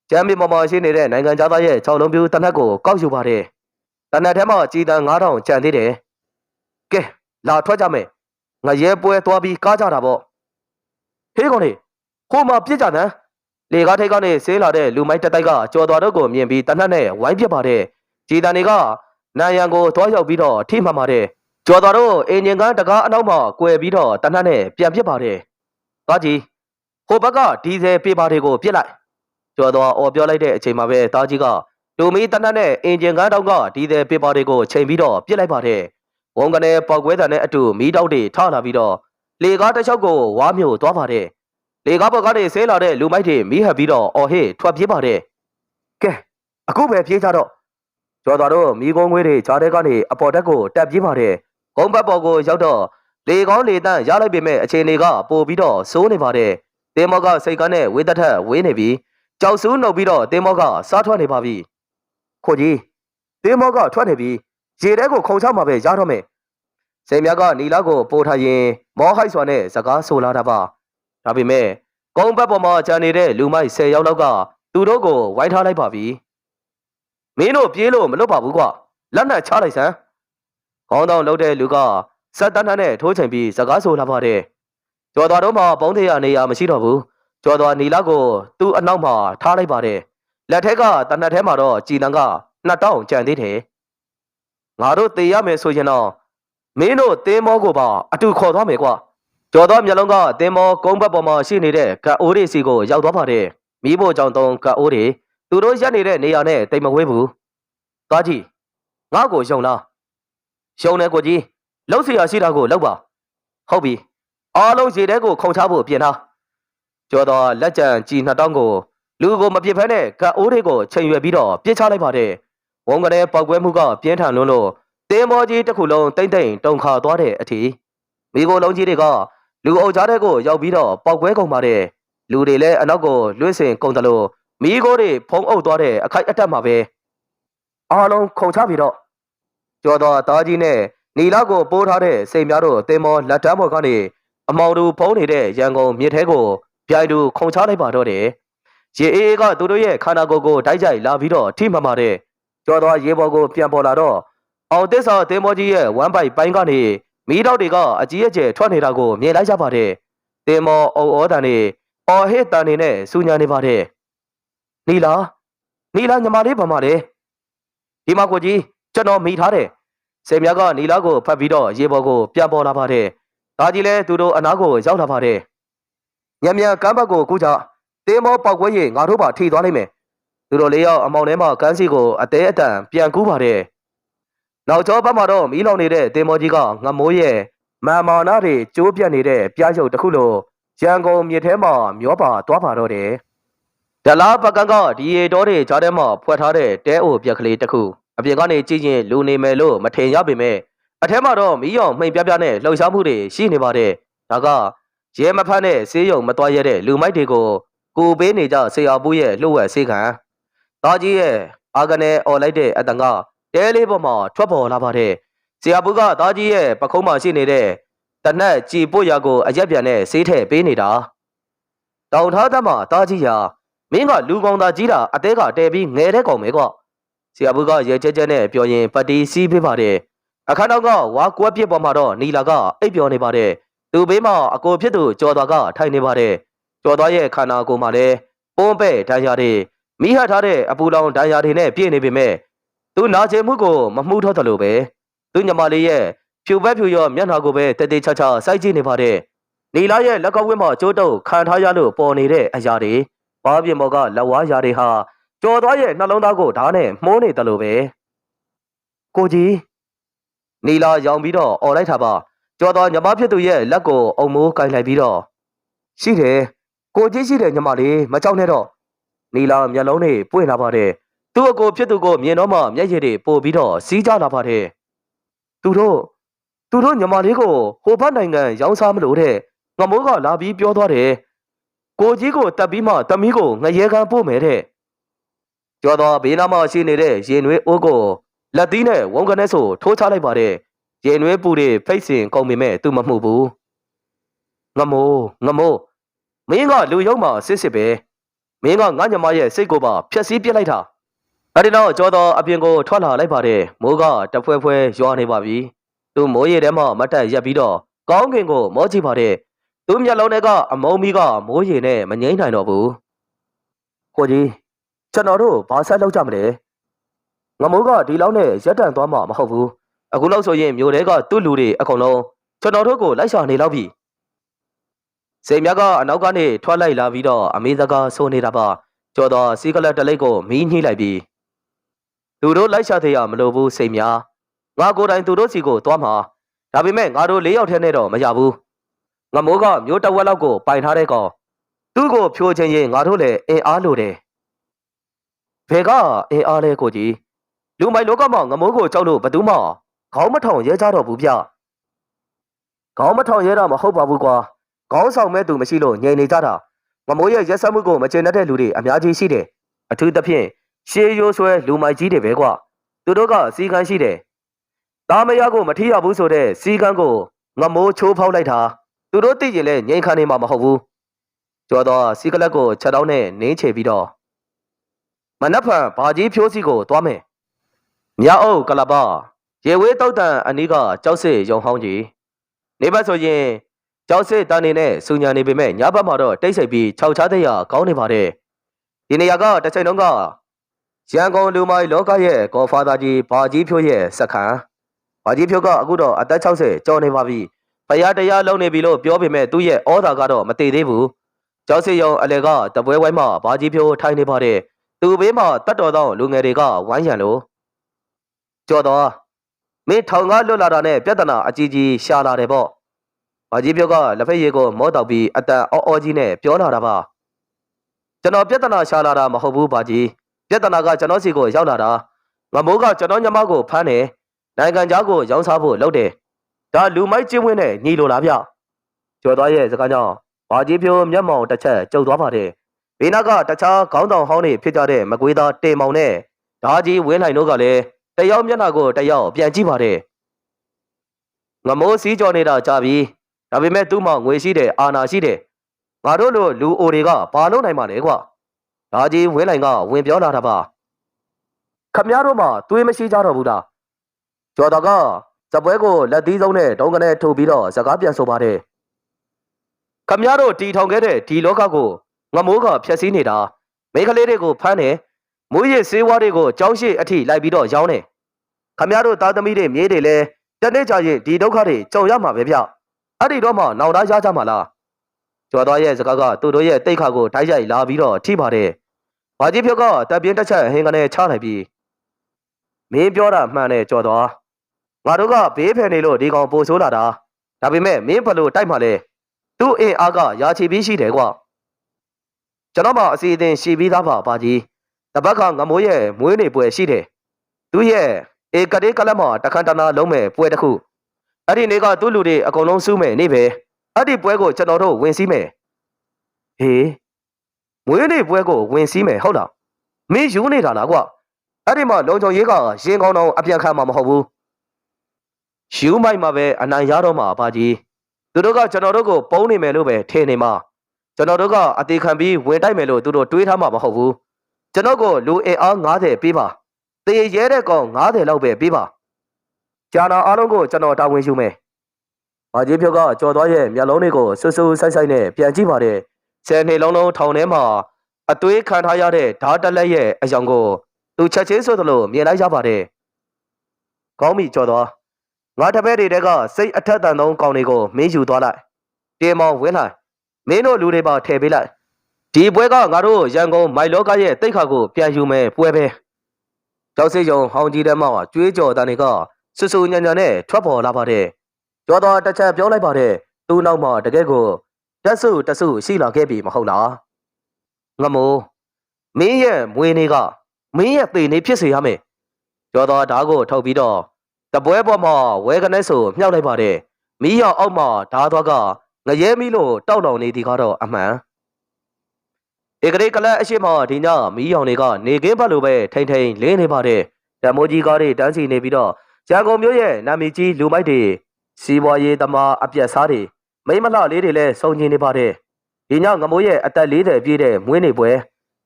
ကျမ်းမီမော်မော်ရှိနေတဲ့နိုင်ငံသားရဲ့6 လုံးပြူတနက်ကိုကောက်ယူပါတယ်တနက်ထဲမှာကြည်တန်9000ကျန်သေးတယ်ကဲလာထွက်ကြမယ်ငရဲပွဲသွားပြီးကားကြတာပေါ့ဟေးကောင်လေးဟိုမှာပြစ်ကြတယ်လေကားထိတ်ကနေဆေးလာတဲ့လူမိုက်တက်တိုက်ကကျော်တော်တို့ကိုမြင်ပြီးတနက်နဲ့ဝိုင်းပြပါတယ်ကြည်တန်တွေကနိုင်ရန်ကိုသွားရောက်ပြီးတော့ထိမှန်ပါတယ်ကျော်တော်တို့အင်ဂျင်ကတကားအနောက်မှာကွယ်ပြီးတော့တနက်နဲ့ပြန်ပြစ်ပါတယ်သားကြီးဟိုဘက်ကဒီဇယ်ပေပါတွေကိုပြစ်လိုက်ကျော်တော်အော်ပြောလိုက်တဲ့အချိန်မှာပဲသားကြီးကတူမီတနက်နဲ့အင်ဂျင်ကတောက်ကဒီဇယ်ပေပါတွေကိုချိန်ပြီးတော့ပြစ်လိုက်ပါတယ်ဝန်ကနေပေါက်ကွဲတဲ့နဲ့အတူမီးတောက်တွေထလာပြီးတော့လေကားတစ်လျှောက်ကိုဝါမျိုးသွားပါတယ်လေကားပေါ်ကနေဆဲလာတဲ့လူမိုက်တွေမီးဟပ်ပြီးတော့အော်ဟေးထွက်ပြေးပါတယ်ကဲအခုပဲပြေးကြတော့ကျော်တော်တို့မီးကုန်းငွေးတွေဂျားတဲ့ကနေအပေါ်တက်ကိုတက်ပြေးပါတယ်ကုန်းဘက်ပေါ်ကိုရောက်တော့လေကောင်းလေတန့်ရလိုက်ပေမဲ့အခြေအနေကပိုပြီးတော့စိုးနေပါတယ်တင်းမောကစိတ်ကန်းနဲ့ဝေးသက်ထက်ဝေးနေပြီးကြောက်ဆူးနှုတ်ပြီးတော့တင်းမောကစားထွက်နေပါပြီခိုကြီးတင်းမောကထွက်နေပြီးရေထဲကိုခုံချမှာပဲရတော့မယ်စိန်မြတ်ကနီလာကိုပို့ထားရင်မောဟိုက်စွာနဲ့စကားဆိုလာတာပါဒါပေမဲ့ကုန်းဘက်ပေါ်မှာကျန်နေတဲ့လူမိုက်10 ယောက်လောက်ကသူတို့ကိုဝိုင်းထားလိုက်ပါပြီမင်းတို့ပြေးလို့မလွတ်ပါဘူးကွာလက်နဲ့ချလိုက်စမ်းခေါင်းတောင်လှုပ်တဲ့လူကစက်တန်းနဲ့ထိုးချိန်ပြီးစကားဆိုလာပါတယ်ကျော်တော်တို့မှာပုံးထရနေရမရှိတော့ဘူးကျော်တော်နီလာကိုသူ့အနောက်မှာထားလိုက်ပါတယ်လက်ထက်ကတနက်ထဲမှာတော့ကြည်တန်းက2000ကျန်သေးတယ်ငါတို့တေးရမယ်ဆိုရင်တော့မင်းတို့တင်းမောကိုပါအတူခေါ်သွားမယ်ကွာကျော်တော်မျက်လုံးကတင်းမောကုန်းဘက်ပေါ်မှာရှိနေတဲ့ကတ်အိုးတွေစီကိုရောက်သွားပါတယ်မိဖို့ကြောင့်တုံးကတ်အိုးတွေသူတို့ရက်နေတဲ့နေရာနဲ့တိတ်မဝဲဘူးသွားကြည့်ငါ့ကိုယုံလားရှုံးတယ်ကိုကြီးလှုပ်เสียရှိတာကိုလှုပ်ပါဟုတ်ပြီအားလုံးရေထဲကိုခုံချဖို့ပြင်ထားကျော်တော်လက်ကြံကြည်2000ကိုလူကိုမပြစ်ဖဲနဲ့ကတ်အိုးတွေကိုချိန်ရွယ်ပြီးတော့ပြစ်ချလိုက်ပါတယ်ဝန်ကလေးပောက်ကွဲမှုကပြင်းထန်လွန်းလို့တင်းမောကြီးတစ်ခုလုံးတိမ့်တိမ့်တုန်ခါသွားတဲ့အထိမိကိုလုံးကြီးတွေကလူအုပ်ကြားတဲ့ကိုရောက်ပြီးတော့ပောက်ကွဲကုန်ပါတယ်လူတွေလည်းအနောက်ကိုလွှင့်စင်ကုန်တယ်လို့မိကိုတွေဖုံးအုပ်သွားတဲ့အခိုက်အတန့်မှာပဲအားလုံးခုံချပြီးတော့ကျော်တော်သားကြီးနဲ့နီလာကိုပိုးထားတဲ့စိန်များတို့တင်းမောလက်တန်းပေါ်ကနေအမောင်တူဖုံးနေတဲ့ရန်ကုန်မြစ်ထဲကိုပြိုင်တူခုံချလိုက်ပါတော့တယ်ရေအေးကသူတို့ရဲ့ခန္ဓာကိုယ်ကိုတိုက်ကြိုက်လာပြီးတော့ထိမှန်ပါတယ်ကျော်တော်ရေပေါ်ကိုပြန်ပေါ်လာတော့အောင်သစ္စာတင်းမောကြီးရဲ့ဝမ်းပိုက်ပိုင်းကနေမီးတောက်တွေကအကြီးအကျယ်ထွက်နေတာကိုမြင်လိုက်ကြပါတယ်တင်းမောအုံဩတန်နေအော်ဟစ်တန်နေနဲ့စူညာနေပါတယ်နီလာညီမလေးဘာမှလဲဒီမှာကိုကြီးကျွန်တော်မိထားတယ်စေမြတ်ကနီလာကိုဖတ်ပြီးတော့ရေပေါ်ကိုပြန်ပေါ်လာပါတယ်ဒါကြီးလဲသူတို့အနားကိုရောက်လာပါတယ်ညံ့ကမ်းဘက်ကိုကူးကြတင်းမောပောက်ကွဲရင်ငါတို့ပါထိသွားလိမ့်မယ်သူတို့၄ ယောက်အမောင်ထဲမှာကန်းစီကိုအသေးအတန်ပြန်ကူးပါတယ်နောက်ကျောဘက်မှာတော့မီးလောင်နေတဲ့တင်းမောကြီးကငမိုးရဲ့မာမာနာတွေကျိုးပြတ်နေတဲ့ပြားရုပ်တစ်ခုလိုရန်ကုန်မြစ်ထဲမှာမျောပါသွားပါတော့တယ်ဒလားပကန်းကဒီရေတော်တွေကြားထဲမှာဖွက်ထားတဲ့တဲအိုပြက်ကလေးတစ်ခုအပြင်ကနေကြည့်ရင်လူနေမယ်လို့မထင်ရပေမဲ့အထဲမှာတော့မီးရောင်မှိန်ပြပြနဲ့လှုပ်ရှားမှုတွေရှိနေပါတယ်ဒါက ရဲမဖတ်နဲ့ဆေးရုံမသွားရတဲ့လူမိုက်တွေကိုကိုပေးနေကြဆရာဘူးရဲ့လှုပ်ဝက်ဆေးခံသားကြီးရဲ့အာကနေအော်လိုက်တဲ့အတန်ကတဲလေးပေါ်မှာထွက်ပေါ်လာပါတယ်ဆရာဘူးကသားကြီးရဲ့ပခုံးမှာရှိနေတဲ့တနက်ကြည်ပွတ်ရကိုအရက်ပြန်နဲ့ဆေးထည့်ပေးနေတာတောင်ထားသမှာသားကြီးရာမင်းကလူကောင်သားကြီးတာအသေးကတဲပြီးငယ်တဲ့ကောင်ပဲကွဆရာဘူးကရဲကျဲကျဲနဲ့ပြောရင်ပတီစီးပေးပါတယ်အခန်းတော်ကဝါကွက်ပြစ်ပေါ်မှာတော့နီလာကအိပ်ပျော်နေပါတယ်သူဘေးမှာအကိုဖြစ်သူကျော်သွားကထိုင်နေပါတယ်ကျော်သွားရဲ့ခန္ဓာကိုယ်မှာလည်းပုံးပဲ့ဒဏ်ရာတွေမိဟတ်ထားတဲ့အပူလောင်ဒဏ်ရာတွေနဲ့ပြည့်နေပေမဲ့သူနာကျင်မှုကိုမမှုထောက်တယ်လို့ပဲသူညမလေးရဲ့ဖြူဘက်ဖြူရောမျက်နှာကိုပဲတည်တည်ချာချာစိုက်ကြည့်နေပါတယ်နီလာရဲ့လက်ကဝင်းမှာကျိုးတုပ်ခံထားရလို့ပေါ်နေတဲ့အရာတွေဘားပြင်မော်ကလက်ဝါးရာတွေဟာကျော်သွားရဲ့နှလုံးသားကိုဓာတ်နဲ့မှုန်းနေတယ်လို့ပဲကိုကြီးနီလာရောင်ပြီးတော့អော်လိုက်တာပါကျော်သွားညမဖြစ်သူရဲ့လက်ကိုအုံမိုးကင်လိုက်ပြီးတော့ရှိတယ်ကိုကြီးရှိတယ်ညမလေးမကြောက်နဲ့တော့နီလာမျက်လုံးတွေပွင့်လာပါတယ်သူ့အကိုဖြစ်သူကိုမြင်တော့မှမျက်ရည်တွေပို့ပြီးတော့စီးကြလာပါတယ်သူတို့ညမလေးကိုဟိုဘက်နိုင်ငံရောင်းစားမလို့တဲ့ငမိုးကလာပြီးပြောသွားတယ်ကိုကြီးကိုတက်ပြီးမှတမီးကိုငရဲကန်းပို့မယ်တဲ့ကျော်သွားဘေးနားမှာရှိနေတဲ့ရင်နွေးအိုးကိုလက်သီးနဲ့ဝုံကနေဆိုထိုးချလိုက်ပါတယ်ရင်နွေးပူတွေဖိတ်စင်ကုန်ပေမဲ့သူမမှုဘူးငမိုးမင်းကလူယုံမှာစစ်စစ်ပဲမင်းကငါညမရဲ့စိတ်ကိုပါဖျက်ဆီးပစ်လိုက်တာအဲ့ဒီတော့ကျော်တော်အပြင်ကိုထွက်လာလိုက်ပါတယ်မိုးကတဖွဲဖွဲရွာနေပါပြီသူမိုးရေထဲမှာမတ်တက်ရက်ပြီးတော့ကောင်းကင်ကိုမောကြည့်ပါတယ်သူမျက်လုံးထဲကအမုံမီးကမိုးရေနဲ့မငိမ့်နိုင်တော့ဘူးကိုကြီးကျွန်တော်တို့ဘာဆက်လုပ်ကြမလဲငမိုးကဒီလောက်နဲ့ရက်တန်သွားမှာမဟုတ်ဘူးအခုလောက်ဆိုရင်မြို့ထဲကသူ့လူတွေအကုန်လုံးကျွန်တော်တို့ကိုလိုက်ရှာနေလောက်ပြီစိန်မြတ်ကအနောက်ကနေထွက်လိုက်လာပြီးတော့အမေစကားဆိုနေတာပါကျော်တော်စီကလက်တလိပ်ကိုမီးညှိလိုက်ပြီးသူတို့လိုက်ရှာသေးရမလို့ဘူးစိန်မြတ်ငါကိုယ်တိုင်သူတို့စီကိုသွားမှာဒါပေမဲ့ငါတို့၄ယောက်ထဲနဲ့တော့မရဘူးငမိုးကမျိုးတဝက်လောက်ကိုပိုင်ထားတဲ့ကောင်သူ့ကိုဖြိုချင်ရင်ငါတို့လည်းအင်အားလိုတယ်ဘယ်ကအင်အားလဲကိုကြီးလူမိုက်လောကမှာငမိုးကိုကြောက်လို့ဘသူမှခေါင်းမထောင်ရဲကြတော့ဘူးဗျခေါင်းမထောင်ရဲတာမဟုတ်ပါဘူးကွာခေါင်းဆောင်မဲ့သူမရှိလို့ငြိမ်နေကြတာငမိုးရဲ့ရက်စက်မှုကိုမကျေနပ်တဲ့လူတွေအများကြီးရှိတယ်အထူးသဖြင့်ရှေးရိုးဆွဲလူမိုက်ကြီးတွေပဲကွာသူတို့ကစီကန်းရှိတယ်တာမရကိုမထီးရဘူးဆိုတဲ့စီကန်းကိုငမိုးချိုးဖောက်လိုက်တာသူတို့သိရင်လည်းငြိမ်ခံနေမှာမဟုတ်ဘူးကျော်တော့စီကလက်ကိုချက်တောင်းနဲ့နင်းချေပြီးတော့မနက်ဖြန်ဘာကြီးဖြိုးစီကိုသွားမယ်မြအုပ်ကလပရေဝေးတောက်တန်အနီးကကြောက်စစ်ရုံဟောင်းကြီးနေဘက်ဆိုရင်ကြောက်စစ်တန်နေနဲ့စူညာနေပေမဲ့ညဘက်မှာတော့တိတ်ဆိတ်ပြီးခြောက်ချတဲ့ရကောင်းနေပါတယ်ဒီနေရာကတစ်ချိန်လုံးကရန်ကုန်လူမိုင်းလောကရဲ့ကော်ဖာသာကြီးဘာကြီးဖြိုးရဲ့စခန်းဘာကြီးဖြိုးကအခုတော့အသက်60ကျော်နေပါပြီဖယားတရားလုံးနေပြီလို့ပြောပေမဲ့သူ့ရဲ့ဩဇာကတော့မတည်သေးဘူးကျောက်စစ်ရုံအလေကတပွဲဝိုင်းမှာဘာကြီးဖြိုးထိုင်နေပါတယ်သူဘေးမှာတတ်တော်သောလူငယ်တွေကဝိုင်းရံလို့ကျော်တော်မင်းထောင်ကားလွတ်လာတာနဲ့ပြဿနာအကြီးကြီးရှာလာတယ်ပေါ့ဘာကြီးပြောကလက်ဖက်ရည်ကိုမောတောက်ပြီးအတန်အော်ကြီးနဲ့ပြောလာတာပါကျွန်တော်ပြဿနာရှာလာတာမဟုတ်ဘူးဘာကြီးပြဿနာကကျွန်တော်စီကိုရောက်လာတာငမိုးကကျွန်တော်ညမကိုဖမ်းတယ်နိုင်ငံသားကိုရောင်းစားဖို့လုပ်တယ်ဒါလူမိုက်ကျင်းဝင်းနဲ့ညီလိုလားဗျကျော်သွားရဲ့စကားကြောင့်ဘာကြီးပြောမျက်မှောင်တစ်ချက်ကျုပ်သွားပါတယ်ဘေးနားကတခြားခေါင်းဆောင်ဟောင်းတွေဖြစ်ကြတဲ့မကွေးသားတေမောင်နဲ့ဓာကြီးဝင်းနိုင်တို့ကလည်းတယောက်မျက်နှာကိုတယောက်ပြန်ကြည့်ပါတယ်ငမိုးစီးကြော်နေတာကြပြီဒါပေမဲ့သူ့မှာငွေရှိတယ်အာဏာရှိတယ်ငါတို့လိုလူအိုတွေကဘာလို့နိုင်မှာလဲကွာဓာကြီးဝင်းနိုင်ကဝင်ပြောလာတာပါခမရတို့မှသွေးမရှိကြတော့ဘူးလားကျော်တော်ကစပွဲကိုလက်သီးဆုံးနဲ့တုံးကနေထုတ်ပြီးတော့စကားပြန်ဆိုပါတယ်ခမရတို့တီထောင်ခဲ့တဲ့ဒီလောကကိုငမိုးကဖျက်ဆီးနေတာမိန်းကလေးတွေကိုဖမ်းတယ်မွေးရစေးဝါးတွေကိုကြောင်းရှိအထိလိုက်ပြီးတော့ရောင်းတယ်ခမရတို့သားသမီးတွေမြေးတွေလဲတနေ့ကြရင်ဒီဒုက္ခတွေကြုံရမှာပဲဗျအဲ့ဒီတော့မှနောင်တရကြမှာလားကျော်သွားရဲ့စကားကသူတို့ရဲ့တိတ်ခါကိုတိုက်ရိုက်လာပြီးတော့ထိပါတယ်ဘာကြီးဖြုတ်ကတပ်ပြင်းတစ်ချက်ဟင်းကနေချလိုက်ပြီးမင်းပြောတာမှန်တယ်ကျော်သွားငါတို့ကဘေးဖယ်နေလို့ဒီကောင်ပိုဆိုးလာတာဒါပေမဲ့မင်းဘလို့တိုက်မှလဲသူ့အင်အားကရာချီပြီးရှိတယ်ကွာကျွန်တော်မှအစီအစဉ်ရှိပြီးသားပါဘာကြီးတပတ်ကငမိုးရဲ့မွေးနေပွဲရှိတယ်သူ့ရဲ့ဧကတိကလတ်မှာတခန်းတနာလုံးမဲ့ပွဲတစ်ခုအဲ့ဒီနေ့ကသူ့လူတွေအကုန်လုံးစုမဲ့နေပဲ အဲ့ဒီပွဲကိုကျွန်တော်တို့ဝင်စည်းမယ်ဟေးမွေးနေ့ပွဲကိုဝင်စည်းမယ်ဟုတ်လားမင်းယူနေတာလားကွာအဲ့ဒီမှာလုံချုံရေးကရင်ကောင်းတော့အပြန်ခံမှာမဟုတ်ဘူးယူမိုက်မှာပဲအနိုင်ရတော့မှာပါကြီးသူတို့ကကျွန်တော်တို့ကိုပုံနေမယ်လို့ပဲထင်နေမှာကျွန်တော်တို့ကအသေးခံပြီးဝင်တိုက်မယ်လို့သူတို့တွေးထားမှာမဟုတ်ဘူးကျွန်တော်ကိုလူအင်အား90ပေးပါတေရဲတဲ့ကောင်90လောက်ပဲပေးပါကြာနာအားလုံးကိုကျွန်တော်တာဝန်ယူမယ်ဘာကြီးဖြုတ်ကကြော်သွားရဲ့မျက်လုံးတွေကိုဆူဆူဆိုက်ဆိုက်နဲ့ပြန်ကြည့်ပါတယ်ဆယ်နှစ်လုံးထောင်ထဲမှာအသွေးခံထားရတဲ့ဓာတ်တလက်ရဲ့အယောင်ကိုသူချက်ချင်းဆိုသလိုမြင်လိုက်ရပါတယ်ကောင်းပြီကြော်သွားငါတပည့်တွေတဲကစိတ်အထက်တန်ဆုံးကောင်တွေကိုမင်းယူသွားလိုက်တင်မောင်ဝင်းလိုက်မင်းတို့လူတွေပါထည့်ပေးလိုက်ဒီပွဲကငါတို့ရန်ကုန်မိုင်လောကရဲ့တိတ်ခါကိုပြန်ယူမယ်ပွဲပဲကျောက်စိတ်ရုံဟောင်းကြီးတဲမှာကျွေးကြော်တန်တွေကဆူဆူညံညံနဲ့ထွက်ပေါ်လာပါတယ်ကျော်တော်တစ်ချက်ပြောလိုက်ပါတယ်သူ့နောက်မှာတကယ်ကိုတက်စုတစုရှိလာခဲ့ပြီမဟုတ်လားငမိုးမင်းရဲ့မွေးနေ့ကမင်းရဲ့သေနေဖြစ်စေရမယ်ကျော်တော်ဓာတ်ကိုထုတ်ပြီးတော့တပွဲပေါ်မှာဝဲကနေဆိုမြှောက်လိုက်ပါတယ်မီးရောင်အောက်မှာဓာတ်သွားကငရဲမီးလို့တောက်လောင်နေသည်ကတော့အမှန်ဧကရေကလပ်အရှိမဒီညမီးရောင်တွေကနေကင်းဘက်လိုပဲထိန်ထိန်လင်းနေပါတယ်ဓမ္မိုးကြီးကားတွေတန်းစီနေပြီးတော့ရန်ကုန်မြို့ရဲ့နာမည်ကြီးလူမိုက်တွေစီးပွားရေးသမားအပြက်စားတွေမိမလှလေးတွေလည်းစုံကျင်နေပါတယ်ဒီညငမိုးရဲ့အသက်40ပြည့်တဲ့မွေးနေ့ပွဲ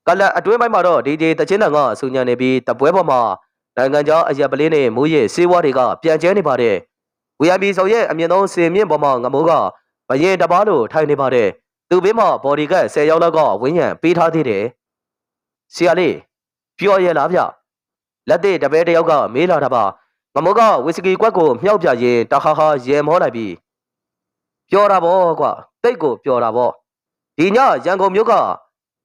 ကလပ်အတွင်းပိုင်းမှာတော့ဒီဂျေတချင်းတန်ကဆူညံနေပြီးတပွဲပေါ်မှာနိုင်ငံခြားအရက်ပလင်းနဲ့မူးရဲ့စေဝါတွေကပြန်ကျဲနေပါတယ်။ VIP ဆောင်ရဲ့အမြင့်ဆုံးစင်မြင့်ပေါ်မှာငမိုးကမရင်တပားလိုထိုင်နေပါတယ်။သူ့ဘေးမှာဘော်ဒီကတ်10ရောက်လောက်ကဝင်းရံပေးထားသေးတယ်။ဆရာလေးပြောရလားဗျ။လက်သေးတပည့်တယောက်ကမေးလာတာပါ။ငမိုးကဝီစကီကွက်ကိုမြှောက်ပြရင်တခါခါရေမောလိုက်ပြီးပြောတာပေါ့ကွာတိတ်ကိုပြောတာပေါ့။ဒီညရန်ကုန်မြို့က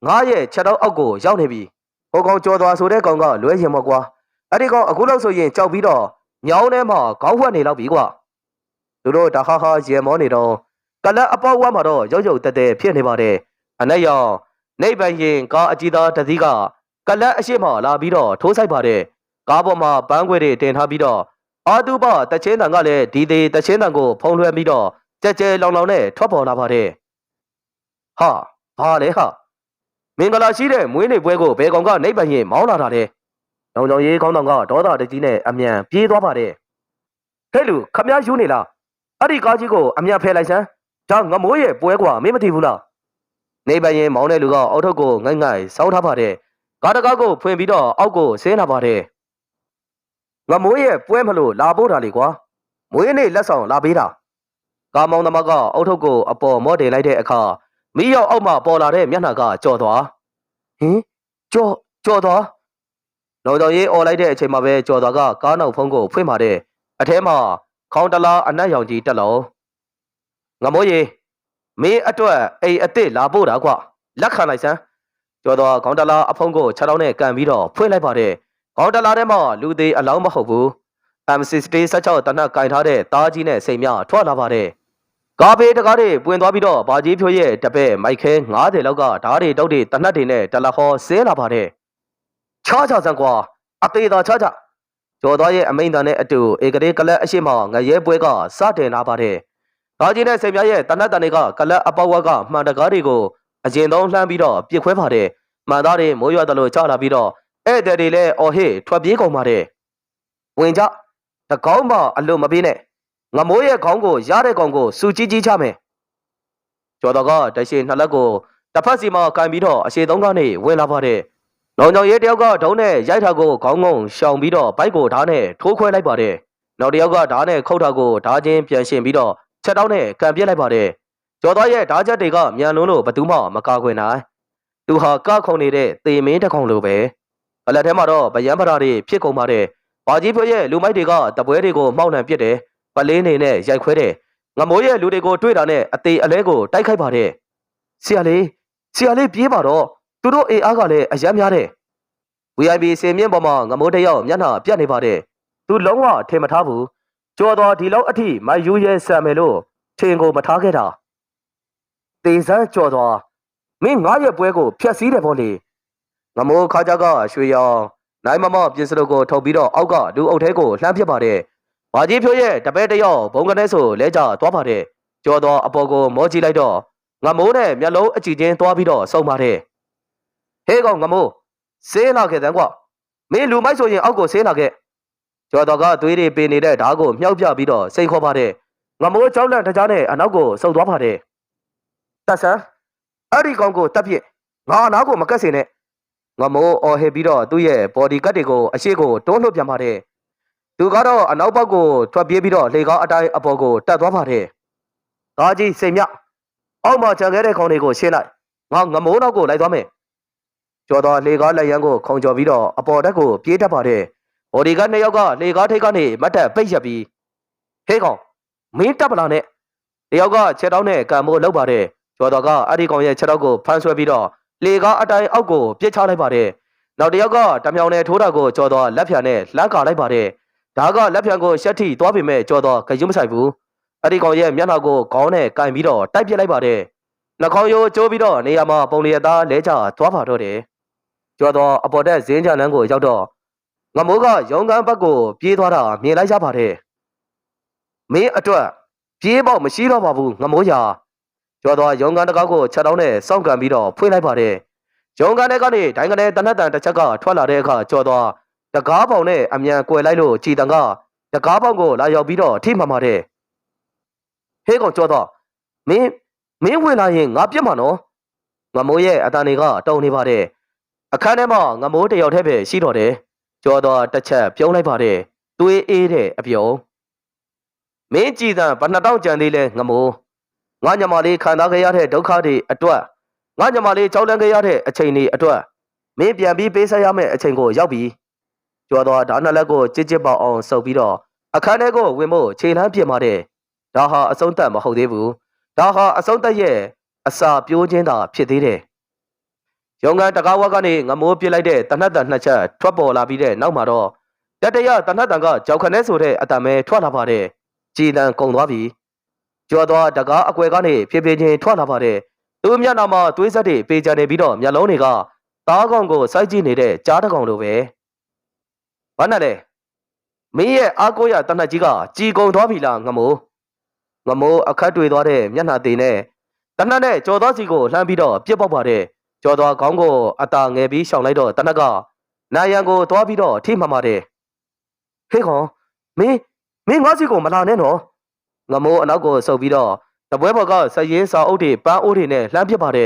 ငါးရဲ့ချက်တော့အောက်ကိုရောက်နေပြီ။ဟိုကောင်ကြော်သွားဆိုတဲ့ကောင်ကလွဲရင်မကွာ။အဲ့ဒီကောင်အခုလောက်ဆိုရင်ကြောက်ပြီးတော့ညောင်းထဲမှာခေါင်းဝှက်နေလောက်ပြီကွာသူတို့တခါခါရေမောနေတော့ကလပ်အပေါက်ဝါမှာတော့ရုပ်ရုပ်တက်တက်ဖြစ်နေပါတယ်အနက်ရောင်နေပန်ရင်ကားအကြီးသားတစ်စီးကကလပ်အရှိမလာပြီးတော့ထိုးဆိုင်ပါတယ်ကားပေါ်မှာပန်းခွေတွေတင်ထားပြီးတော့အာတုပတချင်းတန်ကလည်းဒီသေးတချင်းတန်ကိုဖုံးလွှဲပြီးတော့ကြဲကြဲလောင်လောင်နဲ့ထွက်ပေါ်လာပါတယ်ဟာဘာလဲဟာမင်္ဂလာရှိတဲ့မွေးနေ့ပွဲကိုဘယ်ကောင်ကနေပန်ရင်မောင်းလာတာလဲလုံလုံရေးကောင်းတောင်ကဒေါသတကြီးနဲ့အမြန်ပြေးသွားပါတယ်။ဟဲ့လူခမည်းယူနေလား။အဲ့ဒီကားကြီးကိုအမြန်ဖယ်လိုက်စမ်း။ဒါငမိုးရဲ့ပွဲကွာမင်းမသိဘူးလား။နေပရင်မောင်းတဲ့လူကအောက်ထုပ်ကိုငိုက်ငိုက်စောင်းထားပါတယ်။ကားတကားကိုဖွင့်ပြီးတော့အောက်ကိုဆင်းလာပါတယ်။ငမိုးရဲ့ပွဲမလို့လာပို့တာလေကွာ။မွေးနေ့လက်ဆောင်လာပေးတာ။ကားမောင်းသမားကအောက်ထုပ်ကိုအပေါ်မော့တင်လိုက်တဲ့အခါမီးရောက်အောက်မှာပေါ်လာတဲ့မျက်နှာကကြော်သွား။ဟင်ကြော်သွားလုံတော်ရေးអော်လိုက်တဲ့အချိန်မှာပဲကြော်သွားကကားနောက်ဖုံးကိုဖွင့်ပါတယ်အထဲမှာခေါင်းတလားအနက်ရောင်ကြီးတက်လုံးငမိုးရီမင်းအတွက်အိမ်အစ်စ်လာပို့တာကွလက်ခံလိုက်စမ်းကြော်သွားခေါင်းတလားအဖုံးကိုခြေထောက်နဲ့ကန်ပြီးတော့ဖွင့်လိုက်ပါတယ်ခေါင်းတလားထဲမှာလူသေးအလောင်းမဟုတ်ဘူး M60 16တနက်ကင်ထားတဲ့တားကြီးနဲ့စိန်မြထွက်လာပါတယ်ကားဘေးတကားတွေပွင့်သွားပြီးတော့ဘာကြီးဖြိုးရဲ့တပည့်မိုက်ခဲ90လောက်ကဓားတွေတောက်တွေတနက်တွေနဲ့တလဟောဆဲလာပါတယ်ချားချစံကွာအသေးသာချားချကျော်သွားရဲ့အမိန်တန်နဲ့အတူဧကရေကလပ်အရှိမငရဲပွဲကစတင်လာပါတယ်။ဒါကြီးနဲ့စိန်မြရဲ့တနတ်တန်တွေကကလပ်အပေါဝက်ကမှန်တကားတွေကိုအရင်ဆုံးလှမ်းပြီးတော့ပြစ်ခွဲပါတယ်။မှန်သားတွေမိုးရွာတယ်လို့ချလာပြီးတော့ဧည့်သည်တွေလည်းအော်ဟစ်ထွက်ပြေးကုန်ပါတယ်။ဝင်ကြတကောင်းမအလွတ်မပေးနဲ့ငမိုးရဲ့ခေါင်းကိုရတဲ့ကောင်ကိုစူကြီးကြီးချမယ်။ကျော်တော်ကတရှိနှစ်လက်ကိုတစ်ဖက်စီမှာကန်ပြီးတော့အရှိသုံးကနေဝင်လာပါတယ်။နောင်ကြောင်ရဲတယောက်ကဒုံးနဲ့ရိုက်ထားကိုခေါင်းငုံရှောင်ပြီးတော့ဘိုက်ကိုဓာတ်နဲ့ထိုးခွဲလိုက်ပါတယ်။နောက်တယောက်ကဓာတ်နဲ့ခုတ်ထားကိုဓာတ်ချင်းပြန်ရှင်ပြီးတော့ချက်တောင်းနဲ့ကန်ပြစ်လိုက်ပါတယ်။ကျော်သွားရဲ့ဓာတ်ချက်တွေကမြန်လုံးလို့ဘသူမှမကာခွင့်နိုင်။သူဟာကခုံနေတဲ့သေမင်းတစ်ကောင်လိုပဲ။အလက်ထဲမှာတော့ဗယံပရာတွေဖြစ်ကုန်ပါတယ်။ဘာကြီးဖွရဲ့လူမိုက်တွေကတပွဲတွေကိုမှောက်နှံပစ်တယ်။ပလင်းနေနဲ့ရိုက်ခွဲတယ်။ငမိုးရဲ့လူတွေကိုတွေ့တာနဲ့အသေးအလဲကိုတိုက်ခိုက်ပါတယ်။ဆရာလေးပြေးပါတော့သူတို့အေအားကလည်းအယမ်းများတယ် VIP စင်မြင့်ပေါ်မှာငမိုးတယောက်မျက်နှာပြတ်နေပါတယ်သူလုံးဝထင်မထားဘူးကြော်တော်ဒီလောက်အထိမယူရဲဆံမယ်လို့ထင်ကိုမထားခဲ့တာတေစမ်းကြော်တော်မင်းငါးရဲ့ပွဲကိုဖျက်ဆီးတယ်ပေါ့လေငမိုးခါကြကရွှေရောင်နိုင်မမပြင်စလို့ကိုထုတ်ပြီးတော့အောက်ကလူအုပ်ထဲကိုလှမ်းပစ်ပါတယ်ဘာကြီးဖြိုးရဲ့တပည့်တယောက်ဘုံကနေဆိုလဲကြသွားပါတယ် ကျော်တော်အပေါ်ကိုမောကြည့်လိုက်တော့ငမိုးနဲ့မျက်လုံးအကြည့်ချင်းသွားပြီးတော့စုံပါတယ်ဟေးကောင်ငမိုးဆေးလာခဲ့တဲ့ကွာမင်းလူမိုက်ဆိုရင်အောက်ကိုဆေးလာခဲ့ကျော်တော်ကသွေးတွေပင်နေတဲ့ဓာတ်ကိုမြှောက်ပြပြီးတော့စိတ်ခေါ်ပါတယ်ငမိုးကြောက်လန့်တကြားနဲ့အနောက်ကိုဆုတ်သွားပါတယ်တက်ဆန်းအဲ့ဒီကောင်ကိုတက်ပြစ်ငါအနားကိုမကက်စေနဲ့ငမိုးအော်ဟစ်ပြီးတော့သူ့ရဲ့ဘော်ဒီကတ်တွေကိုအရှိကိုတွန်းလှုပ်ပြန်ပါတယ်သူကတော့အနောက်ဘက်ကိုထွက်ပြေးပြီးတော့လေကားအတိုင်းအပေါ်ကိုတက်သွားပါတယ်ကားကြီးစိတ်မြအောက်မှာခြံခဲတဲ့ခေါင်းတွေကိုရှင်းလိုက်ငါငမိုးနောက်ကိုလိုက်သွားမယ်ကျော်တော်လေကားလက်ရန်ကိုခုံကျော်ပြီးတော့အပေါ်တက်ကိုပြေးတက်ပါတယ်ဘော်ဒီကတ်နှစ်ယောက်ကလေကားထိပ်ကနေမတ်တက်ပိတ်ရက်ပြီးဟေးကောင်မင်းတက်ပလာနဲ့တယောက်ကချက်တောင်းနဲ့ကံမိုးလောက်ပါတယ်ကျော်တော်ကအဲ့ဒီကောင်ရဲ့ချက်တောက်ကိုဖမ်းဆွဲပြီးတော့လေကားအတိုင်းအောက်ကိုပြစ်ချလိုက်ပါတယ်နောက်တယောက်ကတမြောင်နဲ့ထိုးတာကိုကျော်တော်လက်ဖြံနဲ့လှမ်းကာလိုက်ပါတယ်ဒါကလက်ဖြံကိုရှက်ထိသွားပေမဲ့ကျော်တော်ခရုံးမဆိုင်ဘူးအဲ့ဒီကောင်ရဲ့မျက်နှာကိုခေါင်းနဲ့ကင်ပြီးတော့တိုက်ပစ်လိုက်ပါတယ်နှာခေါင်းရိုးကျိုးပြီးတော့နေရာမှာပုံလျက်သားလဲကျသွားပါတော့တယ်ကျော်တော်အပေါ်တက်ဇင်းချလန်းကိုရောက်တော့ငမိုးကရုံးကန်းဘက်ကိုပြေးသွားတာမြင်လိုက်ရပါတယ်မင်းအတွက်ပြေးပေါက်မရှိတော့ပါဘူးငမိုးရာကျော်တော်ရုံးကန်းတကားကိုချက်တောင်းနဲ့စောင့်ကန်ပြီးတော့ဖွင့်လိုက်ပါတယ်ရုံးကန်းထဲကနေဒိုင်းကနေတနတ်တန်တစ်ချက်ကထွက်လာတဲ့အခါကျော်တော်တကားပေါင်နဲ့အမြန်ကွယ်လိုက်လို့ကြည်တန်ကတကားပေါင်ကိုလာရောက်ပြီးတော့ထိမှန်ပါတယ်ဟေးကောင်ကျော်တော်မင်းဝင်လာရင်ငါပြစ်မှာနော်ငမိုးရဲ့အတန်တွေကတုံနေပါတယ်အခန်းထဲမှာငမိုးတယောက်တည်းပဲရှိတော့တယ်ကျော်တော်တစ်ချက်ပြုံးလိုက်ပါတယ်သွေးအေးတဲ့အပြုံးမင်းကြည်တန်ဘယ်နှတောင်ကြံသေးလဲငမိုးငါညမလေးခံစားခဲ့ရတဲ့ဒုက္ခတွေအတွက်ငါညမလေးကြောက်လန့်ခဲ့ရတဲ့အချိန်တွေအတွက်မင်းပြန်ပြီးပေးဆက်ရမယ့်အချိန်ကိုရောက်ပြီကျော်တော်ဒါနှစ်လက်ကိုကြစ်ကြစ်ပေါအောင်စုပ်ပြီးတော့အခန်းထဲကိုဝင်ဖို့ခြေလှမ်းပြစ်มาတဲ့ဒါဟာအဆုံးသတ်မဟုတ်သေးဘူးဒါဟာအဆုံးသတ်ရဲ့အစာပြိုးခြင်းသာဖြစ်သေးတယ်ရုံးကန်တကားဝက်ကနေငမိုးပြစ်လိုက်တဲ့တနတ်တန်နှစ်ချက်ထွက်ပေါ်လာပြီးတဲ့နောက်မှာတော့တတရတနတ်တန်ကကြောက်ခနဲဆိုတဲ့အတံမဲထွက်လာပါတယ်ကြည်တန်ကုန်သွားပြီကျော်တော်တကားအကွယ်ကနေဖြည်းဖြည်းချင်းထွက်လာပါတယ်သူ့မျက်နှာမှာသွေးဆက်တွေပေကြနေပြီးတော့မျက်လုံးတွေကသားကောင်ကိုစိုက်ကြည့်နေတဲ့ကြားတကောင်လိုပဲဘာနဲ့လဲမင်းရဲ့အားကိုးရတနတ်ကြီးကကြည်ကုန်သွားပြီလားငမိုးအခတ်တွေ့သွားတဲ့မျက်နှာသေးနဲ့တနတ်နဲ့ကျော်တော်စီကိုလှမ်းပြီးတော့ပြစ်ပေါက်ပါတယ်ကျော်တော်ခေါင်းကိုအတာငယ်ပြီးရှောင်လိုက်တော့တနတ်ကနိုင်ရန်ကိုသွားပြီးတော့ထိမှန်ပါတယ်ဟေးကောင်မင်းငါးစီကိုမလာနဲ့နော်ငမိုးအနောက်ကိုဆုပ်ပြီးတော့တပွဲဘော်ကစရေးစာအုပ်တွေပန်းအိုးတွေနဲ့လှမ်းပစ်ပါတယ်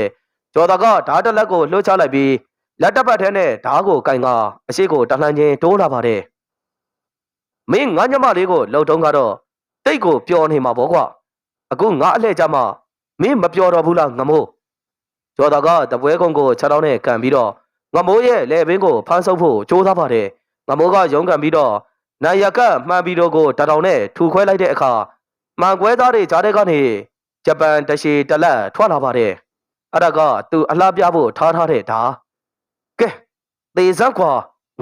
ကျော်တော်ကဓာတ်တလက်ကိုလှုပ်ချလိုက်ပြီးလက်တစ်ပတ်ထဲနဲ့ဓာတ်ကိုကင်ကအရှိကိုတလှမ်းချင်းတိုးလာပါတယ်မင်းငါညမလေးကိုလှုပ်တုံးကတော့တိတ်ကိုပျော်နေမှာပေါ့ကွာအခုငါအလှည့်ကြမှာမင်းမပျော်တော့ဘူးလားငမိုးကျော်တော်ကတပွဲကုန်းကိုခြေထောက်နဲ့ကန်ပြီးတော့ငမိုးရဲ့လက်ဘင်းကိုဖမ်းဆုပ်ဖို့ကြိုးစားပါတယ်ငမိုးကရုံးကန်ပြီးတော့နိုင်ရကမှန်ပြီးတော့ကိုတတောင်နဲ့ထူခွဲလိုက်တဲ့အခါမှန်ကွဲသားတွေကြားတဲ့ကနေဂျပန်တရှိတလက်ထွက်လာပါတယ်အဲ့ဒါကသူအလှပြဖို့ထားတဲ့ဓာကဲသေစမ်းကွာ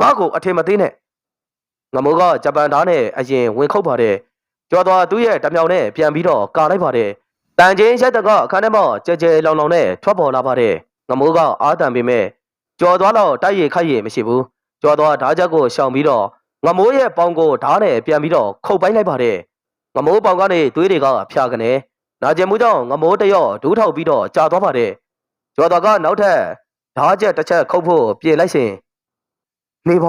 ငါ့ကိုအထင်မသေးနဲ့ငမိုးကဂျပန်ဓာနဲ့အရင်ဝင်ခုတ်ပါတယ်ကျော်တော်သူ့ရဲ့တမြောင်နဲ့ပြန်ပြီးတော့ကာလိုက်ပါတယ်တန်ချင်းရက်တကအခန်းထဲမှာကြဲကြဲလောင်လောင်နဲ့ထွက်ပေါ်လာပါတယ်ငမိုးကအားတန်ပေမဲ့ကျော်သွားတော့တိုက်ရခိုက်ရမရှိဘူးကျော်သွားဓာချက်ကိုရှောင်ပြီးတော့ငမိုးရဲ့ပေါင်ကိုဓာနဲ့ပြန်ပြီးတော့ခုတ်ပိုင်းလိုက်ပါတယ်ငမိုးပေါင်ကနေသွေးတွေကဖြာကနေနာကျင်မှုကြောင့်ငမိုးတရော့ဒူးထောက်ပြီးတော့ကြာသွားပါတယ်ကျော်တော်ကနောက်ထပ်ဓာချက်တစ်ချက်ခုတ်ဖို့ပြင်လိုက်စဉ်နေပ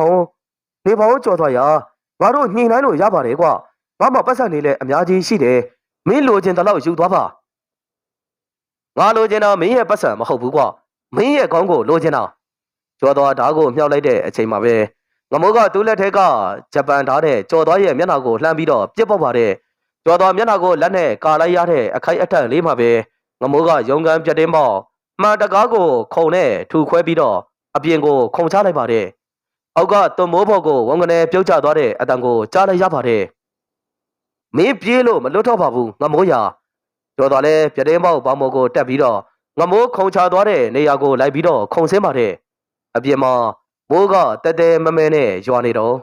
ါဦးကျော်သွားရငါတို့ညှိနှိုင်းလို့ရပါတယ်ကွာငါမှပတ်ဆက်နေလဲအများကြီးရှိတယ်မင်းလိုချင်တဲ့လောက်ယူသွားပါငါလိုချင်တာမင်းရဲ့ပတ်စံမဟုတ်ဘူးကွာမင်းရဲ့ခေါင်းကိုလိုချင်တာကျော်တော်ဓာကိုမြှောက်လိုက်တဲ့အချိန်မှာပဲငမိုးကသူ့လက်ထဲကဂျပန်ဓာနဲ့ကျော်တော်ရဲ့မျက်နှာကိုလှမ်းပြီးတော့ပြစ်ပေါက်ပါတယ်ကျော်တော်မျက်နှာကိုလက်နဲ့ကာလိုက်ရတဲ့အခိုက်အတန့်လေးမှာပဲငမိုးကရုံကန်ပြတ်တင်းပေါက်မှန်တကားကိုခုံနဲ့ထူခွဲပြီးတော့အပြင်ကိုခုံချလိုက်ပါတယ်အောက်ကသွမိုးဘော်ကိုဝန်ကနေပြုတ်ကျသွားတဲ့အတန်ကိုကြားလိုက်ရပါတယ်မင်းပြေးလို့မလွတ်တော့ပါဘူးငမိုးရာကျော်တော်လည်းပြတင်းပေါက်ဘောင်မော်ကိုတက်ပြီးတော့ငမိုးခုံချသွားတဲ့နေရာကိုလိုက်ပြီးတော့ခုံဆင်းပါတယ်အပြင်မှာမိုးကတဲတဲမမဲနဲ့ရွာနေတော့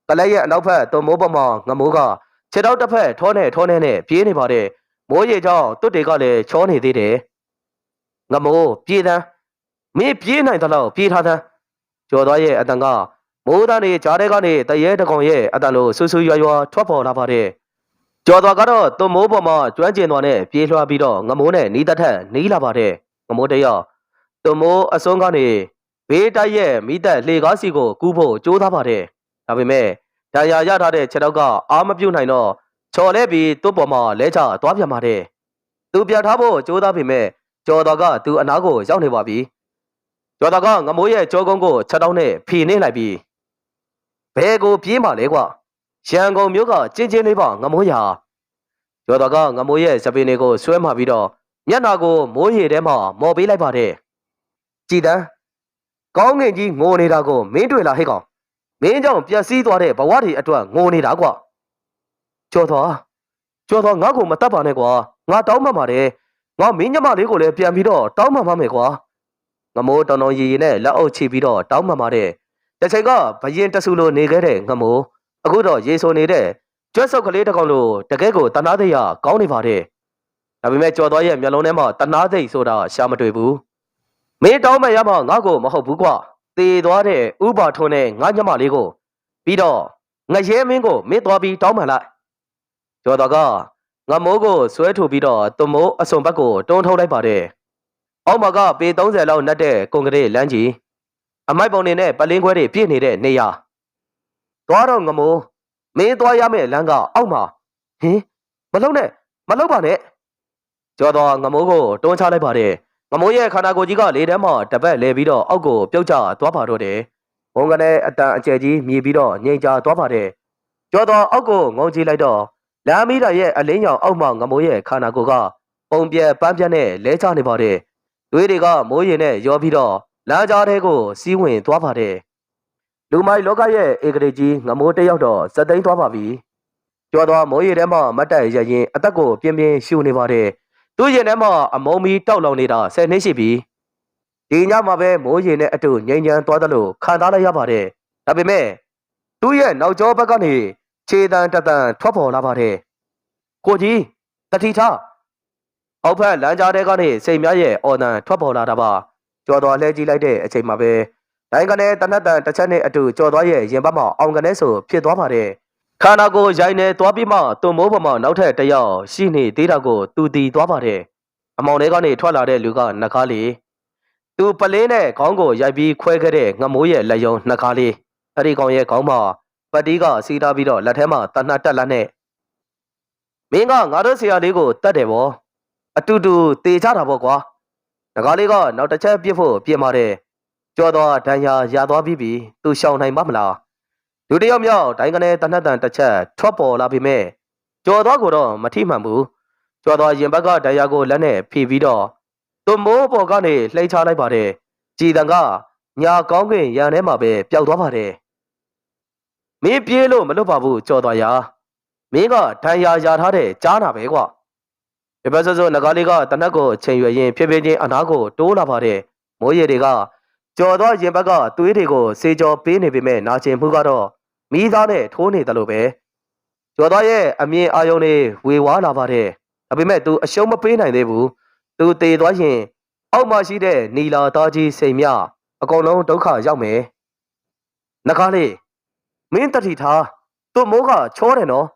ကလေးရဲ့အနောက်ဘက်သွမိုးပေါ်မှာငမိုးကခြေထောက်တစ်ဖက်ထောနဲ့ပြေးနေပါတယ်မိုးရေကြောင့်တွတ်တွေကလည်းချောနေသေးတယ်ငမိုးပြေးသန်းမင်းပြေးနိုင်သလောက်ပြေးထားသန်းကျော်သွားရဲ့အတန်ကမိုးသားနေကြားထဲကနေတရဲတကောင်ရဲ့အတန်လိုဆူဆူရွာထွက်ပေါ်လာပါတယ် ကျော်သွားကတော့သွမိုးပေါ်မှာကျွမ်းကျင်သွားနဲ့ပြေးလွှားပြီးတော့ငမိုးနဲ့နီးတက်ထက်နီးလာပါတယ်ငမိုးတယောက်သွမိုးအစွန်းကနေဘေးတိုက်ရဲ့မိသက်လှေကားစီကိုကူးဖို့ကြိုးစားပါတယ်ဒါပေမဲ့ဒဏ်ရာရထားတဲ့ခြေထောက်ကအားမပြုတ်နိုင်တော့ချော်လဲပြီးသူ့ပေါ်မှာလဲချသွားပြန်ပါတယ်သူပြန်ထားဖို့ကြိုးစားပေမဲ့ကျော်သွားကသူ့အနားကိုရောက်နေပါပြီကျော်သွားကငမိုးရဲ့ကြောကုန်းကိုချက်တောင်းနဲ့ဖီနေလိုက်ပြီးဘဲကိုပြေးမှလဲကွာရန်ကုန်မြို့ကကျင်းချင်းလေးပါငမိုးရကျော်သွားကငမိုးရဲ့စပင်းတွေကိုဆွဲမှပြီးတော့မျက်နာကိုမိုးရေထဲမှာမော်ပေးလိုက်ပါတယ်ကြည်တန်းကောင်းငင်ကြီးငိုနေတာကိုမင်းတွေ့လားဟဲ့ကောင်မင်းကြောင့်ပျက်စီးသွားတဲ့ဘဝတွေအတွက်ငိုနေတာကွာကျော်သွားငါ့ကိုမတတ်ပါနဲ့ကွာငါတောင်းမှပါတယ်ငါမင်းညမလေးကိုလည်းပြန်ပြီးတော့တောင်းမှမယ်ကွာငမိုးတောင်တောင်ရီရီနဲ့လက်အုပ်ချိပြီးတော့တောင်းမှပါတယ်တစ်ချိန်ကဘရင်တဆူလိုနေခဲ့တဲ့ငမိုးအခုတော့ရေဆိုနေတဲ့ကျွတ်ဆုပ်ကလေးတစ်ကောင်လိုတကယ်ကိုတနာသိရကောင်းနေပါတယ်ဒါပေမဲ့ကျော်သွားရဲ့မျက်လုံးထဲမှာတနာသိဆိုတာရှာမတွေ့ဘူးမင်းတောင်းမှရမှငါ့ကိုမဟုတ်ဘူးကွာသေသွားတဲ့ဥပါထွန်းနဲ့ငါညမလေးကိုပြီးတော့ငရဲမင်းကိုမင်းသွားပြီးတောင်းမှလိုက်ကျော်သွားကငမိုးကိုဆွဲထုတ်ပြီးတော့သွမိုးအစုံဘက်ကိုတွန်းထုတ်လိုက်ပါတယ်အောက်မှာကပေ30လောက်နက်တဲ့ကွန်ကရစ်လမ်းကြီးအမိုက်ပုံတွေနဲ့ပလင်းခွဲတွေပြည့်နေတဲ့နေရာသွားတော့ငမိုးမင်းသွားရမယ့်လမ်းကအောက်မှာဟင်မလုံးပါနဲ့ကျော်သွားငမိုးကိုတွန်းချလိုက်ပါတယ်ငမိုးရဲ့ခန္ဓာကိုယ်ကြီးကလေထဲမှာတပတ်လဲပြီးတော့အောက်ကိုပြုတ်ကျသွားပါတော့တယ်ဘုံကနဲ့အတန်အကျယ်ကြီးမြည်ပြီးတော့ငိမ့်ချသွားပါတယ်ကျော်သွားအောက်ကိုငုံကြည့်လိုက်တော့လမ်းမီးတာရဲ့အလင်းရောင်အောက်မှာငမိုးရဲ့ခန္ဓာကိုယ်ကပုံပြက်ပန်းပြက်နဲ့လဲချနေပါတယ်သွေးတွေကမိုးရင်နဲ့ရောပြီးတော့လမ်းကြားထဲကိုစီးဝင်သွားပါတယ်လူမိုက်လောကရဲ့ဧကရေကြီးငမိုးတယောက်တော့စက်သိမ်းသွားပါပြီကျော်သွားမိုးရေထဲမှာမတ်တက်ရရင်အသက်ကိုပြင်းပြင်းရှူနေပါတယ်သူ့ရင်ထဲမှာအမုံမီတောက်လောင်နေတာ10နှစ်ရှိပြီဒီညမှာပဲမိုးရေနဲ့အတူငြိမ်ချမ်းသွားသလိုခံစားလိုက်ရပါတယ်ဒါပေမဲ့သူ့ရဲ့နောက်ကျောဘက်ကနေခြေတံတန်ထွက်ပေါ်လာပါတယ်ကိုကြီးတတိထားအောက်ဖက်လမ်းကြားထဲကနေစိတ်များရဲ့အော်တန်ထွက်ပေါ်လာတာပါကျော်သွားလှဲကြည့်လိုက်တဲ့အချိန်မှာပဲတိုင်းကနေတနတ်တန်တစ်ချက်နဲ့အတူကျော်သွားရဲ့ရင်ဘတ်မှာအောင်ကနေဆိုဖြစ်သွားပါတယ်ခန္ဓာကိုယ်ရိုင်းနေသွားပြီးမှသွမိုးပေါ်မှာနောက်ထပ်တစ်ယောက်ရှိနေသေးတာကိုသူတည်သွားပါတယ်အမောင်ထဲကနေထွက်လာတဲ့လူကနှကားလေးသူပလင်းနဲ့ခေါင်းကိုရိုက်ပြီးခွဲခဲ့တဲ့ငမိုးရဲ့လက်ယုံနှကားလေးအဲ့ဒီကောင်ရဲ့ခေါင်းမှာပတ်တီးကစီးထားပြီးတော့လက်ထဲမှာတနတ်တက်လက်နဲ့မင်းကငါတို့ဆရာလေးကိုတတ်တယ်ဗောအတူတူတေချတာဗောကွာငကားလေးကနောက်တစ်ချက်ပြစ်ဖို့ပြင်ပါတယ်ကြော်သွားဒဏ်ရာရသွားပြီးပြီသူရှောင်နိုင်ပါမလားလူတယောက်မြောက်တိုင်းကနေတနတ်တန်တစ်ချက်ထွက်ပေါ်လာပြီမဲ့ကြော်သွားကိုတော့မထိမှန်ဘူးကြော်သွားရင်ဘက်ကဒဏ်ရာကိုလက်နဲ့ဖြီးပြီးတော့သွမိုးပေါ်ကနေလှိမ့်ချလိုက်ပါတယ်ကြည်တန်ကညာကောင်းကင်ရန်ထဲမှာပဲပျောက်သွားပါတယ်မင်းပြေးလို့မလွတ်ပါဘူးကြော်သွားရာမင်းကဒဏ်ရာရထားတဲ့ကြားနာပဲကွာဒီဘက်ဆိုငကားလေးကတနက်ကိုချိန်ရွယ်ရင်ဖြည်းဖြည်းချင်းအနားကိုတိုးလာပါတယ်မိုးရေတွေကကြော်သွားရင်ဘက်ကသွေးတွေကိုစေကြော်ပေးနေပေမဲ့နာကျင်မှုကတော့မိသားနဲ့ထိုးနေတယ်လို့ပဲကြော်သွားရဲ့အမြင်အာယုံတွေဝေဝါးလာပါတယ်ဒါပေမဲ့သူအရှုံးမပေးနိုင်သေးဘူးသူတေသွားရင်အောက်မှာရှိတဲ့နီလာသားကြီးစိန်မြအကုန်လုံးဒုက္ခရောက်မယ်ငကားလေးမင်းတတိထားသူ့မိုးကချောတယ်နော်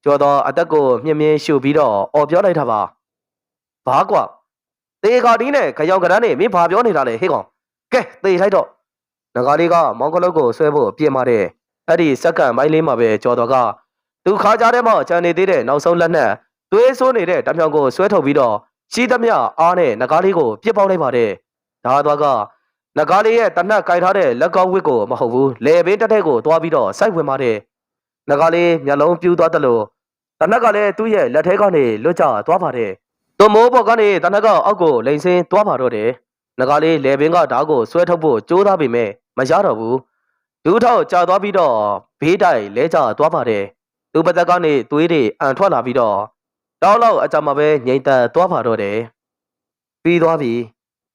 ကျော်တော့အသက်ကိုမြင်းမြင်းရှုပြီးတော့အော်ပြောလိုက်တာပါဘာကွာတေခါတီးနဲ့ခရောင်ကရမ်းနဲ့မင်းဘာပြောနေတာလဲဟေ့ကောင်ကဲတေလိုက်တော့ငကားလေးကမောင်ကလုတ်ကိုဆွဲဖို့ပြင်ပါတယ်အဲ့ဒီစက္ကန့်ပိုင်းလေးမှာပဲကျော်တော့ကသူခါကြားထဲမှာခြံနေသေးတဲ့နောက်ဆုံးလက်နဲ့သွေးဆိုးနေတဲ့တမြောင်ကိုဆွဲထုတ်ပြီးတော့ရှိသမျှအားနဲ့ငကားလေးကိုပြစ်ပေါက်လိုက်ပါတယ်ဒါသွားကငကားလေးရဲ့တနက်ကိုင်ထားတဲ့လက်ကောင်းဝစ်ကိုမဟုတ်ဘူးလေပင်တက်တဲ့ကိုသွားပြီးတော့စိုက်ဝင်ပါတယ်ငကားလေးမျက်လုံးပြူးသွားတယ်လို့တနက်ကလည်းသူ့ရဲ့လက်ထဲကနေလွတ်ကျသွားပါတယ်သွမိုးပေါ်ကနေတနက်ကအောက်ကိုလိန်ဆင်းသွားပါတော့တယ်ငကားလေးလေပင်ကဓာတ်ကိုဆွဲထုတ်ဖို့ကြိုးစားပေမဲ့မရတော့ဘူးဒူးထောက်ကျသွားပြီးတော့ဘေးတိုင်လဲကျသွားပါတယ်သူ့ဘက်ကနေသွေးတွေအန်ထွက်လာပြီးတော့တောက်လောက်အကြမှာပဲငိမ့်သက်သွားပါတော့တယ်ပြီးသွားပြီ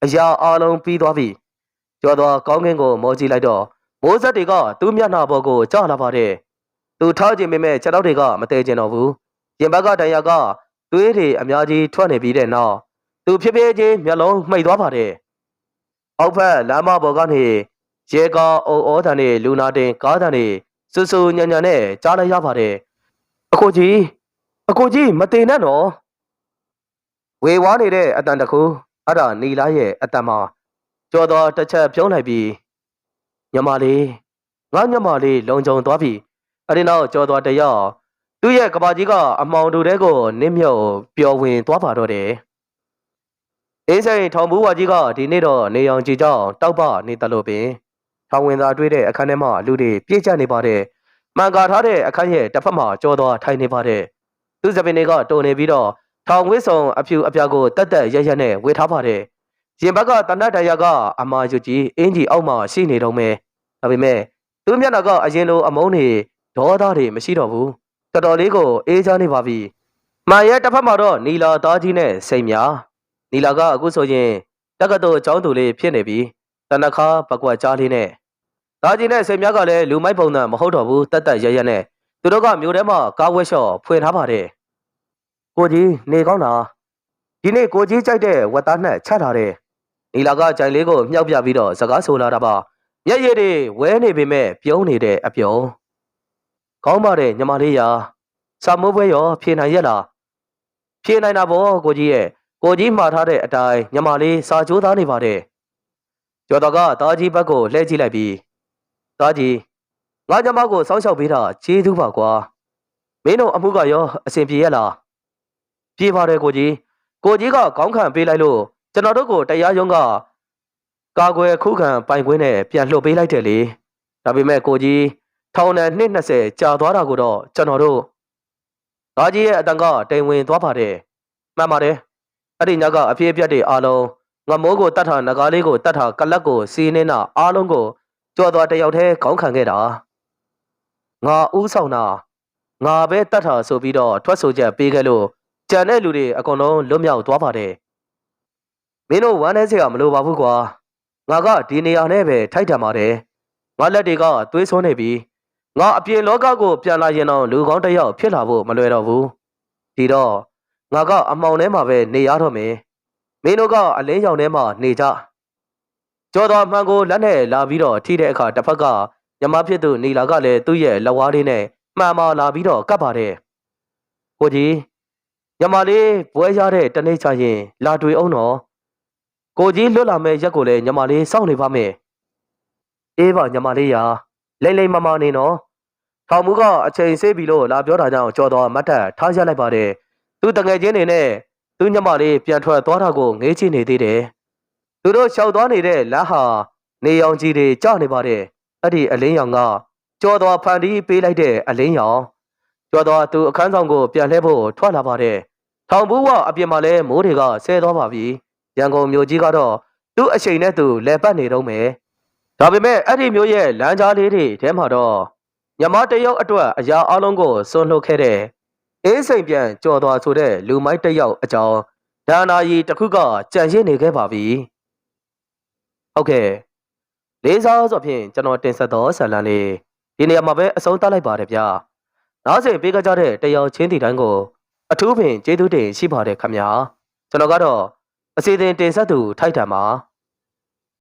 အရာအလုံးပြီးသွားပြီကျော်သွားကောင်းကင်ကိုမောကြည့်လိုက်တော့မိုးဆက်တွေကသူ့မျက်နှာပေါ်ကိုကျလာပါတယ်သူထားခြင်းပေမဲ့ခြေထောက်တွေကမတည့်ကျင်တော့ဘူးရင်ဘက်ကတန်ရာကသွေးတွေအများကြီးထွက်နေပြီးတဲ့နောက်သူဖြည်းဖြည်းချင်းမျက်လုံးမှိတ်သွားပါတယ်အောက်ဖက်လမ်းမပေါ်ကနေရေကာအုံဩတန်နဲ့လူနာတင်ကားတန်နဲ့ဆူဆူညံ့ညံ့နဲ့ကြားလိုက်ရပါတယ်အခုကြီး အကိုကြီးမတင်နဲ့နော်ဝေဝါးနေတဲ့အတန်တခုအဲ့ဒါနီလာရဲ့အတန်မှာကြော်တော်တစ်ချက်ပြုံးလိုက်ပြီးညမလေးငါညမလေးလုံခြုံသွားပြီအဲ့ဒီနောက်ကြော်တော်တယောက်သူ့ရဲ့ကဘာကြီးကအမောင်တူတဲ့ကိုနစ်မြုပ်ပျော်ဝင်သွားပါတော့တယ်အေးစိန်ထောင်ဘူးဝါကြီးကဒီနေ့တော့နေအောင်ကြည်ကြောင်တောက်ပနေတယ်လို့ပင်ထောင်ဝင်သာတွေ့တဲ့အခန်းထဲမှာလူတွေပြည့်ကျနေပါတယ်မှန်ကာထားတဲ့အခန်းရဲ့တစ်ဖက်မှာကြော်တော်ထိုင်နေပါတယ်သူ့စပင်းတွေကတုံနေပြီးတော့ထောင်ဝစ်ဆောင်အဖြူအပြာကိုတက်တက်ရက်ရက်နဲ့ဝေထားပါတယ်ရင်ဘက်ကတနတ်တရားကအမာယူကြီးအင်းကြီးအောက်မှာရှိနေတော့မယ်ဒါပေမဲ့သူ့မျက်နှာကအရင်လိုအမုန်းတွေဒေါသတွေမရှိတော့ဘူးတော်တော်လေးကိုအေးချမ်းနေပါပြီမှန်ရဲ့တစ်ဖက်မှာတော့နီလာသားကြီးနဲ့စိန်များနီလာကအခုဆိုရင်တက္ကသိုလ်ကျောင်းသူလေးဖြစ်နေပြီတနခါပကွက်ကြားလေးနဲ့သားကြီးနဲ့စိန်များကလည်းလူမိုက်ပုံစံမဟုတ်တော့ဘူးတက်တက်ရက်ရက်နဲ့သူတို့ကမြို့ထဲမှာကားဝက်လျှော့ဖွင့်ထားပါတယ်ကိုကြီးနေကောင်းလားဒီနေ့ကိုကြီးကြိုက်တဲ့ဝက်သားနဲ့ချက်ထားတယ်နီလာကကြိုင်လေးကိုမြှောက်ပြပြီးတော့စကားဆိုလာတာပါမျက်ရည်တွေဝဲနေပေမဲ့ပြုံးနေတဲ့အပြုံးကောင်းပါတယ်ညီမလေးရာစာမိုးပွဲရောဖြေနိုင်ရဲ့လားဖြေနိုင်တာပေါ့ကိုကြီးရဲ့ကိုကြီးမှားထားတဲ့အတိုင်းညီမလေးစာကြိုးသားနေပါတယ်ကျော်တော်ကသားကြီးဘက်ကိုလှည့်ကြည့်လိုက်ပြီးသားကြီးငါညီမကိုစောင်းလျှောက်ပေးတာကျေးဇူးပါကွာမင်းတို့အမှုကရောအဆင်ပြေရဲ့လားပြေပါတယ်ကိုကြီးကခေါင်းခံပေးလိုက်လို့ကျွန်တော်တို့ကိုတရားရုံးကကာကွယ်ခုခံပိုင်ခွင့်နဲ့ပြန်လှုပ်ပေးလိုက်တယ်လေဒါပေမဲ့ကိုကြီးထောင်နဲ့နှစ်20ကြာသွားတာကိုတော့ကျွန်တော်တို့သားကြီးရဲ့အတန်ကတိမ်ဝင်သွားပါတယ်မှန်ပါတယ်အဲ့ဒီညကအဖြစ်အပျက်တွေအားလုံးငမိုးကိုတတ်တာငကားလေးကိုတတ်တာကလတ်ကိုစီးနေတာအားလုံးကိုကြော်သွားတယောက်တည်းခေါင်းခံခဲ့တာငါဥဆောင်တာငါပဲတတ်တာဆိုပြီးတော့ထွက်ဆိုချက်ပေးခဲ့လို့ကြံတဲ့လူတွေအကုန်လုံးလွတ်မြောက်သွားပါတယ်မင်းတို့ဝမ်းနေစရာမလိုပါဘူးကွာငါကဒီနေရာနဲ့ပဲထိုက်တန်ပါတယ်ငါလက်တွေကသွေးစွန်းနေပြီငါအပြင်လောကကိုပြန်လာရင်တော့လူကောင်းတစ်ယောက်ဖြစ်လာဖို့မလွယ်တော့ဘူးဒီတော့ငါကအမှောင်ထဲမှာပဲနေရတော့မယ်မင်းတို့ကအလင်းရောင်ထဲမှာနေကြကြော်တော်မှန်ကိုလက်နဲ့လာပြီးတော့ထိတဲ့အခါတစ်ဖက်ကညမဖြစ်သူနီလာကလည်းသူ့ရဲ့လက်ဝါးလေးနဲ့မှန်မာလာပြီးတော့ကပ်ပါတယ်ကိုကြီးညမလေးပွဲရတဲ့တနေ့ချရင်လာတွေ့အောင်တော့ကိုကြီးလွတ်လာမဲ့ရက်ကိုလည်းညမလေးစောင့်နေပါမယ်အေးပါညမလေးရာလိမ့်လိမ့်မမနေနော်ထောင်မူကအချိန်ဆေးပြီလို့လာပြောတာကြောင့်ကြော်တော်မတ်တက်ထားရလိုက်ပါတယ်သူတငယ်ချင်းတွေနဲ့သူညမလေးပြန်ထွက်သွားတာကိုငေးကြည့်နေသေးတယ်သူတို့ရှောက်သွားနေတဲ့လမ်းဟာနေရောင်ကြီးတွေကျနေပါတယ်အဲ့ဒီအလင်းရောင်ကကြော်တော်ဖန်တီးပေးလိုက်တဲ့အလင်းရောင်ကြော်တော်သူအခန်းဆောင်ကိုပြန်လှည့်ဖို့ထွက်လာပါတယ်ထောင်ဘူးကအပြင်မှာလဲမိုးတွေကဆဲသွားပါပြီရန်ကုန်မြို့ကြီးကတော့သူ့အချိန်နဲ့သူလဲပတ်နေတော့မယ်ဒါပေမဲ့အဲ့ဒီမျိုးရဲ့လမ်းကြားလေးတွေထဲမှာတော့ညမတယောက်အတွက်အရာအလုံးကိုစွန့်လွတ်ခဲ့တဲ့အေးစိန်ပြန်ကြော်သွားဆိုတဲ့လူမိုက်တယောက်အကြောင်းဒါနာကြီးတစ်ခုကကြံရစ်နေခဲ့ပါပြီဟုတ်ကဲ့လေးစားဆိုဖြင့်ကျွန်တော်တင်ဆက်သောဇာတ်လမ်းလေးဒီနေရာမှာပဲအဆုံးသတ်လိုက်ပါတယ်ဗျာနောက်စဉ်ပေးကြတဲ့တယောက်ချင်းတီတိုင်းကိုအထူးပင်ကျေးဇူးတင်ရှိပါတယ်ခင်ဗျာကျွန်တော်ကတော့အစီအစဉ်တင်ဆက်သူထိုက်တံပါ